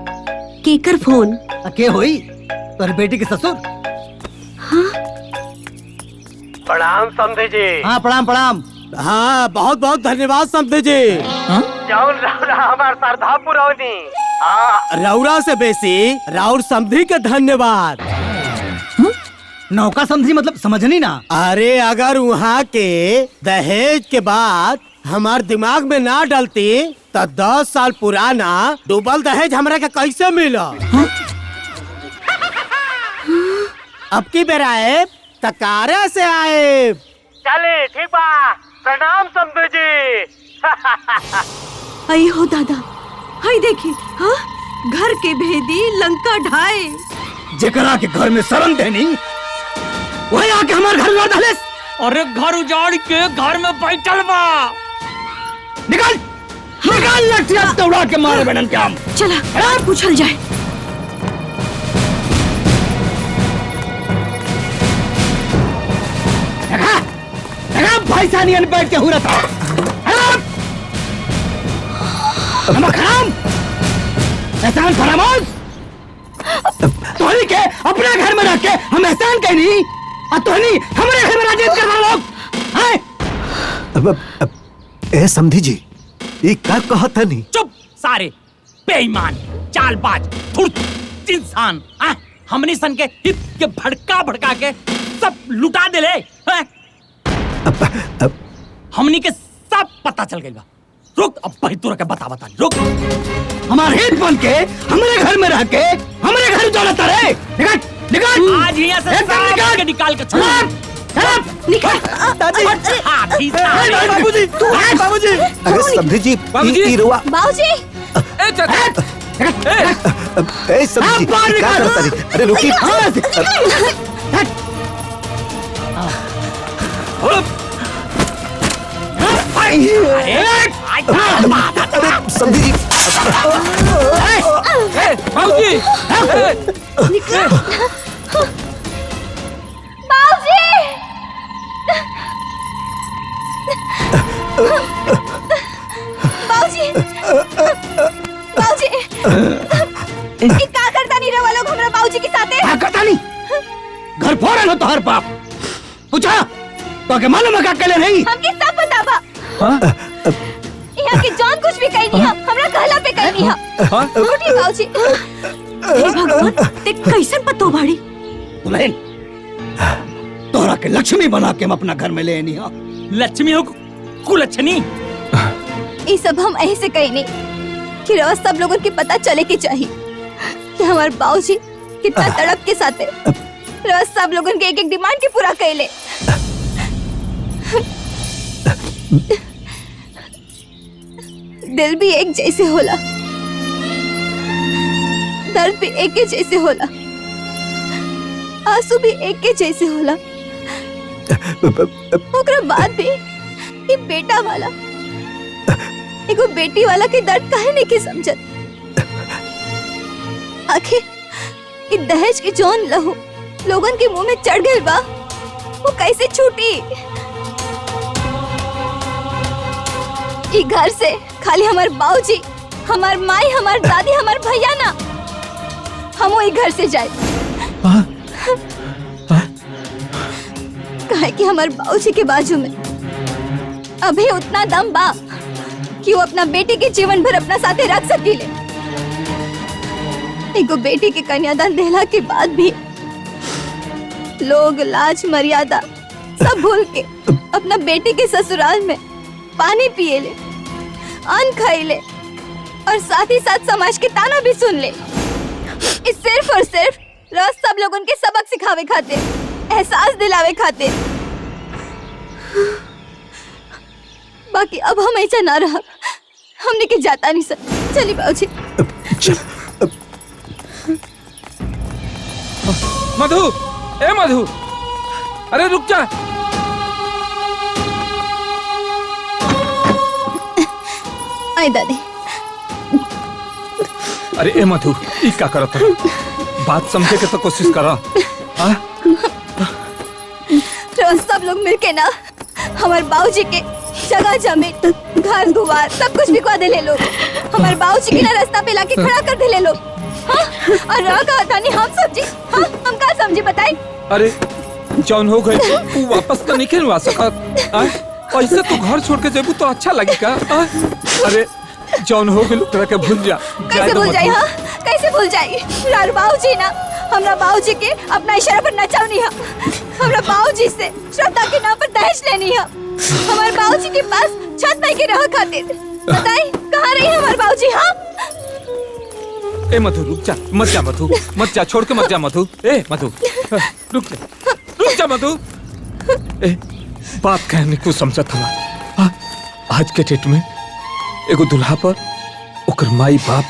केकर फोन? के होई? तोर बेटी के ससुर? प्रणाम समझे जी। हाँ प्रणाम प्रणाम। हाँ बहुत बहुत धन्यवाद समझे जी। जाऊन रौरा हमार श्रद्धा पुरौनी। रौरा से बेसी राउर समझी के धन्यवाद। नौका समझी मतलब समझनी ना। अरे अगर वहाँ के दहेज के बाद हमार दिमाग में ना डलती तो 10 साल पुराना डूबल दहेज हमरा के कैसे मिला। अब की बेरा है तकारे से आए। चले ठीक बा। प्रणाम समझे जी। आई हो दादा हाय देखी। हाँ घर के भेदी लंका ढाए। जेकरा के घर में शरण देनी वही आके हमारे घर में डाले। अरे घर उजाड़ के घर में बैठल बा। निकल निकल लठिया दौड़ा के मारे बेनन के हम। चला पूछल जाए। भाई सानियन बैठ के हुरा था। खराम एहसान फरामोश। तोहनी के अपने घर में रख के हम एहसान कहनी और तोहनी हमारे घर में राजनीति कर रहे लोग। अब ए समझी जी ये क्या कहता नहीं। चुप सारे बेईमान चालबाज धूर्त इंसान। हमनी सन के हित के भड़का भड़का के सब लुटा देले। हमनी के सब पता चल गइल बा। रुक अब भाई तू रखे बता रुक। हमारे हित बन के हमारे घर में रह के हमारे घर उजाड़ता रहे। निकल निकल आज यहाँ से एकदम निकल के निकाल के छोड़। निकल दादी बाबूजी बाबूजी अरे समधी जी ई रुआ बाबूजी ए समधी जी क्या करता रही? अरे रुकी अरे समधी जी बाबूजी बाबूजी बाबूजी ये का करता नहीं रहा लोग हमरा बाबूजी के साथे? क्या करता नहीं? घर फोड़न हो तो हर बाप पूछा तो के मालूम है का कहले नहीं? हमके सब पता बा। यहाँ के जान कुछ भी कही नहीं है, हमरा कहला पे कही नहीं है। उठी बाबूजी। हे भगवान ते कैसन पतो बाड़ी? दुल्हन तोहरा के लक्ष्मी बना के हम अपना घर में ले नहीं। लक्ष्मी हो कुलच्छनी? ये सब हम ऐसे कही नहीं कि रोज सब लोगों के पता चले के चाहिए कि हमारे बाबूजी कितना तड़प के साथ है। रोज सब लोगों के एक एक डिमांड के पूरा कैले। दिल भी एक जैसे होला, दर्द भी एक के जैसे होला, आंसू भी एक के जैसे होला। ओकरा बाद भी ये बेटा वाला एगो बेटी वाला के दर्द काहे नहीं के समझत? आखिर ये दहेज के जौन लहू लोगन के मुंह में चढ़ गइल बा, वो कैसे छूटी? ये घर से खाली हमार बाबूजी, हमार माई, हमार दादी, हमार भैया ना, हम वही घर से जाए। काहे कि हमार बाबूजी के बाजू में अभी उतना दम बा कि वो अपना बेटी के जीवन भर अपना साथे रख सकीले। एगो बेटी के कन्यादान देला के बाद भी लोग लाज मर्यादा सब भूल के अपना बेटी के ससुराल में पानी पिए ले, अन्न खाई ले और साथ ही साथ समाज के ताना भी सुन ले। इस सिर्फ और सिर्फ रोज सब लोग उनके सबक सिखावे खाते, एहसास दिलावे खाते। बाकी अब हम ऐसा ना रहा, हमने के जाता नहीं सर। चलिए बाबूजी। मधु, ए मधु, अरे रुक जा। आई दादी। अरे ए मधु, ई क्या करत है? बात समझे के तो कोशिश करा। रोज सब लोग मिलके ना हमारे बाबूजी के जगह जमीन घर दुआर सब कुछ बिकवा दे ले लोग। हमारे बाबूजी के ना रास्ता पे लाके खड़ा कर दे ले लोग। हाँ? और रह का नहीं हम समझी। हाँ? हम क्या समझे बताई? अरे जौन हो गए तू वापस तो नहीं खेलवा सका। ऐसे तू घर छोड़ के जेबू तो अच्छा लगेगा। अरे जौन हो गए तेरा के भूल जा। कैसे भूल जाए? हाँ कैसे भूल जाए? रार बाबूजी ना हमरा बाबूजी के अपना इशारा पर नचावनी है। हमरा बाबूजी से श्रद्धा के नाम पर दहेज लेनी है। हमारे बाबूजी के पास छत नहीं के रह खातिर। बताई कहाँ रही है हमारे बाबूजी? हाँ ए मधु रुक जा, मत जा मधु, मत जा, छोड़ के मत जा मधु। ए मधु रुक जा मधु। ए बात कहने को समझत हमार। आज के डेट में एगो दुल्हा पर ओकर माई बाप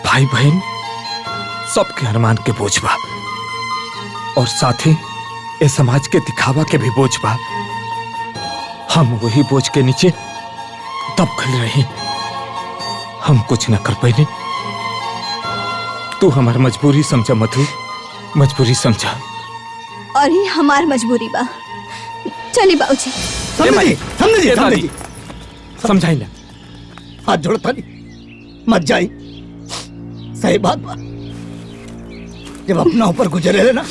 भाई बहन सबके अरमान के बोझ बा और साथ ही ए समाज के दिखावा के भी बोझ बा। हम वही बोझ के नीचे दब गए रही। हम कुछ न कर पाए। तू हमारी मजबूरी समझा मधु, मजबूरी समझा। और ये हमार मजबूरी बा। चलिए बाबूजी। समझी समझाई ना। हाथ जोड़ता नहीं मत जाई। सही बात बा। जब अपना ऊपर गुजरे ना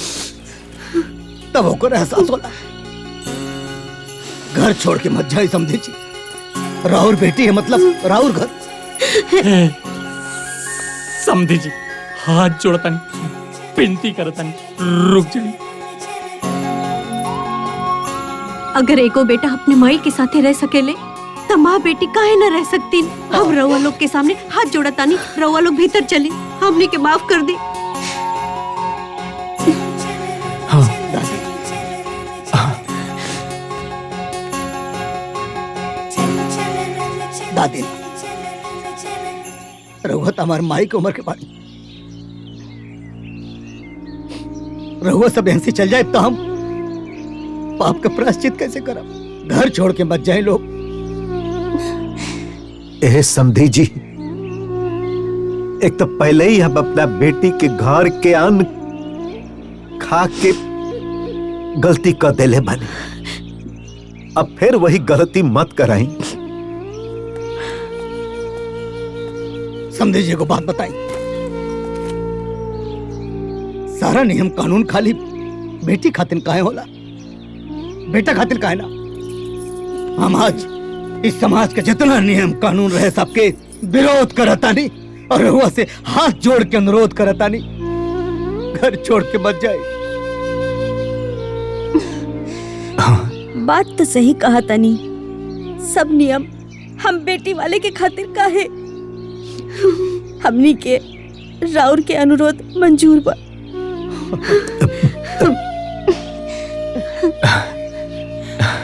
तब होकर एहसास होला। घर छोड़ के मत जाई समझी जी। राउर बेटी है मतलब राउर घर। समझी जी हाथ जोड़ता नहीं, विनती करता नहीं, रुक जाइए। अगर एको बेटा अपने माई के साथे रह सकेले तो माँ बेटी काहे न रह सकती। हम रउआ लोग के सामने हाथ जोड़ा तानी, रउआ लोग भीतर चले, हमने के माफ कर दी। दादी रहुआ तो हमारे माई की उम्र के बाद रहुआ सब यहाँ से चल जाए तो हम पाप का प्रायश्चित कैसे करब? घर छोड़ के मत जाए लोग। ए समधी जी, एक तो पहले ही हम अपना बेटी के घर के अन्न खा के गलती कर देले बने, अब फिर वही गलती मत कराई। समझे जी को बात बताई, सारा नियम कानून खाली बेटी खातिर काहे होला, बेटा खातिर काहे ना। हम आज इस समाज के जितना नियम कानून रहे सबके विरोध करता नहीं और रहुआ से हाथ जोड़ के अनुरोध करता नहीं, घर छोड़ के मत जाए। बात तो सही कहा तनी, सब नियम हम बेटी वाले के खातिर काहे, हमनी के राउर के अनुरोध मंजूर बा।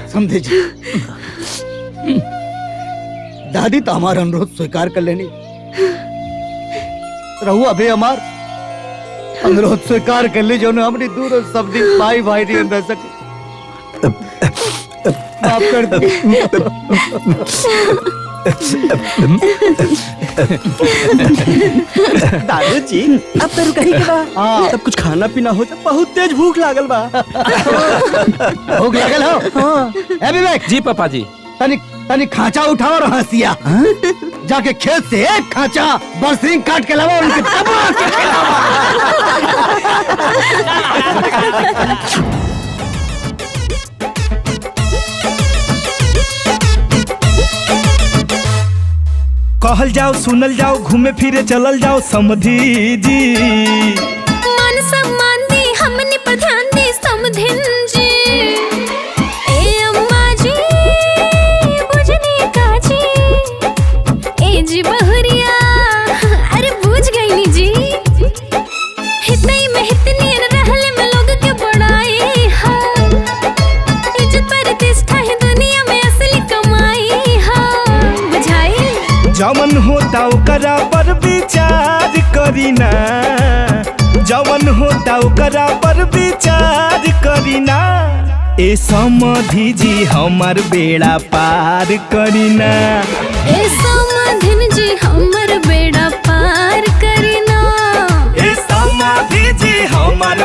समझे जी, दादी तो हमारा अनुरोध स्वीकार कर लेनी, रहुआ भी हमार अनुरोध स्वीकार कर ली, जो ने हमने दूर सब दिन भाई भाई नहीं रह सके। माफ कर दे। दादू जी अब तो रुकही के बा, सब कुछ खाना पीना हो जाए, बहुत तेज भूख लागल बा। भूख लागल हो? ए विवेक जी पापा जी। तनी खांचा उठाओ और हंसिया, जाके खेत से एक खांचा बरसिंग काट के लाओ, उनके दबा के खिलाओ। कहल जाओ सुनल जाओ घूमे फिरे चलल जाओ समधी जी। मान सम्मान दी हमने पर ध्यान दी समधिन जी। ए अम्मा जी बुझने का जी, ए जी बहुरिया अरे बुझ गई नी जी। हितई में हितनी रहले में लोग के बड़ाई है, इज्जत प्रतिष्ठा है दुनिया में असली कमाई है, बुझाई। जवन होता ओकरा पर विचार करीना, जवन होता ओकरा पर विचार करीना। ए समधी जी हमार बेड़ा पार करीना, ए समधिन जी हमर बेड़ा पार करीना, ए समधी जी हमार